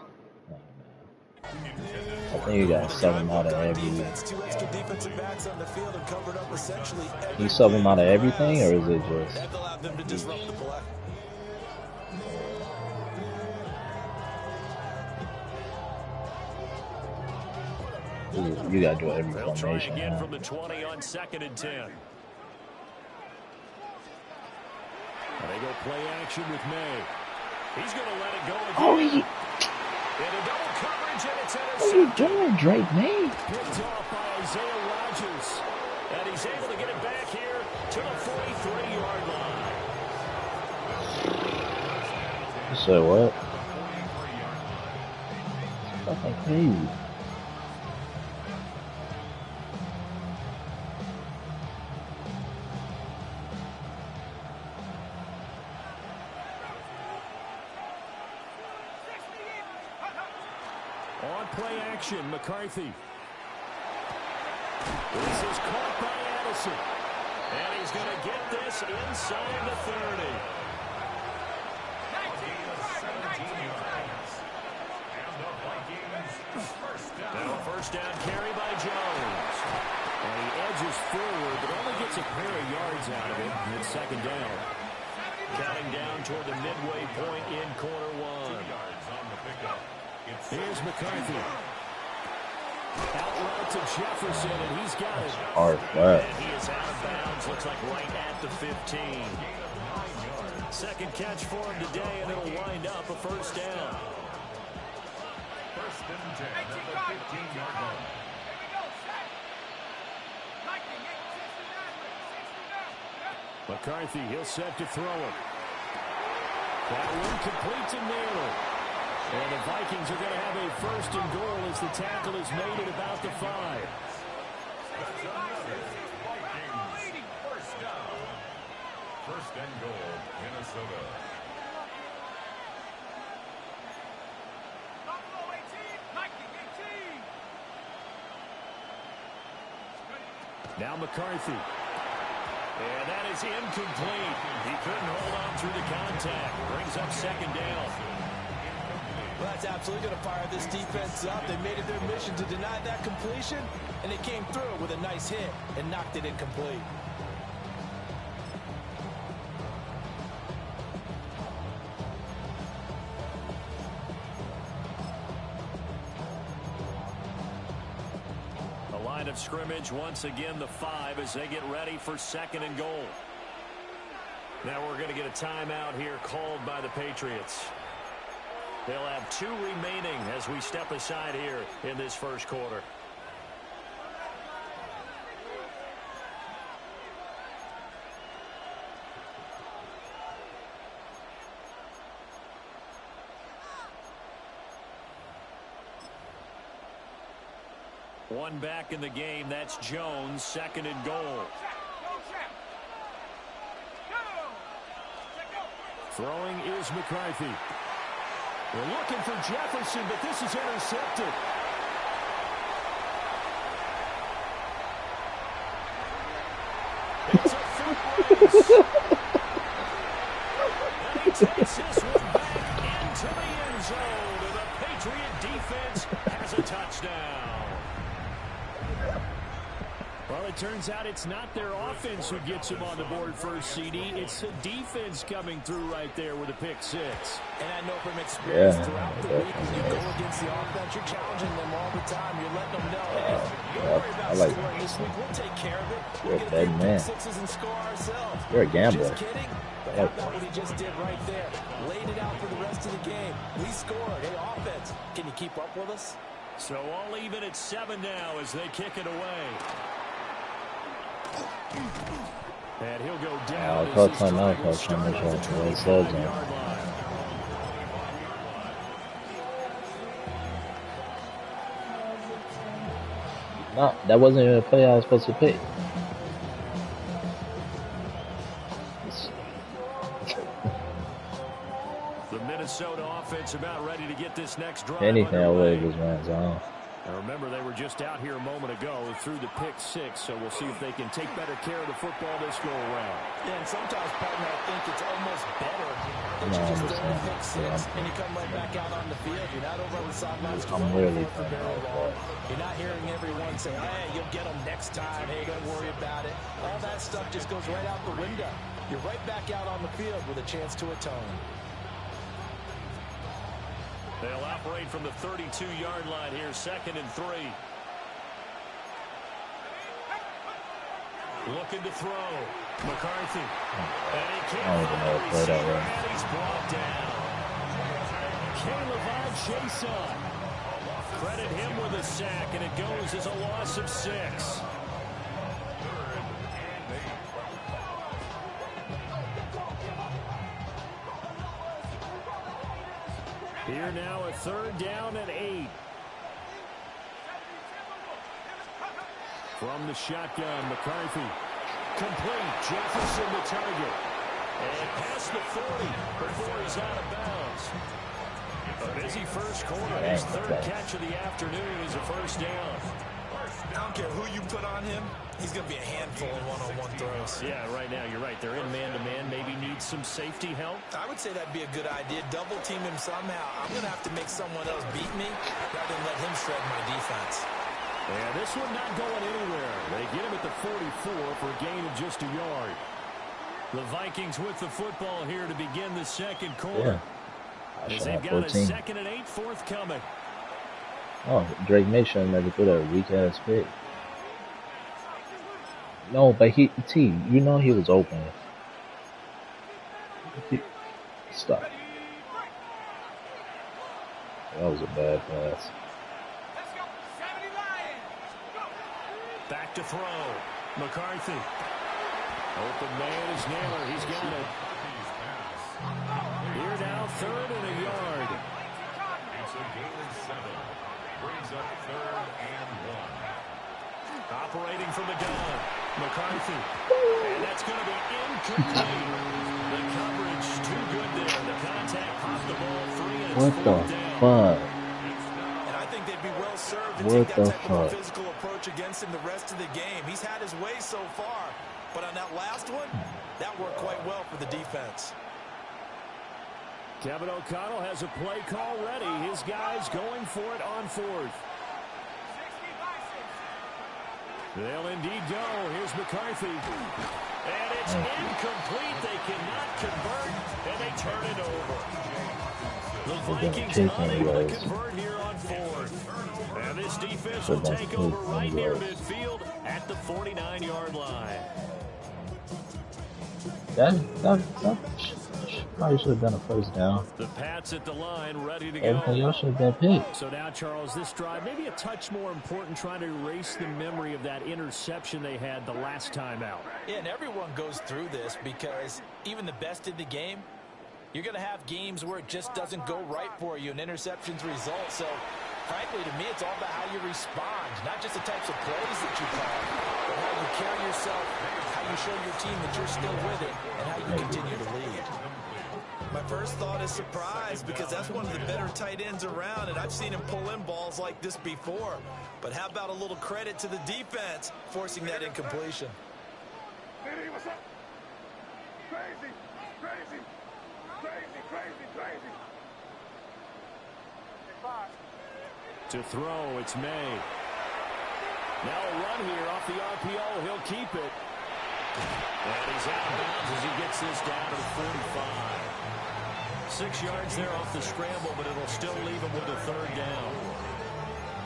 I think you got to sub him out of every. You sub him out of everything, or is it just? You got to do every They'll try formation. again from the 20 on 2nd and 10. And they go play action with May. He's going to let it go again. Oh, In a double coverage, and it's what are you doing, Drake, man? picked off by Isaiah Rodgers. And he's able to get it back here to the 43-yard line. You said what? It's fucking crazy. On play action, McCarthy. This is caught by Addison. And he's going to get this inside the 30. Now first down carry by Jones. And he edges forward, but only gets a pair of yards out of it. It's 2nd down. Counting down toward the midway point in quarter 1. Here's McCarthy. Out route to Jefferson, and he's got it. Hard flat. And he is out of bounds, looks like right at the 15. Second catch for him today, and it'll wind up a first down. First and 10 at the 15-yard line. McCarthy, he'll set to throw it. That one complete to Naylor. And the Vikings are going to have a first and goal as the tackle is made at about the 5. First down. First and goal, Minnesota. Now McCarthy. And that is incomplete. He couldn't hold on through the contact. Brings up 2nd down. Well, that's absolutely going to fire this defense up. They made it their mission to deny that completion, and they came through with a nice hit and knocked it incomplete. The line of scrimmage once again the 5 as they get ready for 2nd and goal. Now we're going to get a timeout here called by the Patriots. They'll have 2 remaining as we step aside here in this first quarter. One back in the game. That's Jones, 2nd and goal. Throwing is McCarthy. They're looking for Jefferson, but this is intercepted. It's a foot race. And he takes this one back into the end zone. And the Patriot defense has a touchdown. Well, it turns out it's not their offense who gets them on the board first, CD. It's the defense coming through right there with a pick six. And I know from experience throughout the week, when you go against the offense, you're challenging them all the time. You're letting them know, hey, don't worry about scoring this week. We'll take care of it. We'll get a few pick sixes and score ourselves. You're a gambler. Just kidding. How about what he just did right there? Laid it out for the rest of the game. We scored. Hey, offense, can you keep up with us? So all even at 7 now as they kick it away. And he'll go down. Coach on now, Coach on this one. No, that wasn't even a play I was supposed to pick. The Minnesota offense about ready to get this next drive. Anything I would was ran zone. Now remember, they were just out here a moment ago through the pick six, so we'll see if they can take better care of the football this go around. Yeah, and sometimes, partner, I think it's almost better that you just throw the pick six and you come right back out on the field. You're not over on the sidelines for very long. You're not hearing everyone say, hey, you'll get them next time. Hey, don't worry about it. All that stuff just goes right out the window. You're right back out on the field with a chance to atone. They'll operate from the 32-yard line here, 2nd and 3. Looking to throw. McCarthy. And he can't find the receiver, and he's brought down. Caleb Jason. Credit him with a sack, and it goes as a loss of 6. Here now a 3rd down and 8. From the shotgun, McCarthy. Complete. Jefferson the target. And past the 40 before he's out of bounds. A busy first quarter. His 3rd catch of the afternoon is a 1st down. I don't care who you put on him. He's going to be a handful in one-on-one throws. Yeah, right now you're right. They're in man-to-man. Maybe need some safety help. I would say that'd be a good idea. Double team him somehow. I'm going to have to make someone else beat me rather than let him shred my defense. Yeah, this one not going anywhere. They get him at the 44 for a gain of just a yard. The Vikings with the football here to begin the 2nd quarter. Yeah. As they've got a 2nd and 8 forthcoming. Oh, Drake Mason never put a weak-ass pick. No, but you know he was open. Stop. That was a bad pass. Back to throw. McCarthy. Open man is Naylor. He's got it. Here now, 3rd and a yard. Brings up 3rd and 1. Operating from the gun. McCarthy. And that's going to be incomplete. The coverage too good there. The contact popped the ball free. And what the fuck? And I think they'd be well served to take that type of a physical approach against him the rest of the game. He's had his way so far. But on that last one, that worked quite well for the defense. Kevin O'Connell has a play call ready. His guys going for it on 4th. They'll indeed go. Here's McCarthy. And it's incomplete. They cannot convert, and they turn it over. The Vikings unable to convert here on 4th. And this defense will take over right near midfield at the 49-yard line. That probably should have been a 1st down. The Pats at the line, ready to go. Everything else should have been picked. So now, Charles, this drive maybe a touch more important, trying to erase the memory of that interception they had the last time out. Yeah, and everyone goes through this because even the best in the game, you're going to have games where it just doesn't go right for you and interceptions result. So, frankly, to me, it's all about how you respond, not just the types of plays that you call, but how you carry yourself, how you show your team that you're still with it, and how you continue to lead. My first thought is surprise because that's one of the better tight ends around, and I've seen him pull in balls like this before. But how about a little credit to the defense forcing that incompletion? Diddy, what's up? Crazy, crazy, crazy, crazy, crazy. To throw, it's May. Now a run here off the RPO. He'll keep it. And he's out of bounds as he gets this down to the 45. 6 yards there off the scramble, but it'll still leave him with a third down.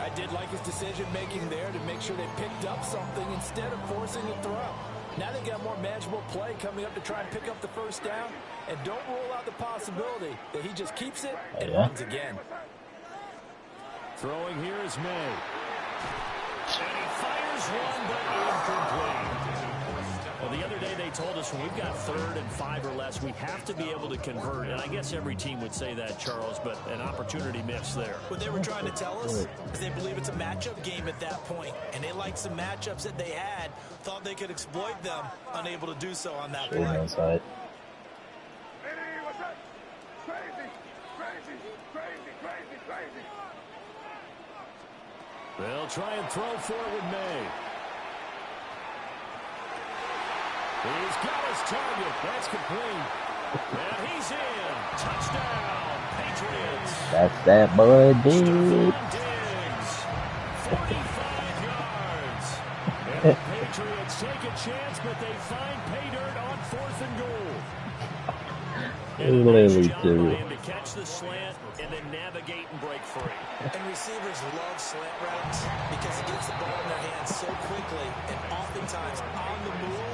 I did like his decision-making there to make sure they picked up something instead of forcing the throw. Now they got more manageable play coming up to try and pick up the first down. And don't rule out the possibility that he just keeps it and runs again. Throwing here is May. And he fires one, but incomplete. Well, the other day they told us when we've got 3rd and 5 or less, we have to be able to convert. And I guess every team would say that, Charles, but an opportunity missed there. What they were trying to tell us is they believe it's a matchup game at that point. And they liked some matchups that they had, thought they could exploit them, unable to do so on that play. Inside. Diddy, what's up? Crazy, crazy, crazy, crazy, crazy. They'll try and throw for it with May. He's got his target. That's complete. And he's in. Touchdown, Patriots. That's that boy, dude. Diggs, 45 yards. And the Patriots take a chance, but they find pay dirt on 4th and goal. Literally, dude. To catch the slant and then navigate and break free. And receivers love slant routes because it gets the ball in their hands so quickly and oftentimes on the move.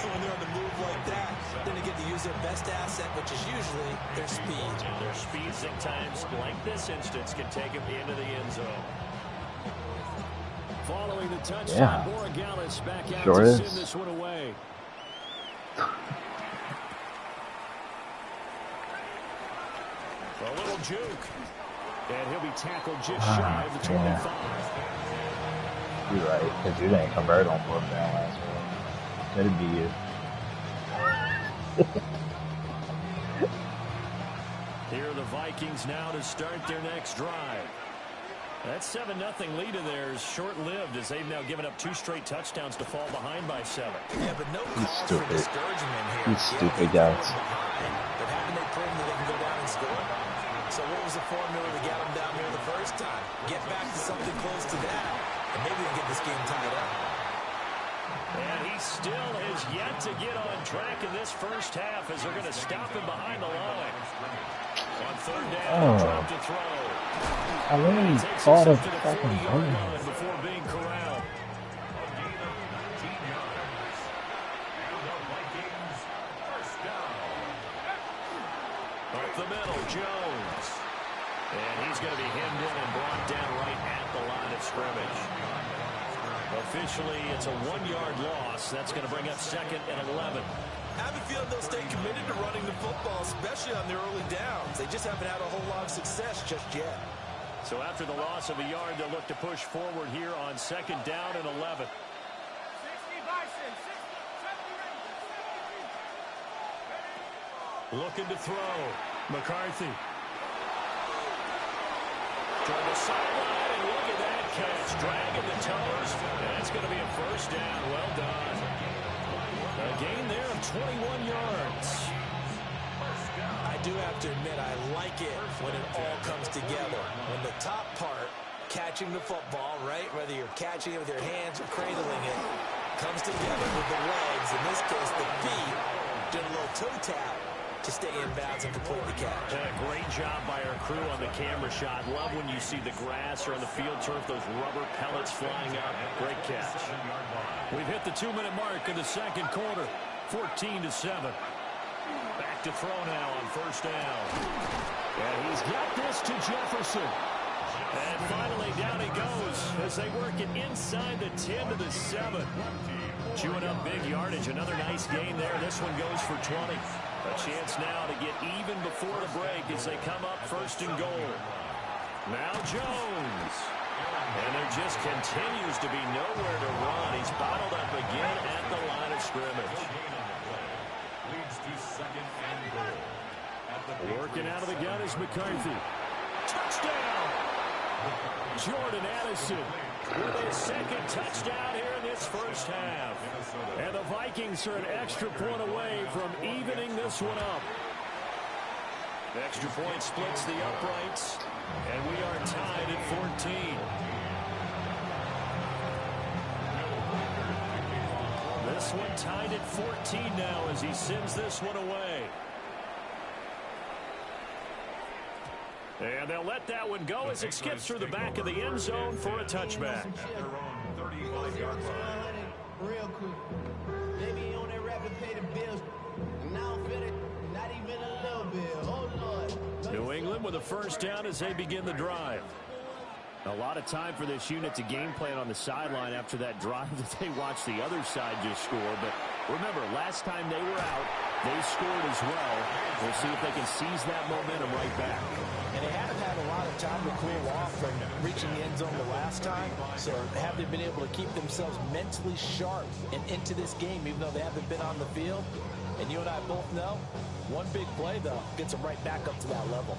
When they're on the move like that, then they get to use their best asset, which is usually their speed. Their speed sometimes, like this instance, can take them into the end zone. Following the touchdown, Borregales back out to send this one away. A little juke. And he'll be tackled just shy of the 25. You're right, because you didn't convert on 4th down last week. That'd be you. Here are the Vikings now to start their next drive. That 7-0 lead of theirs short-lived as they've now given up 2 straight touchdowns to fall behind by 7. Yeah, but no cause for discouragement here. You stupid guys. But haven't they proven that they can go down and score? So what was the formula to get them down here the first time? Get back to something close to that, and maybe we can get this game tied up. And he still has yet to get on track in this first half as they're going to stop him behind the line. On 3rd down, drop to throw. I really thought of fucking going. Before being corralled. Up the middle, Jones. And he's going to be hemmed in and brought down right at the line of scrimmage. Officially, it's a 1-yard loss. That's going to bring up 2nd and 11. I have a feeling they'll stay committed to running the football, especially on their early downs. They just haven't had a whole lot of success just yet. So after the loss of a yard, they'll look to push forward here on 2nd down and 11. 60 Bison, 60, 70. Looking to throw. McCarthy. Toward the sideline, and look at that catch. Dragging the toes. That's going to be a first down. Well done. A gain there of 21 yards. I do have to admit, I like it when it all comes together. When the top part, catching the football, right, whether you're catching it with your hands or cradling it, comes together with the legs, in this case the feet, doing a little toe tap to stay in bounds and complete the catch. Great job by our crew on the camera shot. Love when you see the grass or on the field turf, those rubber pellets flying out. Great catch. We've hit the 2-minute mark in the second quarter. 14-7. Back to throw now on first down. And he's got this to Jefferson. And finally down he goes as they work it inside the 10 to the 7. Chewing up big yardage. Another nice gain there. This one goes for 20. A chance now to get even before the break as they come up 1st and goal. Now Jones. And there just continues to be nowhere to run. He's bottled up again at the line of scrimmage. Working out of the gun is McCarthy. Touchdown! Jordan Addison with his second touchdown here in this first half. And the Vikings are an extra point away from evening this one up. The extra point splits the uprights, and we are tied at 14. This one tied at 14 now as he sends this one away. And they'll let that one go as it skips through the back of the end zone for a touchback. Real quick. Maybe on that rapid pay the bills. Now I'm feeling not even a little bit. Oh, Lord. New England with a first down as they begin the drive. A lot of time for this unit to game plan on the sideline after that drive that they watched the other side just score. But remember, last time they were out, they scored as well. We'll see if they can seize that momentum right back. And they haven't had a lot of time to cool off from reaching the end zone the last time. So have they been able to keep themselves mentally sharp and into this game, even though they haven't been on the field? And you and I both know, one big play, though, gets them right back up to that level.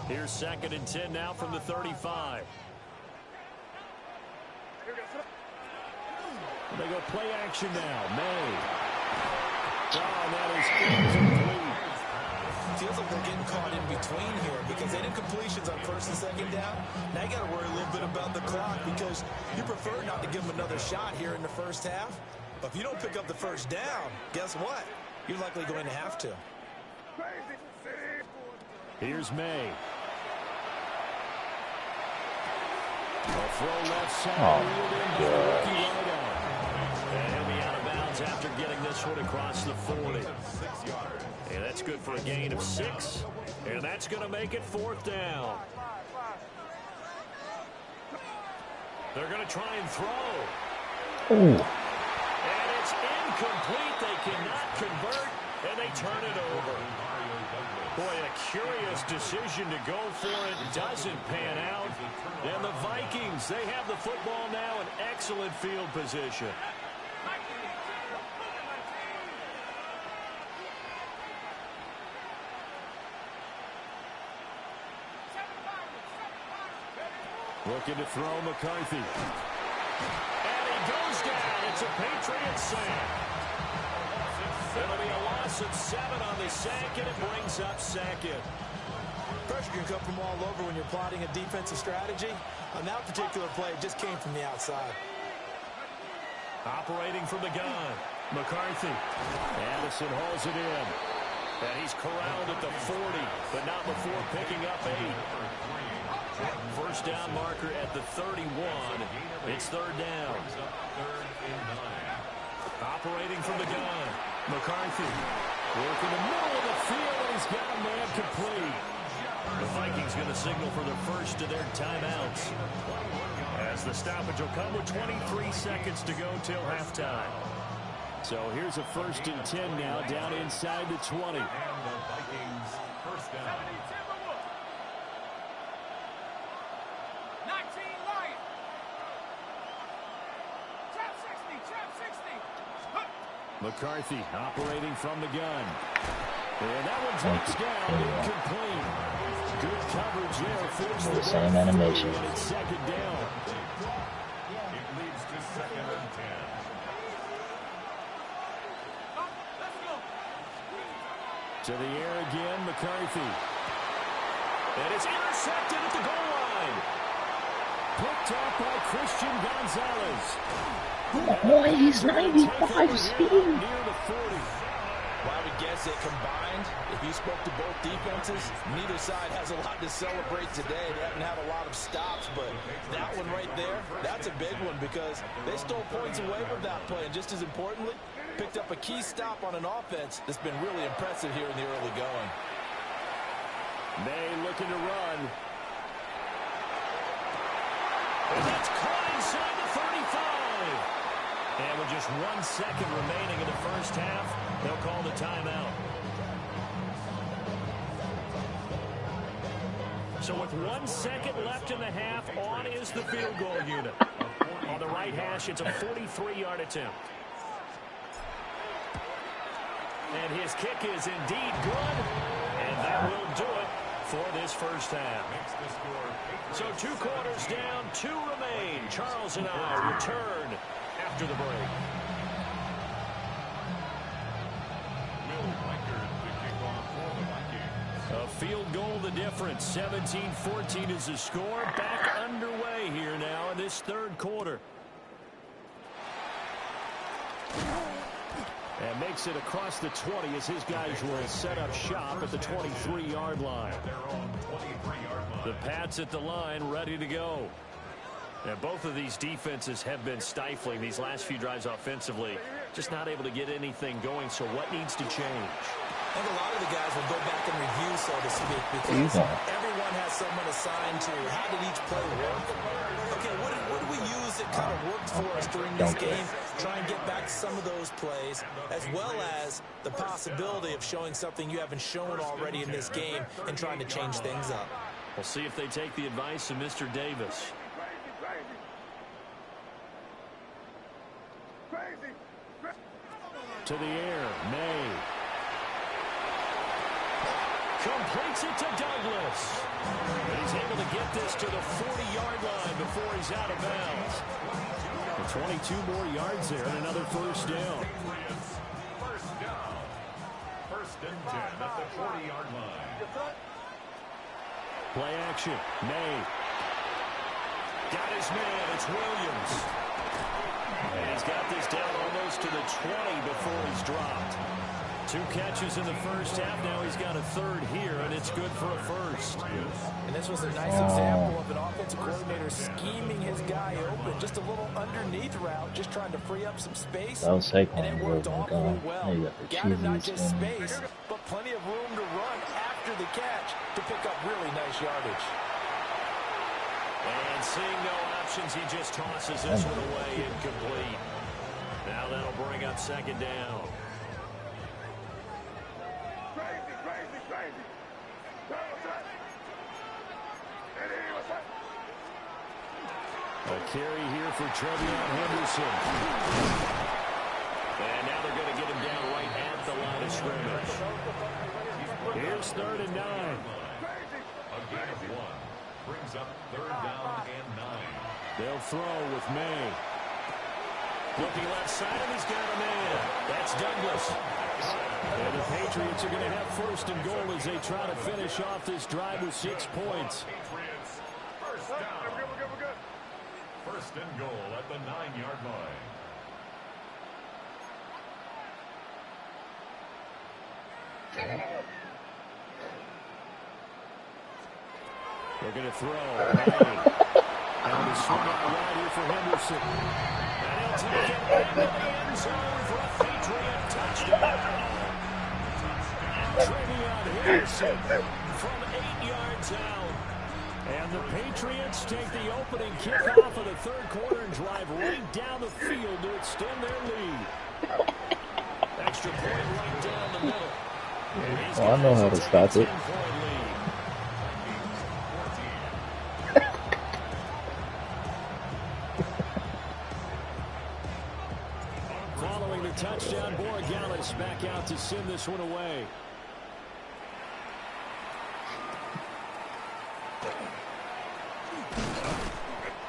Here's 2nd and 10 now from the 35. They go play action now. May. Oh, that is incomplete. Feels like they're getting caught in between here because they did completions on 1st and 2nd down. Now you got to worry a little bit about the clock because you prefer not to give them another shot here in the first half. But if you don't pick up the first down, guess what? You're likely going to have to. Here's May. A throw left side. And he'll be out of bounds after getting this one across the 40. And that's good for a gain of 6. And that's going to make it 4th down. They're going to try and throw. Ooh. And it's incomplete. They cannot convert, and they turn it over. Boy, a curious decision to go for it. Doesn't pan out. And the Vikings, they have the football now in excellent field position. Looking to throw McCarthy. And he goes down. It's a Patriots sack. It'll be a loss of 7 on the sack, and it brings up 2nd. Pressure can come from all over when you're plotting a defensive strategy. On that particular play, it just came from the outside. Operating from the gun, McCarthy. Addison hauls it in. And he's corralled at the 40, but not before picking up 8. First down marker at the 31. It's 3rd down. Operating from the gun, McCarthy. Working the middle of the field, and he's got a man complete. The Vikings going to signal for the first of their timeouts. As the stoppage will come with 23 seconds to go till halftime. So here's a 1st and 10 now down inside the 20. And the Vikings first down. 19 Lions. Trap 60, trap 60. McCarthy operating from the gun. And that one drops down, incomplete. Good coverage there. Forced the same animation. And it's 2nd down. It leads to 2nd and 10. To the air again, McCarthy. And it's intercepted at the goal line. Picked up by Christian Gonzalez. Boy, he's 95 speed. Near the 40. Well, I would guess that combined, if you spoke to both defenses, neither side has a lot to celebrate today. They haven't had a lot of stops, but that one right there, that's a big one because they stole points away with that play. And just as importantly, picked up a key stop on an offense that's been really impressive here in the early going. May looking to run. And that's caught inside the 35. And with just 1 second remaining in the first half, they'll call the timeout. So with 1 second left in the half, on is the field goal unit. On the right hash, it's a 43-yard attempt. And his kick is indeed good. And And that will do it for this first half. So 2 quarters down, 2 remain. Charles and I return after the break. A field goal the difference. 17-14 is the score. Back underway here now in this third quarter. And makes it across the 20 as his guys will set up shop at the 23-yard line. The Pats at the line ready to go. And both of these defenses have been stifling these last few drives offensively. Just not able to get anything going. So what needs to change? I think a lot of the guys will go back and review, so to speak, because everyone has someone assigned to how did each play work. Okay, what did we use that kind of worked for us during this game? Try and get back to some of those plays, as well as the possibility of showing something you haven't shown already in this game and trying to change things up. We'll see if they take the advice of Mr. Davis. To the air, May. Completes it to Douglas. And he's able to get this to the 40-yard line before he's out of bounds. 22 more yards there and another first down. First and 10 at the 40-yard line. Play action. May. Got his man. It's Williams. And he's got this down almost to the 20 before he's dropped. 2 catches in the first half. Now he's got a third here, and it's good for a first. And this was a nice example of an offensive coordinator scheming his guy open. Just a little underneath route, just trying to free up some space. That was Saquon. And it worked awfully well. Got him not just space, but plenty of room to run after the catch to pick up really nice yardage. And seeing no options, he just tosses this one away, incomplete. Now that'll bring up second down. A carry here for Trevion Henderson. And now they're going to get him down right at the line of scrimmage. Here's 3rd and 9. A gain of 1 brings up 3rd down and 9. They'll throw with May. Looking left side, and he's got a man. That's Douglas. And the Patriots are going to have 1st and goal as they try to finish off this drive with 6 points. First down. 1st and goal at the 9-yard line. They're going to throw. And the swing out wide here for Henderson. And he'll take it into the end zone for a Patriot touchdown. Trevion Henderson from 8 yards out. And the Patriots take the opening kickoff of the 3rd quarter and drive right down the field to extend their lead. Extra point right down the middle. Oh, I know how to stop it. Following the touchdown, Borregales back out to send this one away.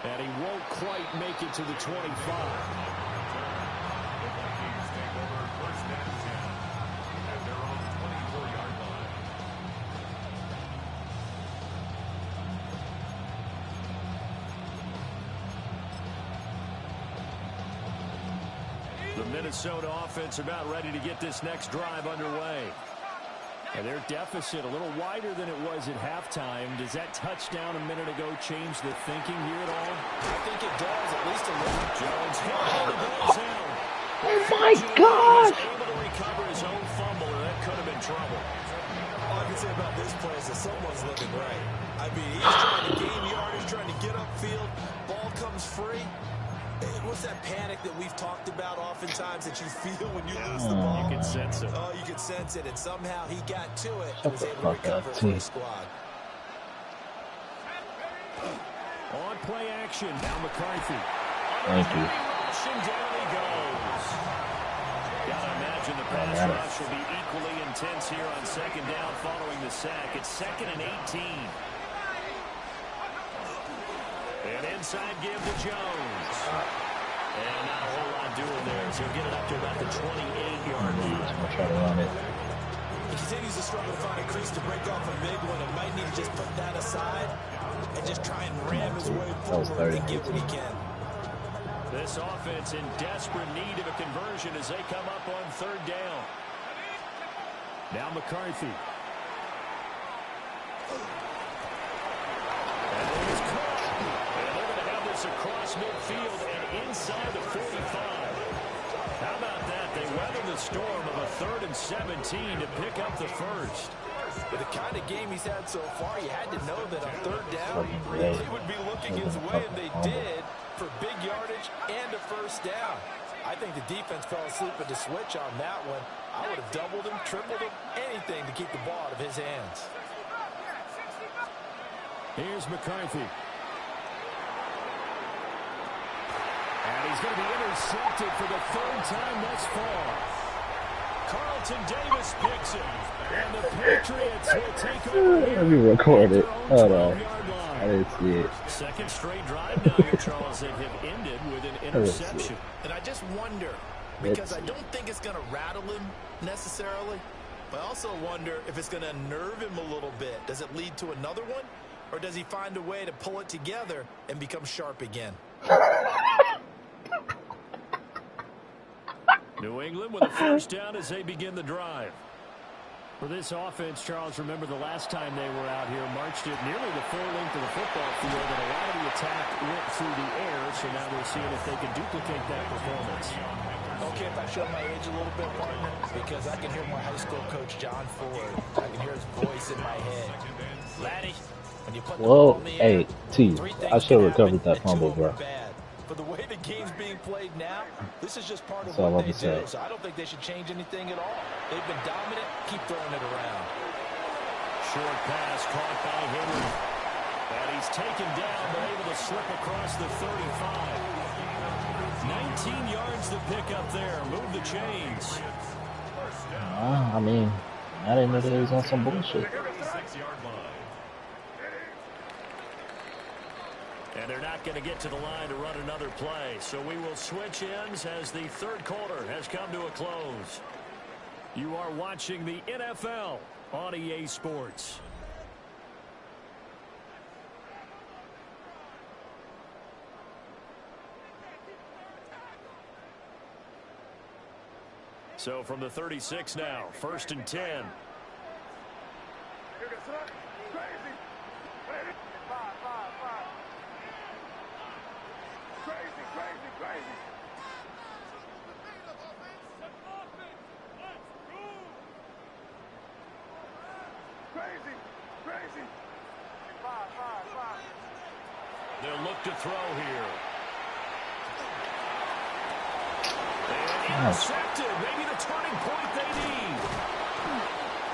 And he won't quite make it to the 25. The Minnesota offense about ready to get this next drive underway. And their deficit a little wider than it was at halftime. Does that touchdown a minute ago change the thinking here at all? I think it does, at least a little. Jones hit the ball's out. Oh my God! Able to recover his own fumble, or that could have been trouble. All I can say about this play is that someone's living right. I mean, he's trying to gain yardage, trying to get upfield. Ball comes free. What's that panic that we've talked about oftentimes that you feel when you lose the ball? You can sense it. Oh, you can sense it, and somehow he got to it and was able to recover for the squad. On play action, now McCarthy. Thank you. Rushing down he goes. Gotta imagine imagine the pass rush will be equally intense here on second down following the sack. It's 2nd and 18. And inside give to Jones. And not a whole lot doing there. So he'll get it up to about the 28-yard line. I'll try to run it. He continues to struggle to find a crease to break off a big one. It might need to just put that aside and just try and ram his way forward and get what he can. This offense in desperate need of a conversion as they come up on 3rd down. Now McCarthy. And he's caught. And they're going to have this across midfield and inside the 45. How about that? They weathered the storm of a 3rd and 17 to pick up the first. With the kind of game he's had so far, you had to know that on 3rd down, they would be looking his way, and they did, for big yardage and a first down. I think the defense fell asleep at the switch on that one. I would have doubled him, tripled him, anything to keep the ball out of his hands. Here's McCarthy. And he's going to be intercepted for the 3rd time thus far. Carlton Davis picks it. And the Patriots will take over. Let me record it. Hold on. I didn't see it. Second straight drive now here, Charles, that have ended with an interception. And I just wonder, because I don't think it's going to rattle him necessarily, but I also wonder if it's going to nerve him a little bit. Does it lead to another one? Or does he find a way to pull it together and become sharp again? New England with a first down as they begin the drive. For this offense, Charles, remember the last time they were out here, marched it nearly the full length of the football field, and a lot of the attack went through the air, so now they're seeing if they can duplicate that performance. Okay, if I show my age a little bit, partner, because I can hear my high school coach, John Ford. I can hear his voice in my head. Laddie, when you put the ball in the air, T, I should have recovered that fumble, bro. For the way the game's being played now, this is just part of what they do. So I don't think they should change anything at all. They've been dominant. Keep throwing it around. Short pass caught by Henry. And he's taken down, but able to slip across the 35. 19 yards to pick up there. Move the chains. I mean, I didn't know that he was on some bullshit. And they're not going to get to the line to run another play. So we will switch ends as the 3rd quarter has come to a close. You are watching the NFL on EA Sports. So from the 36 now, 1st and 10. They'll look to throw here. And intercepted. Maybe the turning point they need.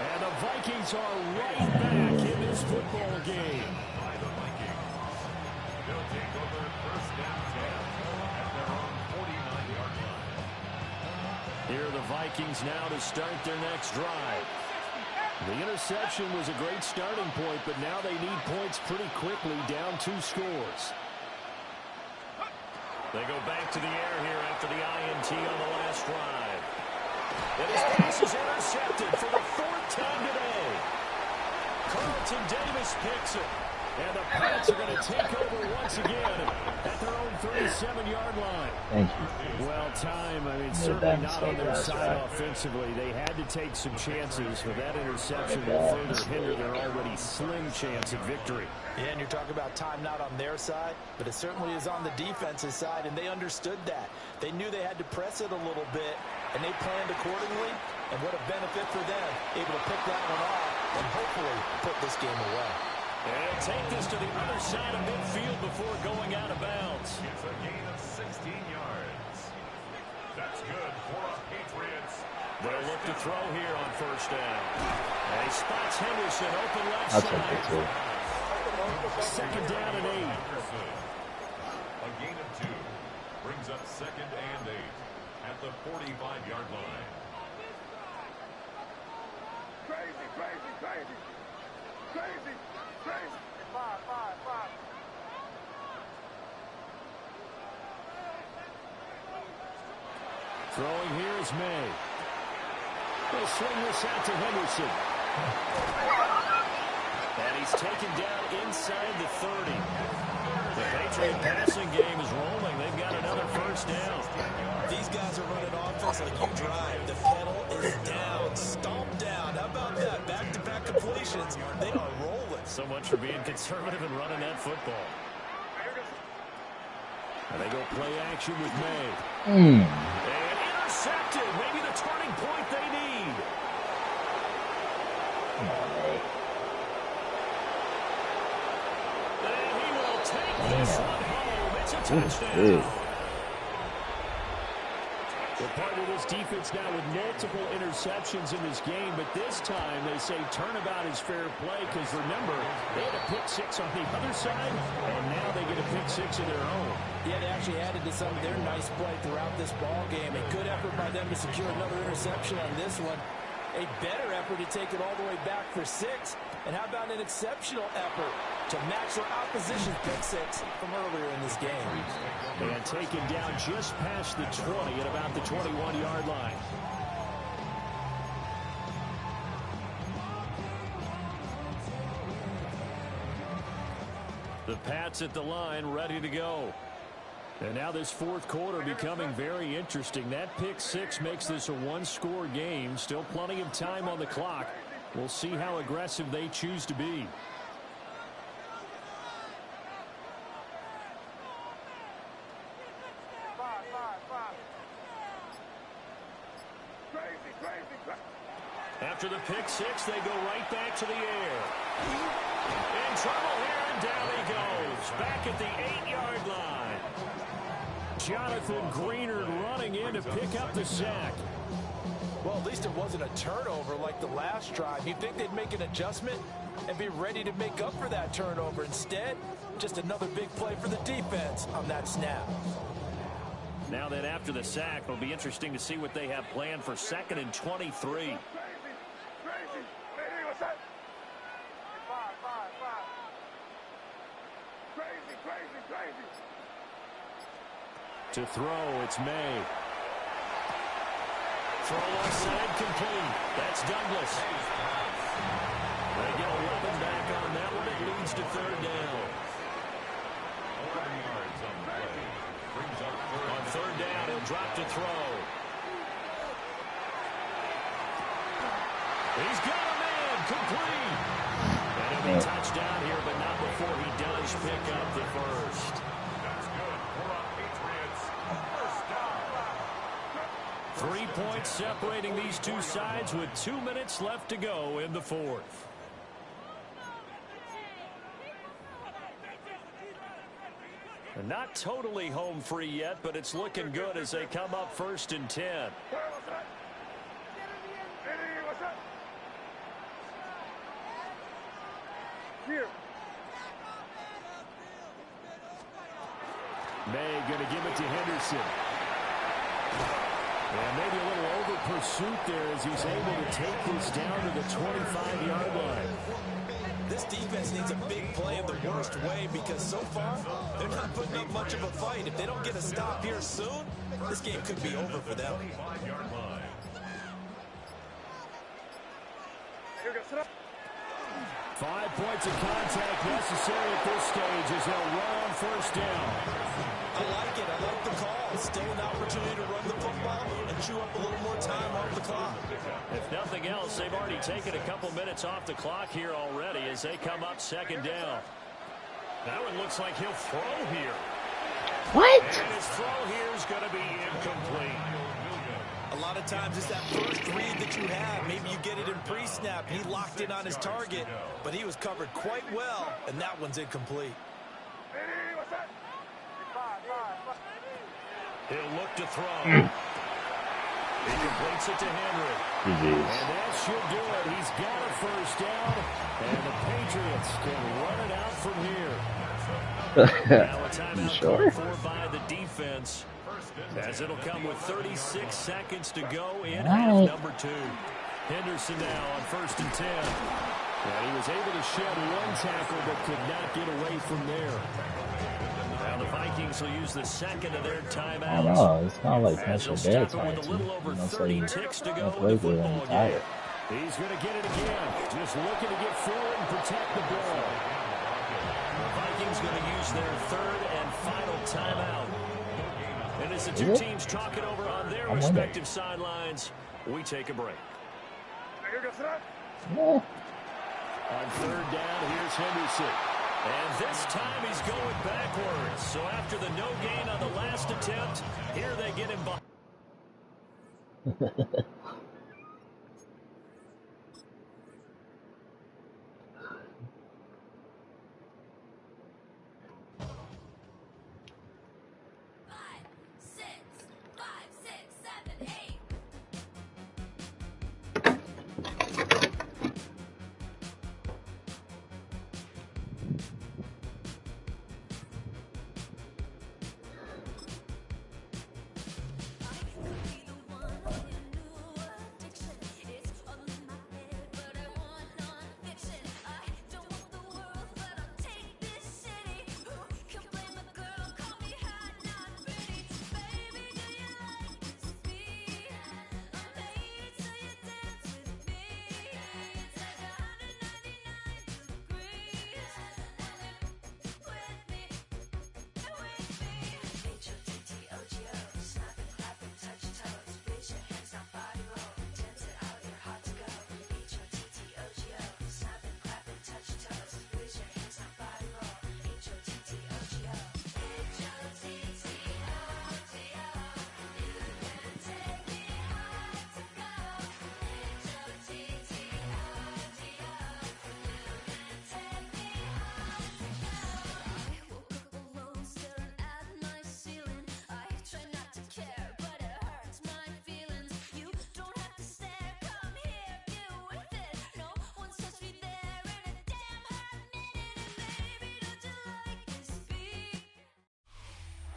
And the Vikings are right back in this football game. By the Vikings. They'll take over 1st down 10 at their own 49-yard line. Here are the Vikings now to start their next drive. The interception was a great starting point, but now they need points pretty quickly, down 2 scores. They go back to the air here after the INT on the last drive. And his pass is intercepted for the 4th time today. Carlton Davis picks it. And the Pats are going to take over once again at their own 37-yard line. Thank you. Well, time, I mean, certainly not on their side offensively. They had to take some chances, but that interception will further hinder their already slim chance at victory. Yeah, and you're talking about time not on their side, but it certainly is on the defense's side, and they understood that. They knew they had to press it a little bit, and they planned accordingly, and what a benefit for them, able to pick that one off and hopefully put this game away. And take this to the other side of midfield before going out of bounds. It's a gain of 16 yards. That's good for a Patriots. They'll look to throw here on 1st down. And he spots Henderson open left I'll side. take it too. 2nd down and 8. A gain of 2 brings up 2nd and 8 at the 45-yard line. Throwing here is May. They'll swing this out to Henderson. And he's taken down inside the 30. The Patriot passing game is rolling. They've got another first down. These guys are running offense like you drive. The pedal is down, stomped down. How about that? Back-to-back completions. They are rolling. So much for being conservative and running that football. And they go play action with May. And intercepted. Maybe the turning point they need. And he will take this one home. It's a touchdown. Well, part of this defense now with multiple interceptions in this game, but this time they say turnabout is fair play because, remember, they had a pick six on the other side, and now they get a pick six of their own. Yeah, they actually added to some of their nice play throughout this ball game. A good effort by them to secure another interception on this one. A better effort to take it all the way back for 6. And how about an exceptional effort to match their opposition's pick six from earlier in this game. And taken down just past the 20 at about the 21-yard line. The Pats at the line, ready to go. And now this fourth quarter becoming very interesting. That pick six makes this a one-score game. Still plenty of time on the clock. We'll see how aggressive they choose to be. After the pick six, they go right back to the air. In trouble here, and down he goes. Back at the 8-yard line. Jonathan Greenard running in to pick up the sack. Well, at least it wasn't a turnover like the last drive. You'd think they'd make an adjustment and be ready to make up for that turnover. Instead, just another big play for the defense on that snap. Now that after the sack, it'll be interesting to see what they have planned for 2nd and 23. To throw, it's May. Throw left side complete. That's Douglas. They get 11 back on that one. It leads to 3rd down. On 3rd down, he'll drop to throw. He's got a man complete. And he'll be touchdown here, but not before he does pick up the first. 3 points separating these two sides with 2 minutes left to go in the fourth. And not totally home free yet, but it's looking good as they come up 1st and 10. May going to give it to Henderson. And maybe a little over pursuit there as he's able to take this down to the 25-yard line. This defense needs a big play in the worst way because so far they're not putting up much of a fight. If they don't get a stop here soon, this game could be over for them. 5 points of contact necessary at this stage as they'll run on 1st down. I like it. I like the call. Still an opportunity to run the football and chew up a little more time off the clock. If nothing else, they've already taken a couple minutes off the clock here already as they come up 2nd down. That one looks like he'll throw here. What? And his throw here is going to be incomplete. A lot of times it's that first read that you have. Maybe you get it in pre-snap. He locked in on his target, but he was covered quite well, and that one's incomplete. He'll look to throw. He completes it to Henry. And that should do it. He's got a 1st down, and the Patriots can run it out from here. Now a timeout called for by the defense, as it'll come with 36 seconds to go in half number 2. Henderson now on 1st and 10. And he was able to shed one tackle but could not get away from there. Now the Vikings will use the second of their timeouts. I don't know. It's kind of like As Spencer they'll Bears stop it with a little over 30 ticks to go in the football game. He's going to get it again. Just looking to get forward and protect the ball. The Vikings going to use their third and final timeout. And as the two teams talk it over on their respective sidelines, we take a break. Yeah. On 3rd down, here's Henderson. And this time he's going backwards. So after the no gain on the last attempt, here they get him behind.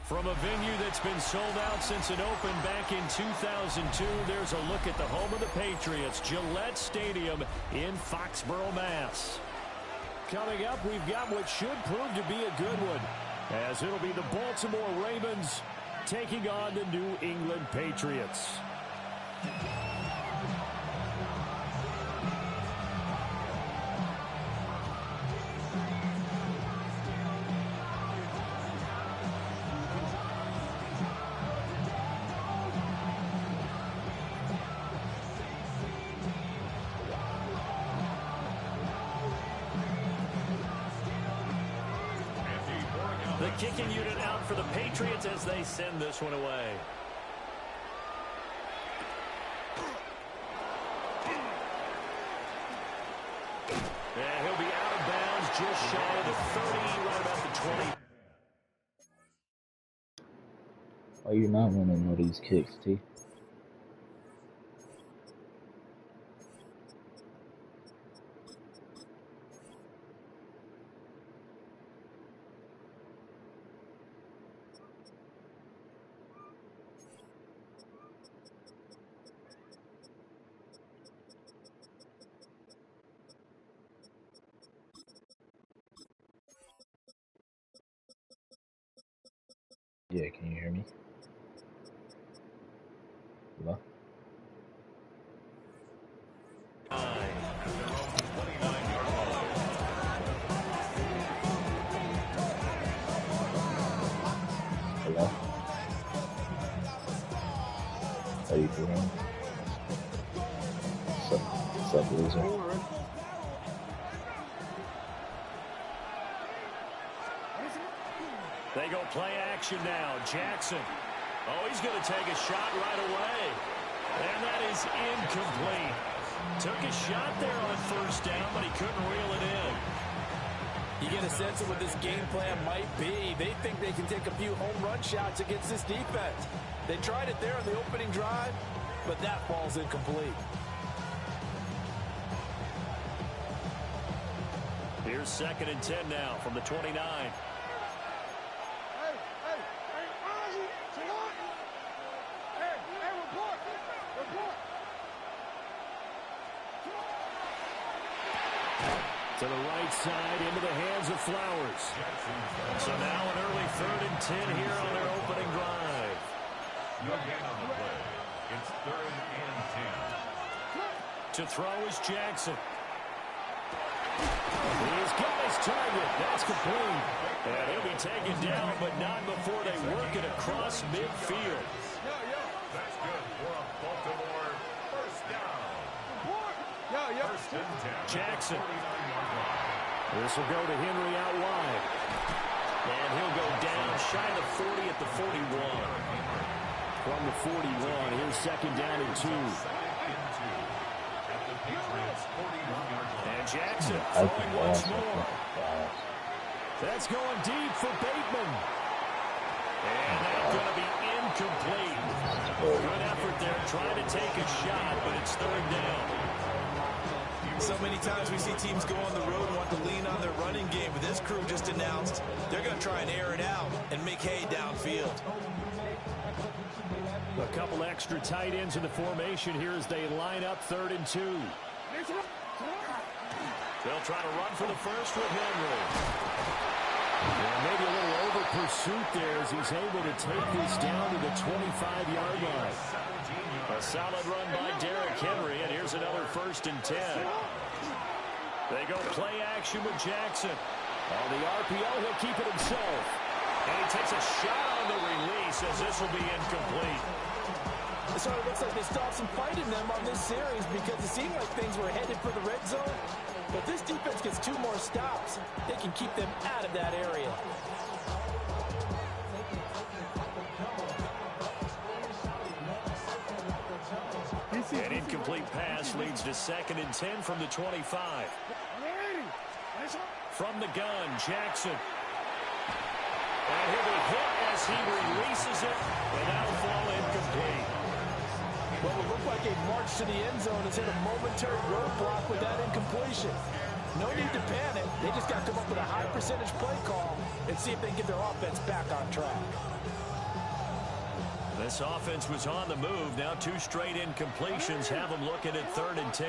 From a venue that's been sold out since it opened back in 2002, there's a look at the home of the Patriots, Gillette Stadium in Foxborough, Mass. Coming up, we've got what should prove to be a good one, as it'll be the Baltimore Ravens taking on the New England Patriots. The kicking unit out for the Patriots as they send this one away. And he'll be out of bounds just shy of the 30, right about the 20. Why you not winning all these kicks, T? Yeah, can you hear me? Hello? Hello? Are you hearing me? What's up, loser? They go play action now. Jackson. Oh, he's going to take a shot right away. And that is incomplete. Took a shot there on 1st down, but he couldn't reel it in. You get a sense of what this game plan might be. They think they can take a few home run shots against this defense. They tried it there on the opening drive, but that ball's incomplete. Here's 2nd and 10 now from the 29. To the right side, into the hands of Flowers. So now an early 3rd and 10 here on their opening drive. Again on the play. It's 3rd and 10. To throw is Jackson. He's got his target. That's complete. And he'll be taken down, but not before they work it across midfield. That's good for a Baltimore first down. First and 10. Jackson. This will go to Henry out wide. And he'll go down shy of the 40 at the 41. From the 41, here's 2nd down and 2. And Jackson throwing once more. That's going deep for Bateman. And that's going to be incomplete. Good effort there, trying to take a shot, but it's 3rd down. So many times we see teams go on the road and want to lean on their running game, but this crew just announced they're going to try and air it out and make hay downfield. A couple extra tight ends in the formation here as they line up 3rd and 2. They'll try to run for the first with Henry. Yeah, maybe a little over pursuit there as he's able to take this down to the 25-yard line. A solid run by Derrick Henry, and here's another 1st and 10. They go play action with Jackson. On the RPO, he'll keep it himself. And he takes a shot on the release as this will be incomplete. So it looks like they stopped some fight in them on this series because it seemed like things were headed for the red zone. But this defense gets 2 more stops. They can keep them out of that area. An incomplete pass leads to 2nd and 10 from the 25. From the gun, Jackson. And he'll be hit as he releases it, and that'll fall incomplete. Well, it looked like a march to the end zone has hit a momentary roadblock with that incompletion. No need to panic. They just got to come up with a high percentage play call and see if they can get their offense back on track. This offense was on the move. Now 2 straight incompletions have them looking at 3rd and 10.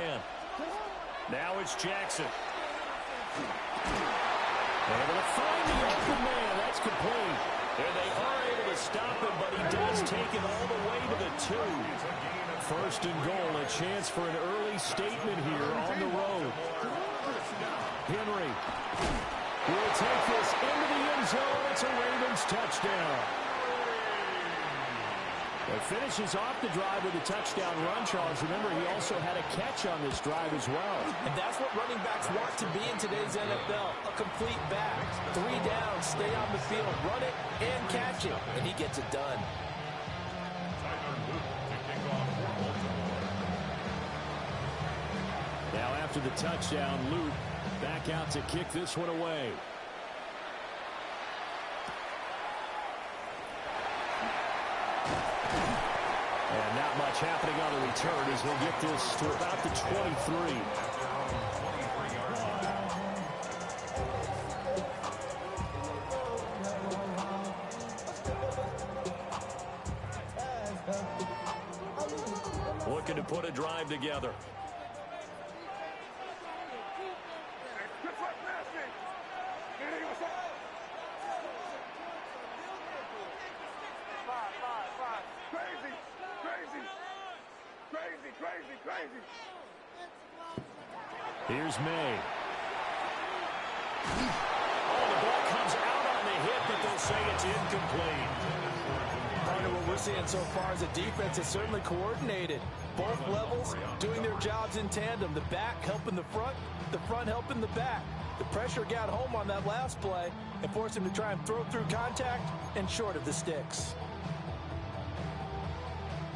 Now it's Jackson. Able to find the open man. That's complete. And they are able to stop him, but he does take it all the way to the 2. 1st and goal, a chance for an early statement here on the road. Henry will take this into the end zone. It's a Ravens touchdown. It finishes off the drive with a touchdown run, Charles. Remember, he also had a catch on this drive as well. And that's what running backs want to be in today's NFL, a complete back. 3 downs, stay on the field, run it, and catch it. And he gets it done. Now after the touchdown, Luke back out to kick this one away. And not much happening on the return as he'll get this to about the 23. Looking to put a drive together. Crazy. Here's May. Oh, the ball comes out on the hit, but they'll say it's incomplete. Part of what we're seeing so far is the defense is certainly coordinated. Both levels doing their jobs in tandem. The back helping the front helping the back. The pressure got home on that last play and forced him to try and throw through contact and short of the sticks.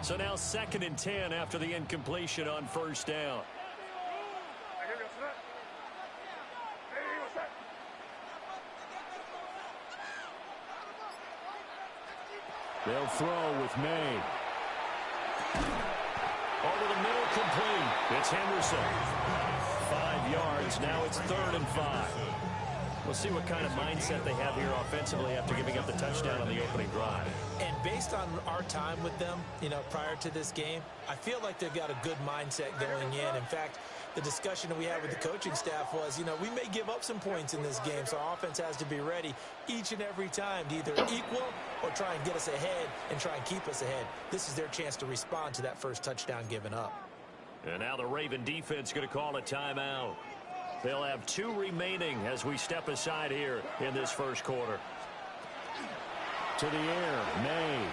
So now 2nd and 10 after the incompletion on 1st down. They'll throw with May. Over the middle, complete. It's Henderson. 5 yards. Now it's 3rd and 5. We'll see what kind of mindset they have here offensively after giving up the touchdown on the opening drive. And based on our time with them, prior to this game, I feel like they've got a good mindset going in. In fact, the discussion that we had with the coaching staff was, you know, we may give up some points in this game, so our offense has to be ready each and every time to either equal or try and get us ahead and try and keep us ahead. This is their chance to respond to that first touchdown given up. And now the Raven defense going to call a timeout. They'll have 2 remaining as we step aside here in this first quarter. To the air, May.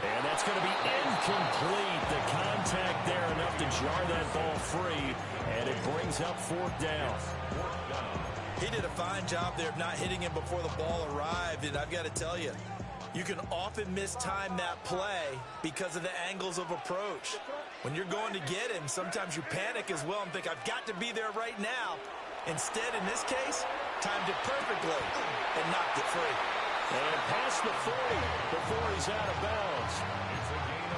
And that's going to be incomplete. The contact there enough to jar that ball free, and it brings up 4th down. He did a fine job there of not hitting him before the ball arrived, and I've got to tell you, you can often mistime that play because of the angles of approach. When you're going to get him, sometimes you panic as well and think, I've got to be there right now. Instead, in this case, timed it perfectly and knocked it free. And past the 40 before he's out of bounds.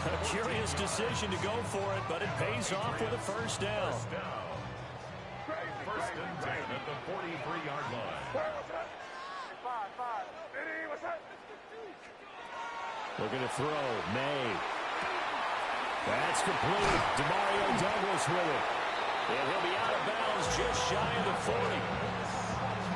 A curious decision to go for it, but it pays off with a first down. First and 10 at the 43-yard line. Looking to throw, May. That's complete. Demario Douglas with it. And he'll be out of bounds just shy of the 40.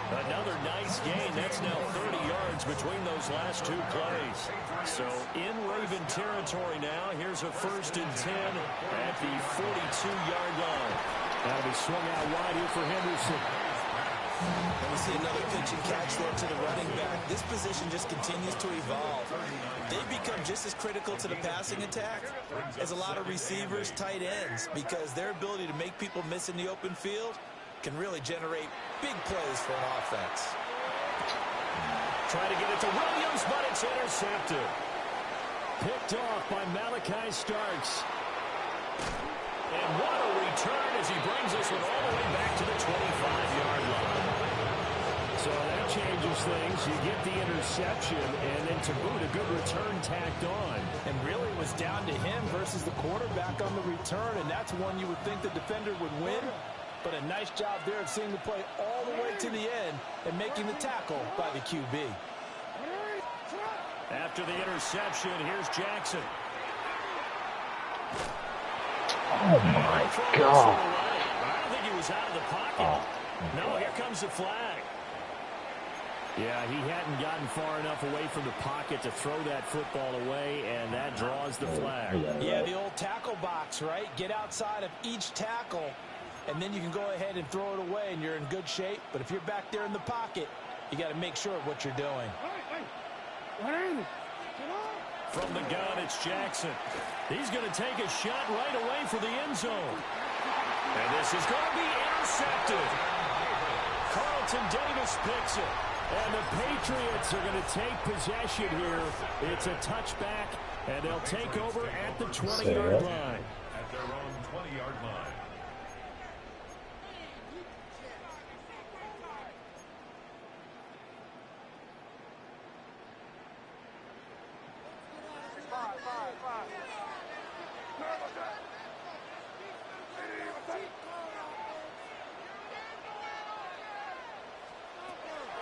Another nice gain. That's now 30 yards between those last 2 plays. So in Raven territory now. Here's a first and 10 at the 42-yard line. That'll be swung out wide here for Henderson. And we see another pitch and catch there to the running back. This position just continues to evolve. They become just as critical to the passing attack as a lot of receivers, tight ends, because their ability to make people miss in the open field can really generate big plays for an offense. Trying to get it to Williams, but it's intercepted. Picked off by Malachi Starks. And what a return as he brings this one all the way back to the 25-yard line. So that changes things. You get the interception, and then to boot, a good return tacked on. And really it was down to him versus the quarterback on the return, and that's one you would think the defender would win. But a nice job there of seeing the play all the way to the end and making the tackle by the QB. After the interception, here's Jackson. Oh, my God. I don't think he was out of the pocket. No, here comes the flag. Yeah, he hadn't gotten far enough away from the pocket to throw that football away, and that draws the flag. Yeah, the old tackle box, right? Get outside of each tackle, and then you can go ahead and throw it away, and you're in good shape. But if you're back there in the pocket, you got to make sure of what you're doing. From the gun, it's Jackson. He's going to take a shot right away for the end zone. And this is going to be intercepted. Carlton Davis picks it. And the Patriots are going to take possession here. It's a touchback, and they'll take over at the 20-yard line. At their own 20-yard line.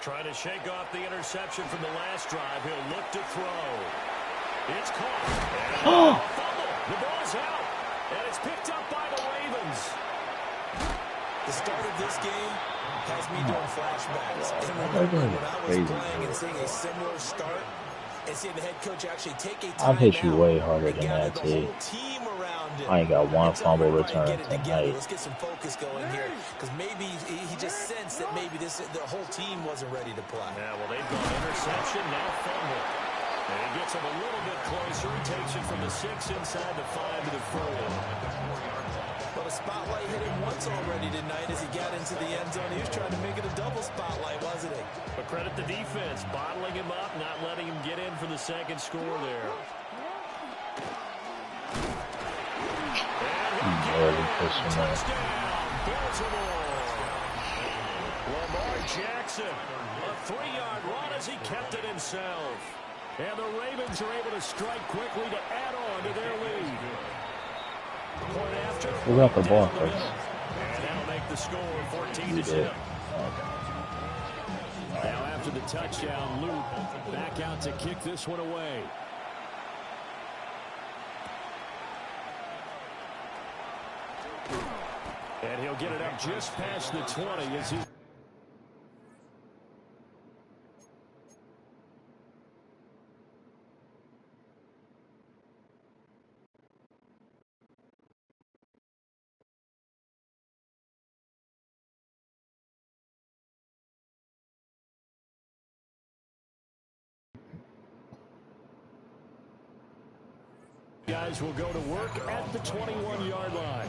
Trying to shake off the interception from the last drive. He'll look to throw. It's caught. And fumble. The ball's out. And it's picked up by the Ravens. The start of this game has me doing flashbacks. And remember when I was playing and seeing a similar start and seeing the head coach actually take a time I've hit you out way harder and than that, gather the too. whole team around him. I ain't got one And tell fumble everybody, return get it together. tonight. Let's get some focus going here, because maybe he just sensed that maybe the whole team wasn't ready to play. Yeah, well, they've gone interception, now fumble. And he gets him a little bit closer. He takes it from the 6 inside the 5 to the 4. But a spotlight hit him once already tonight as he got into the end zone. He was trying to make it a double spotlight, wasn't he? But credit the defense, bottling him up, not letting him get in for the second score there. Touchdown, Baltimore. Lamar Jackson, a 3-yard run as he kept it himself. And the Ravens are able to strike quickly to add on to their lead. Point after. Who got the ball first? And that'll make the score 14-10. Now after the touchdown, Luke back out to kick this one away. And he'll get it up just past the 20 as he... Guys will go to work at the 21-yard line.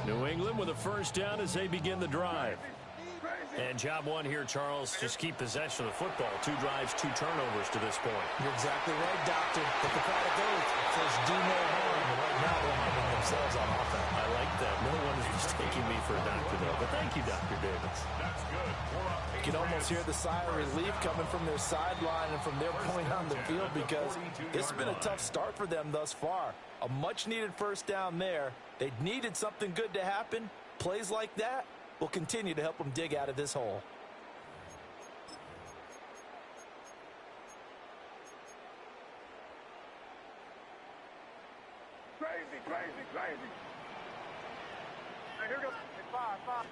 New England with a first down as they begin the drive. And job one here, Charles, just keep possession of the football. 2 drives, 2 turnovers to this point. You're exactly right, Doctor. Hippocratic oath says do no harm. And right now they're harming themselves on offense. I like that. No one is mistaking me for a doctor, though. But thank you, Dr. Davis. That's good. You can almost hear the sigh of relief coming from their sideline and from their point on the field because this has been a tough start for them thus far. A much-needed first down there. They needed something good to happen. Plays like that will continue to help them dig out of this hole. Crazy, crazy, crazy. Hey, here we go. Hey, 5.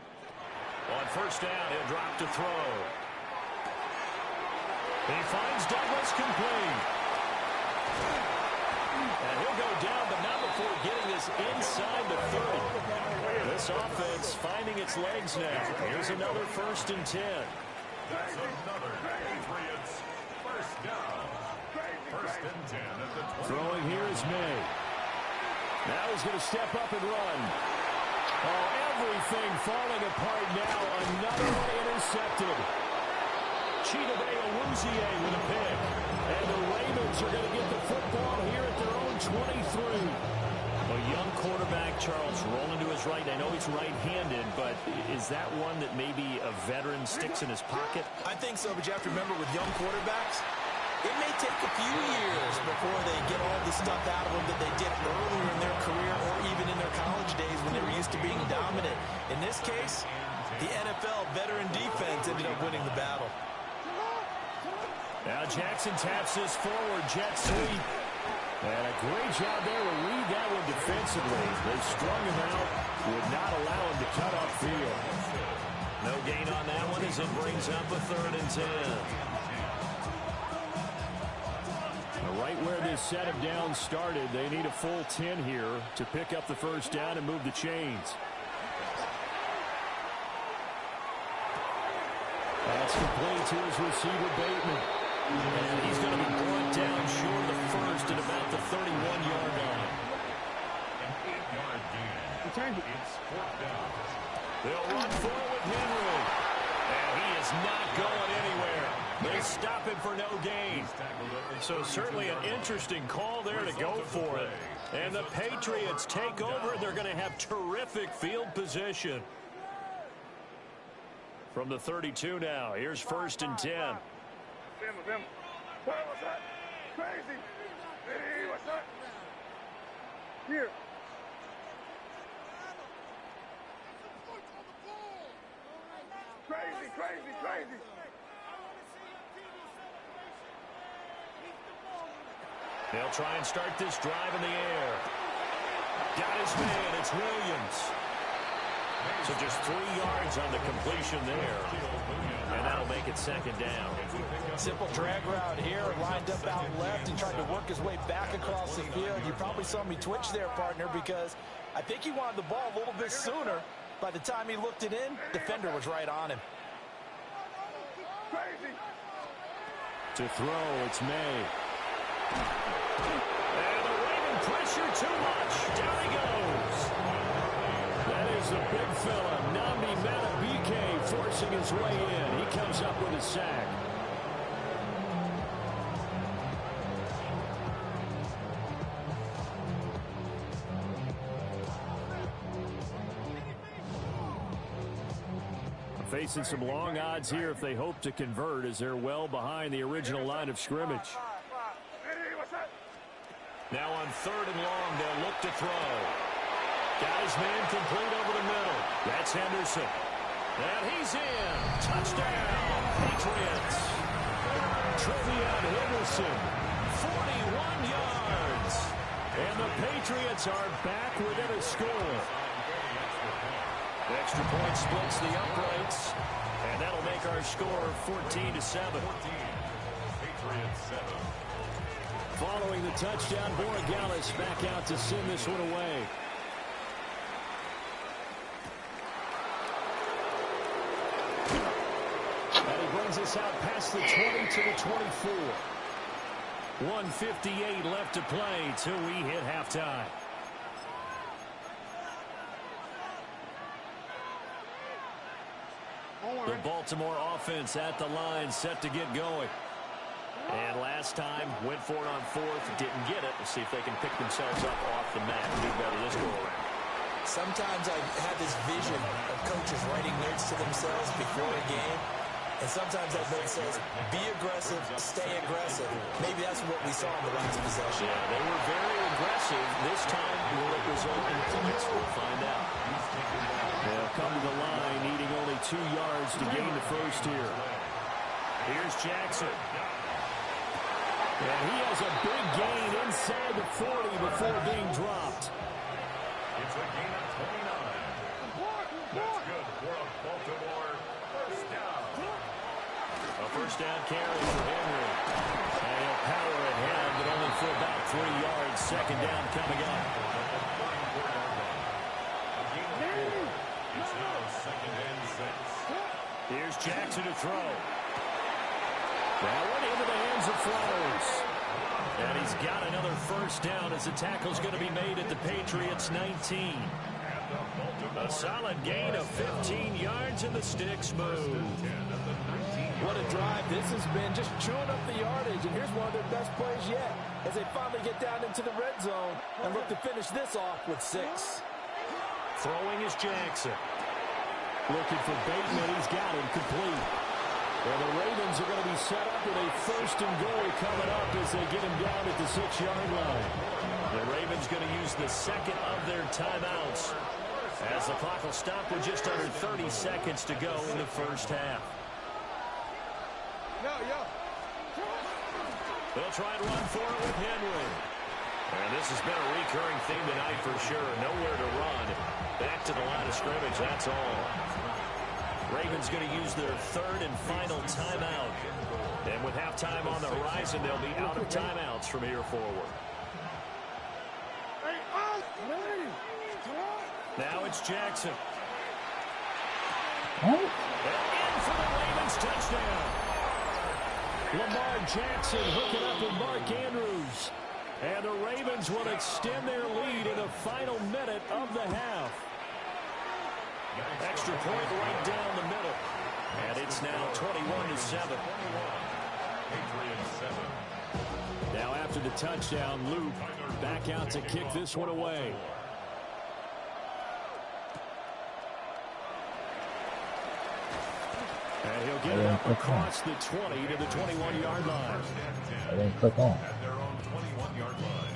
On first down, he'll drop to throw. He finds Douglas complete. And he'll go down, but not before getting this inside the 30. This offense finding its legs now. Here's another 1st and 10. That's another Patriots first down. 1st and 10 at the 20. Throwing here is May. Now he's going to step up and run. Oh, everything falling apart now. Another one intercepted. Chidobe Awuzie with a pick. And the Ravens are going to get the football here at their own 23. A young quarterback, Charles, rolling to his right. I know he's right-handed, but is that one that maybe a veteran sticks in his pocket? I think so, but you have to remember with young quarterbacks, it may take a few years before they get all the stuff out of them that they did earlier in their career or even in their college days when they were used to being dominant. In this case, the NFL veteran defense ended up winning the battle. Now Jackson taps this forward, jet sweep. And a great job there to read that one defensively. They strung him out, would not allow him to cut upfield. No gain on that one as it brings up a 3rd and 10. Right where this set of downs started, they need a full 10 here to pick up the first down and move the chains. That's complete to his receiver, Bateman. And he's going to be brought down short of the first at about the 31-yard line. An 8-yard gain. It's 4th down. They'll run forward with Henry. And he is not going anywhere. They stop him for no gain. So certainly an interesting call there to go for it. And the Patriots take over. They're going to have terrific field position. From the 32 now, here's 1st and 10. What was that? Crazy. Hey, what's that? Here. Crazy, crazy, crazy. They'll try and start this drive in the air. Got his man. It's Williams. So just 3 yards on the completion there. And that'll make it 2nd down. Simple drag route here, lined up out left and tried to work his way back across the field. You probably saw me twitch there, partner, because I think he wanted the ball a little bit sooner. By the time he looked it in, defender was right on him. To throw, it's May. And the Raven pressure too much. Down he goes. That is the big fella, Nnamdi Madubuike, forcing his way in. He comes up with a sack. Facing some long odds here if they hope to convert, as they're well behind the original line of scrimmage. Now on 3rd and long, they'll look to throw. Got his man complete over the middle. That's Henderson. And he's in. Touchdown, Patriots. Trevion Henderson, 41 yards. And the Patriots are back within a score. The extra point splits the uprights. And that'll make our score 14-7. Following the touchdown, Borregales back out to send this one away. And he brings us out past the 20 to the 24. 1:58 left to play till we hit halftime. The Baltimore offense at the line, set to get going. And last time, went for it on fourth, didn't get it. Let's see if they can pick themselves up off the mat and do better this go-around. Sometimes I have this vision of coaches writing notes to themselves before a game. And sometimes that note says, be aggressive, stay aggressive. Maybe that's what we saw in the last possession. Yeah, they were very aggressive. This time, will it result in points? We'll find out. They'll come to the line, needing only 2 yards to gain the first here. Here's Jackson. And he has a big gain inside the 40 before being dropped. It's a gain of 29. That's good for a Baltimore first down. A first down carry for Henry. And he'll power ahead, but only for about 3 yards. Second down coming up. It's now 2nd and 6. Here's Jackson to throw. That one into the hands of Flowers. And he's got another first down as the tackle's going to be made at the Patriots' 19. A solid gain of 15 yards and the sticks move. What a drive this has been, just chewing up the yardage. And here's one of their best plays yet as they finally get down into the red zone and look to finish this off with 6. Throwing is Jackson. Looking for Bateman. He's got him complete. Well, the Ravens are going to be set up with a first and goal coming up as they get him down at the 6-yard line. The Ravens going to use the second of their timeouts as the clock will stop with just under 30 seconds to go in the first half. They'll try and run for it with Henry. And this has been a recurring theme tonight for sure. Nowhere to run. Back to the line of scrimmage, that's all. Ravens going to use their third and final timeout. And with halftime on the horizon, they'll be out of timeouts from here forward. Now it's Jackson. And in for the Ravens touchdown. Lamar Jackson hooking up with Mark Andrews. And the Ravens will extend their lead in the final minute of the half. Extra point right down the middle. And it's now 21-7. Now after the touchdown, Luke back out to kick this one away. And he'll get it up across the 20 to the 21-yard line. I didn't click on. At their own 21-yard line.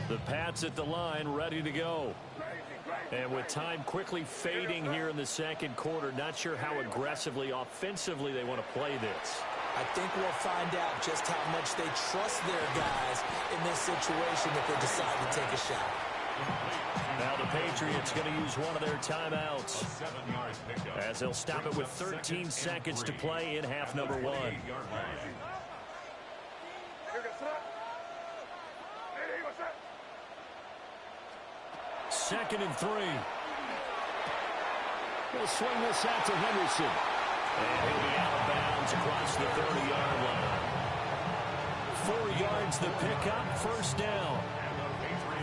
The Pats at the line, ready to go. And with time quickly fading here in the second quarter, not sure how aggressively, offensively they want to play this. I think we'll find out just how much they trust their guys in this situation if they decide to take a shot. Now the Patriots going to use one of their timeouts as they'll stop it with 13 seconds to play in half number 1. Second and 3. He'll swing this out to Henderson. And he'll be out of bounds across the 30-yard line. 4 yards the pickup, first down.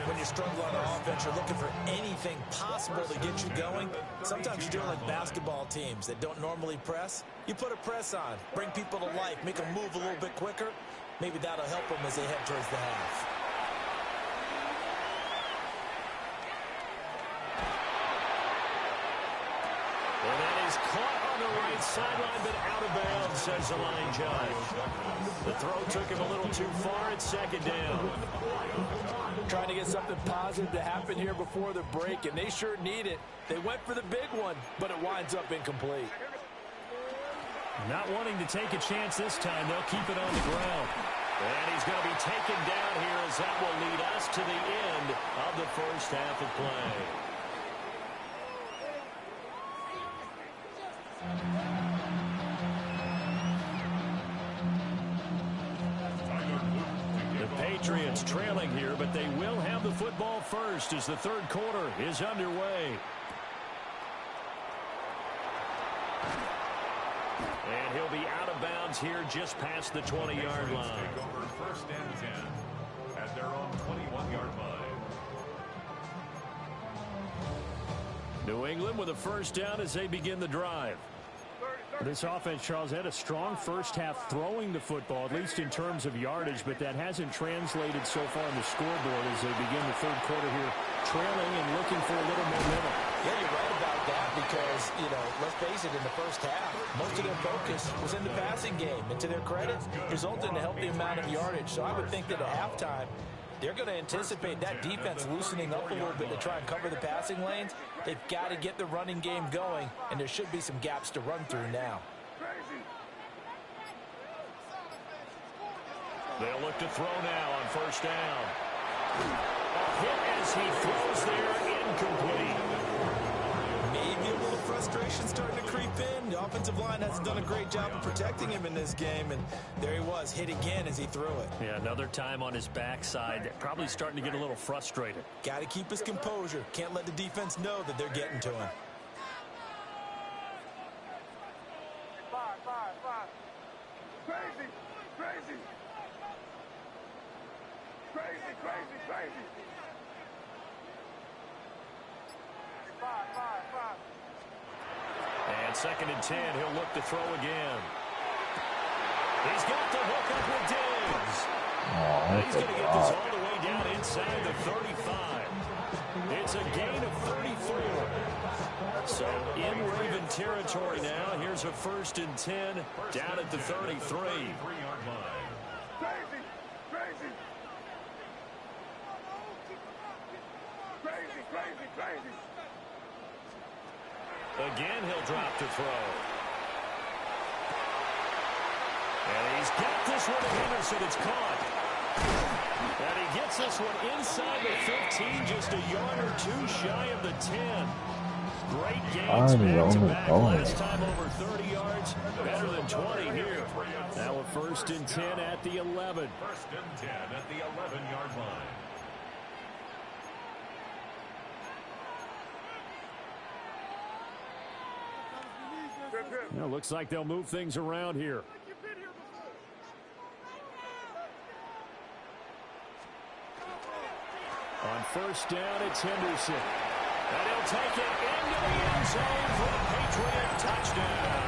When you struggle on offense, you're looking for anything possible to get you going. Sometimes you're doing like basketball teams that don't normally press. You put a press on, bring people to life, make them move a little bit quicker. Maybe that'll help them as they head towards the half. And that is caught on the right sideline, but out of bounds, says the line judge. The throw took him a little too far at second down. trying to get something positive to happen here before the break, and they sure need it. They went for the big one, but it winds up incomplete. Not wanting to take a chance this time. They'll keep it on the ground. And he's going to be taken down here as that will lead us to the end of the first half of play. The Patriots trailing here, but they will have the football first as the third quarter is underway. And he'll be out of bounds here just past the 20-yard line. Take over first and 10 at their own 21-yard line. New England with a first down as they begin the drive. This offense, Charles, had a strong first half throwing the football, at least in terms of yardage, but that hasn't translated so far on the scoreboard as they begin the third quarter here, trailing and looking for a little momentum. Yeah, you're right about that because, you know, let's face it, in the first half, most of their focus was in the passing game. And to their credit, resulted in a healthy amount of yardage. So I would think that at halftime, they're going to anticipate that defense loosening up a little bit to try and cover the passing lanes. They've got to get the running game going, and there should be some gaps to run through now. They'll look to throw now on first down. A hit as he throws there, incomplete. Maybe a little frustration starting to creep in. The offensive line hasn't done a great job of protecting him in this game, and there he was, hit again as he threw it. Yeah, another time on his backside. Probably starting to get a little frustrated. Got to keep his composure. Can't let the defense know that they're getting to him. Crazy, crazy. Crazy, crazy, crazy. And second and 10, he'll look to throw again. He's got the hook up with Diggs. He's going to get this all the way down inside the 35. It's a gain of 34. So in Raven territory now. Here's a first and 10 down at the 33. Crazy, crazy. Crazy, crazy, crazy. Again, he'll drop to throw. And he's got this one to Henderson. It's caught. And he gets this one inside the 15, just a yard or two shy of the 10. Great gains back-to-back. Last time over 30 yards, better than 20 here. Now a first and 10 at the 11. First and 10 at the 11-yard line. Well, looks like they'll move things around here. On first down, it's Henderson. And he'll take it into the end zone for a Patriot touchdown.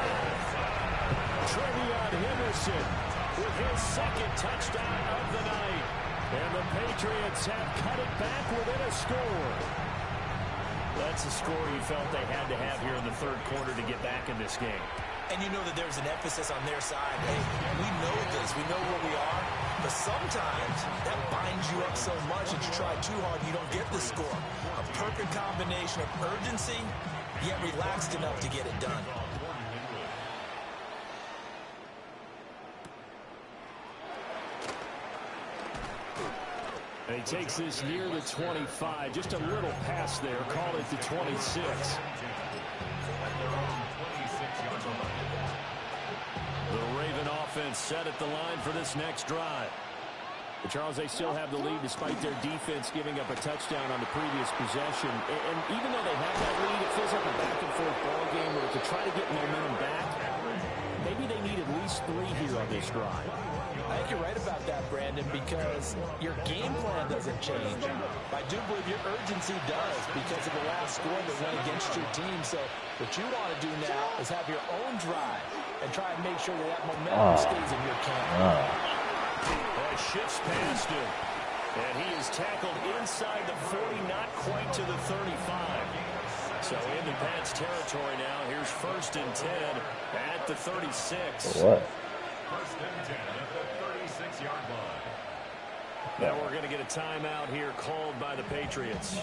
Trevion Henderson with his second touchdown of the night. And the Patriots have cut it back within a score. That's a score you felt they had to have here in the third quarter to get back in this game. And you know that there's an emphasis on their side. Hey, we know this. We know where we are. But sometimes that binds you up so much that you try too hard and you don't get the score. A perfect combination of urgency, yet relaxed enough to get it done. And he takes this near the 25. Just a little pass there. Call it the 26. The Raven offense set at the line for this next drive. But Charles, they still have the lead despite their defense giving up a touchdown on the previous possession. And even though they have that lead, it feels like a back-and-forth ball game where to try to get momentum back, maybe they need at least 3 here on this drive. I think you're right about that, Brandon, because your game plan doesn't change. I do believe your urgency does because of the last score that went against your team. So what you want to do now is have your own drive and try and make sure that momentum stays in your camp. Shifts past him. And he is tackled inside the 40, not quite to the 35. So into Pat's territory now. Here's first and 10 at the 36. What? First and 10 at the 36-yard line. Now we're going to get a timeout here called by the Patriots.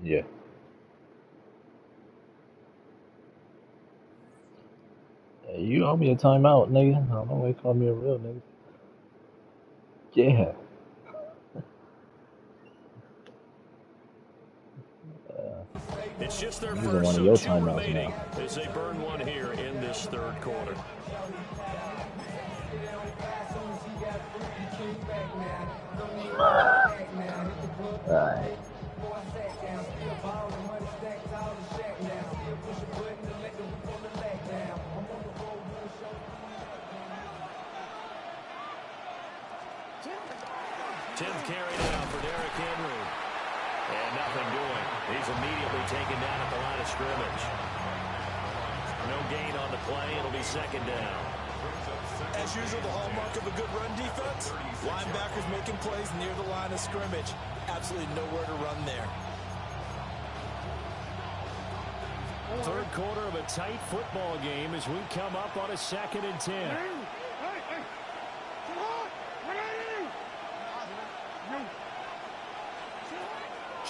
Yeah. Hey, you owe me a timeout, nigga. I don't know why you call me a real nigga. Yeah. It's just their These first, are one of so your 2 timeouts remaining now. as they burn one here in this third quarter. Alright. Tenth carry now for Derrick Henry. And nothing doing. He's immediately taken down at the line of scrimmage. No gain on the play. It'll be second down. As usual, the hallmark of a good run defense, linebackers making plays near the line of scrimmage. Absolutely nowhere to run there. Third quarter of a tight football game as we come up on a 2nd and 10.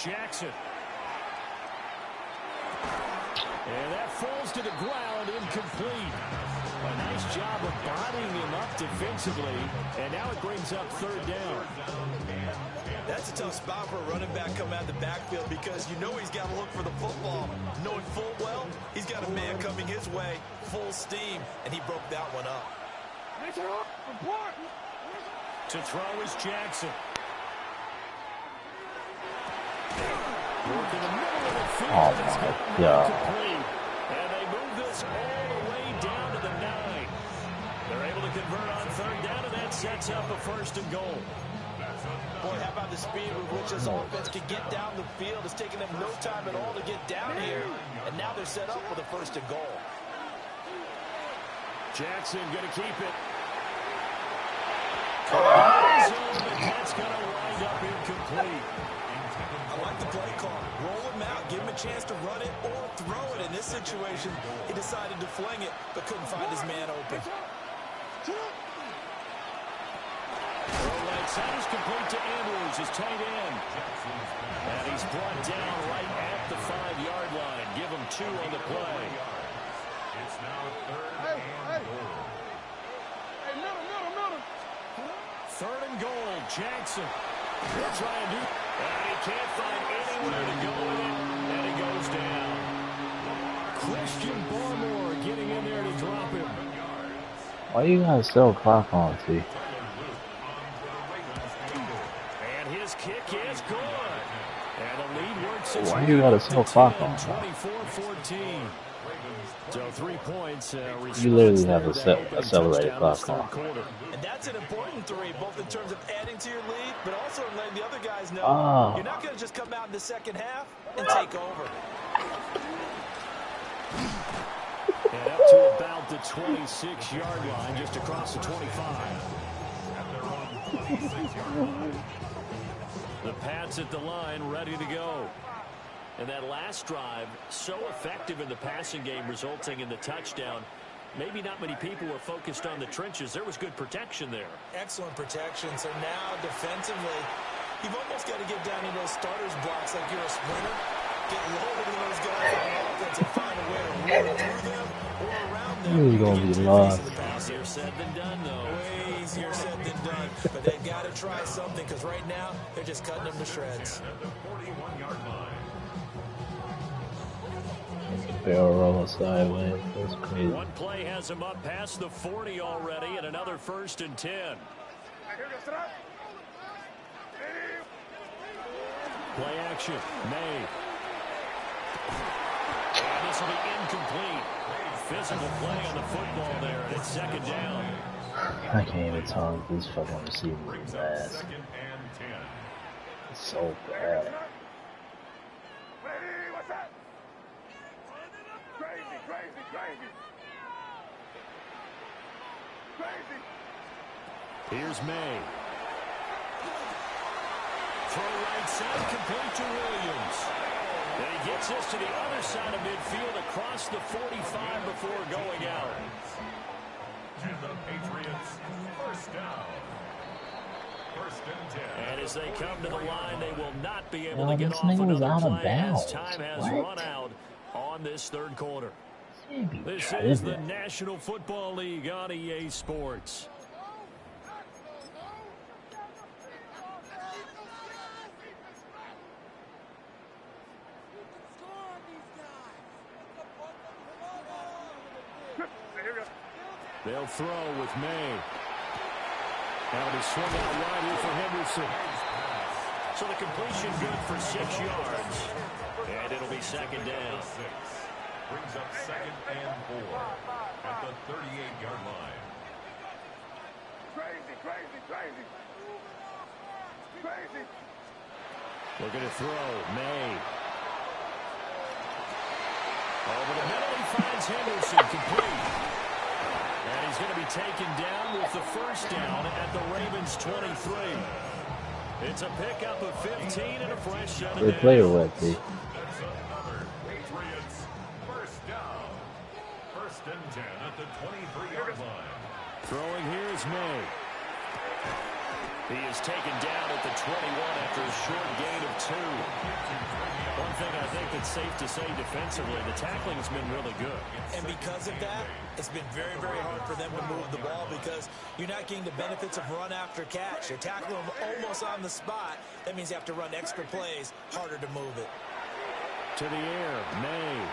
Jackson. And that falls to the ground, incomplete. A nice job of bodying him up defensively, and now it brings up 3rd down. That's a tough spot for a running back coming out of the backfield because you know he's got to look for the football. Knowing full well, he's got a man coming his way, full steam, and he broke that one up. To throw is Jackson. Work in the middle of the field. Oh my God. And they move this all the way down to the 9. They're able to convert on 3rd down, and that sets up a 1st and goal. Boy, how about the speed with which this offense can get down the field? It's taken them no time at all to get down here, and now they're set up with a 1st and goal. Jackson going to keep it. That's going to wind up incomplete. I like the play call. Roll him out, give him a chance to run it or throw it. In this situation, he decided to fling it, but couldn't find his man open. Right side is complete to Andrews, his tight end. And he's brought down right at the 5-yard line. Give him 2 on the play. It's now 3rd and goal. Hey, middle. 3rd and goal, Jackson. He'll try and do, and he can't find anywhere to go with it, and he goes down. Christian Barmore getting in there to drop him. Why you gotta sell clock on, T? And his kick is good. And the lead works its Why you gotta sell clock on? 24-14. So 3 points. You literally have a accelerated clock on. And that's an important 3, both in terms of adding to your lead, but also in letting the other guys know you're not going to just come out in the second half and take over. And up to about the 26-yard line, just across the 25. The Pats at the line, ready to go. And that last drive, so effective in the passing game, resulting in the touchdown. Maybe not many people were focused on the trenches. There was good protection there. Excellent protection. So now, defensively, you've almost got to get down to those starters blocks like you're a sprinter. Get lower to those guys on offense and find a way to run through them or around them. You're going to be lost. Easier said than done, though. Way easier said than done. But they've got to try something because right now, they're just cutting them to shreds. At the 41-yard line. Barrel roll sideways. That's crazy. One play has him up past the 40 already, and another 1st and 10. Play action. May. And this will be incomplete. Physical play on the football there, and it's 2nd down. I can't even tell if this fucking receiver is bad. It's so bad. Here's May. Throw right side, complete to Williams. And he gets this to the other side of midfield across the 45 before going out. And the Patriots, 1st down. 1st and 10. And as they come to the line, they will not be able No, to get this off nigga was another out of play as bounds. time has What? run out on this 3rd quarter. This tripping. is the National Football League on EA Sports. They'll throw with May. Now he swung out wide here for Henderson. So the completion good for 6 yards. And it'll be 2nd down. Brings up 2nd and 4 at the 38-yard line. Crazy. Looking to throw. May. Over the middle, he finds Henderson complete. And he's going to be taken down with the 1st down at the Ravens 23. It's a pickup of 15 and a fresh set of Good player, Webby. That's another Patriots 1st down. 1st and 10 at the 23-yard line. Throwing here is May. He is taken down at the 21 after a short gain of 2. One thing I think that's safe to say defensively, the tackling has been really good. And because of that, it's been very, very hard for them to move the ball because you're not getting the benefits of run after catch. You're tackling them almost on the spot. That means you have to run extra plays, harder to move it. To the air, May.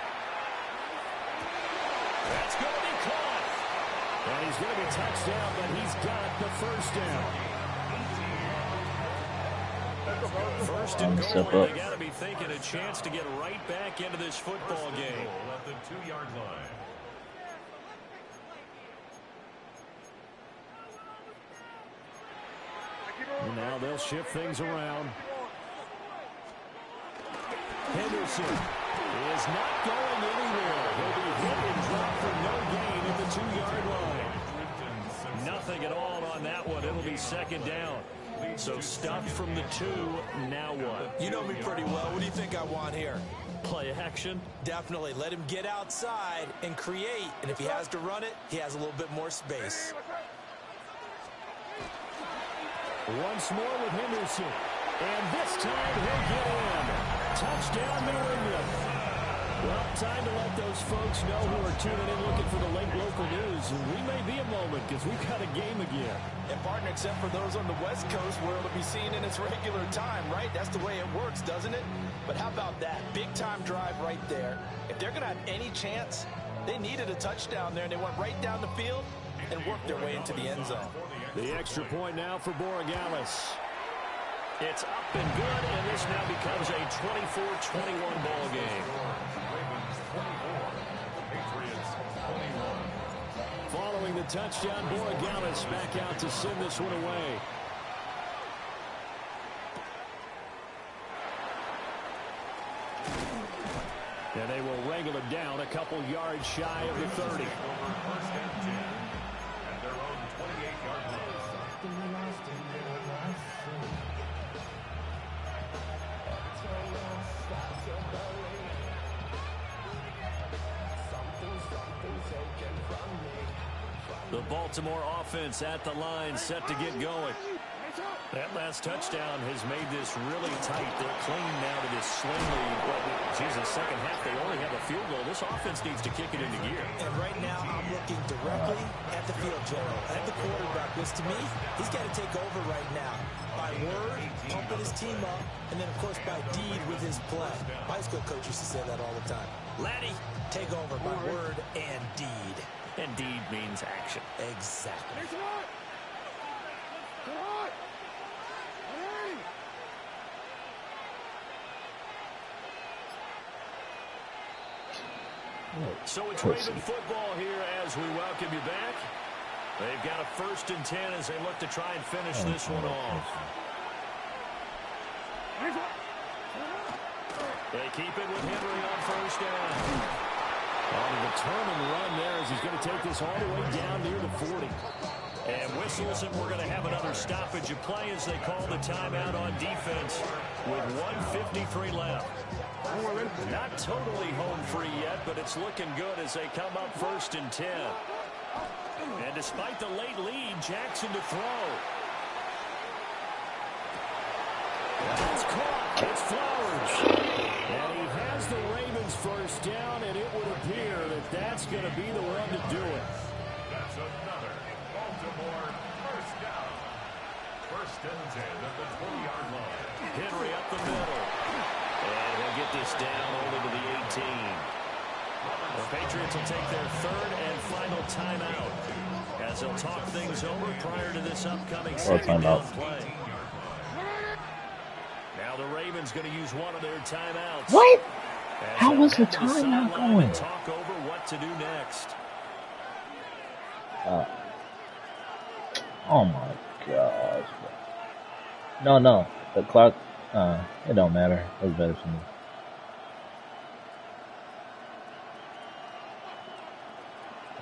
That's going to be caught. And he's going to be touched down, but he's got the 1st down. 1st and goal, they got to be thinking a chance to get right back into this football game. At the 2-yard line. And now they'll shift things around. Henderson is not going anywhere. He'll be hit and dropped for no gain at the 2-yard line. Nothing at all on that one. It'll be 2nd down. So stuffed from the 2, now what? You know me pretty well. What do you think I want here? Play action? Definitely. Let him get outside and create. And if he has to run it, he has a little bit more space. Once more with Henderson. And this time he'll get in. Touchdown, New England. Well, time to let those folks know who are tuning in looking for the late local news. We may be a moment because we've got a game again. And partner, except for those on the West Coast where it'll be seen in its regular time, right? That's the way it works, doesn't it? But how about that? Big time drive right there. If they're going to have any chance, they needed a touchdown there, and they went right down the field and worked their way into the end zone. The extra point now for Borregales. It's up and good, and this now becomes a 24-21 ball game. Following the touchdown, Borregales back out to send this one away. And they will wrangle it down a couple yards shy of the 30. The Baltimore offense at the line, set to get going. That last touchdown has made this really tight. They're clinging now to this slim lead. Well, geez, the second half, they only have a field goal. This offense needs to kick it into gear. And right now, I'm looking directly at the field general, at the quarterback, which to me, he's got to take over right now. By word, pumping his team up, and then, of course, by deed with his play. My high school coach used to say that all the time. Laddie, take over by word and deed. And deed means action. Exactly. So it's Raven football here as we welcome you back. They've got a 1st and 10 as they look to try and finish this one off. They keep it with Henry on 1st down. On a determined run there as he's going to take this all the way down near the 40. And whistles, and we're going to have another stoppage of play as they call the timeout on defense with 1:53 left. Not totally home free yet, but it's looking good as they come up 1st and 10. And despite the late lead, Jackson to throw. It's caught. It's Flowers. And he has the Ravens 1st down, and it would appear that that's going to be the one to do it. That's another Baltimore 1st down. 1st and 10 at the 20-yard line. Henry up the middle. And he'll get this down only to the 18. The Patriots will take their 3rd and final timeout as they'll talk things over prior to this upcoming 2nd down play. Now the Ravens going to use one of their timeouts. What? How was the timeout going? Talk over what to do next. Oh my gosh. No. The clock, it don't matter. It's better for me.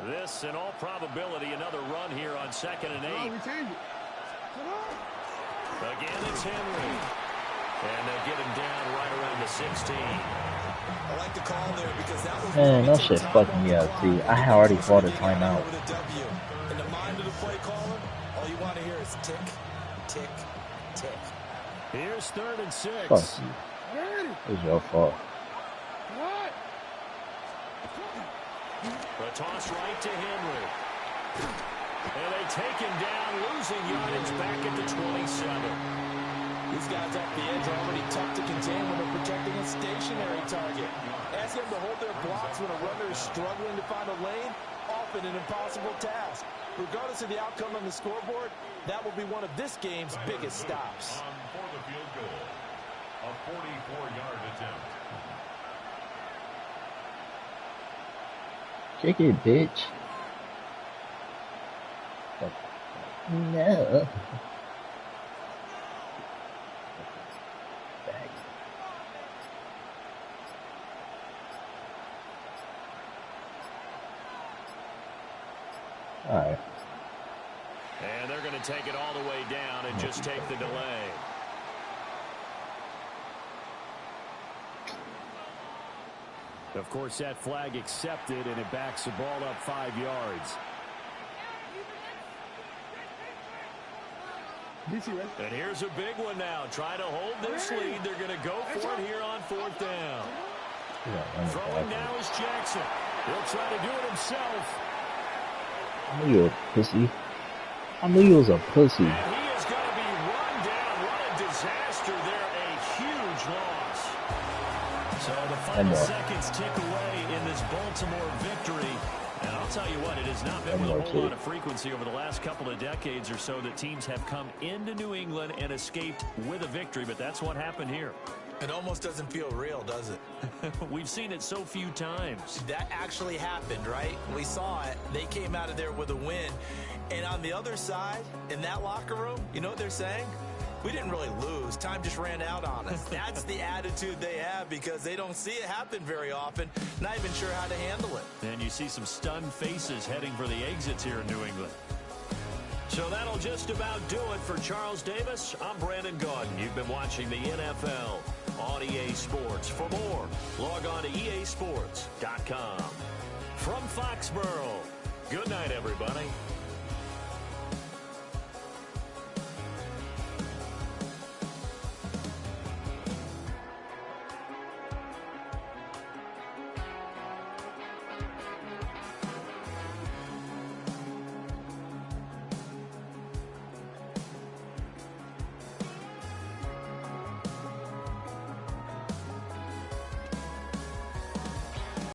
This, in all probability, another run here on 2nd and 8. Again, it's Henry. And they'll get him down right around the 16. I like the call there because that was Man, no shit fucking me up. See, I had already called a timeout. In the mind of the play caller, all you want to hear is tick, tick, tick. Here's 3rd and 6. Fuck you. It was your fault. The toss right to Henry. And they take him down, losing yardage back at the 27. These guys off the edge are already tough to contain when they're protecting a stationary target. Ask them to hold their blocks when a runner is struggling to find a lane, often an impossible task. Regardless of the outcome on the scoreboard, that will be one of this game's biggest stops. For the field goal, a 44-yard attempt. Kick it, bitch. No. Alright. And they're going to take it all the way down and just take the delay. Of course, that flag accepted, and it backs the ball up 5 yards. And here's a big one now. Trying to hold this lead. They're going to go for it here on 4th down. Throwing now is Jackson. He'll try to do it himself. I knew you were a pussy. I knew you was a pussy. And he is going to be run down. What a disaster there. A huge loss. So the final seconds tick away in this Baltimore victory. And I'll tell you what, it has not been with a whole lot of frequency over the last couple of decades or so that teams have come into New England and escaped with a victory, but that's what happened here. It almost doesn't feel real, does it? We've seen it so few times. That actually happened, right? We saw it. They came out of there with a win. And on the other side, in that locker room, you know what they're saying? We didn't really lose. Time just ran out on us. That's the attitude they have because they don't see it happen very often. Not even sure how to handle it. And you see some stunned faces heading for the exits here in New England. So that'll just about do it for Charles Davis. I'm Brandon Gaudin. You've been watching the NFL on EA Sports. For more, log on to easports.com. From Foxborough, good night, everybody.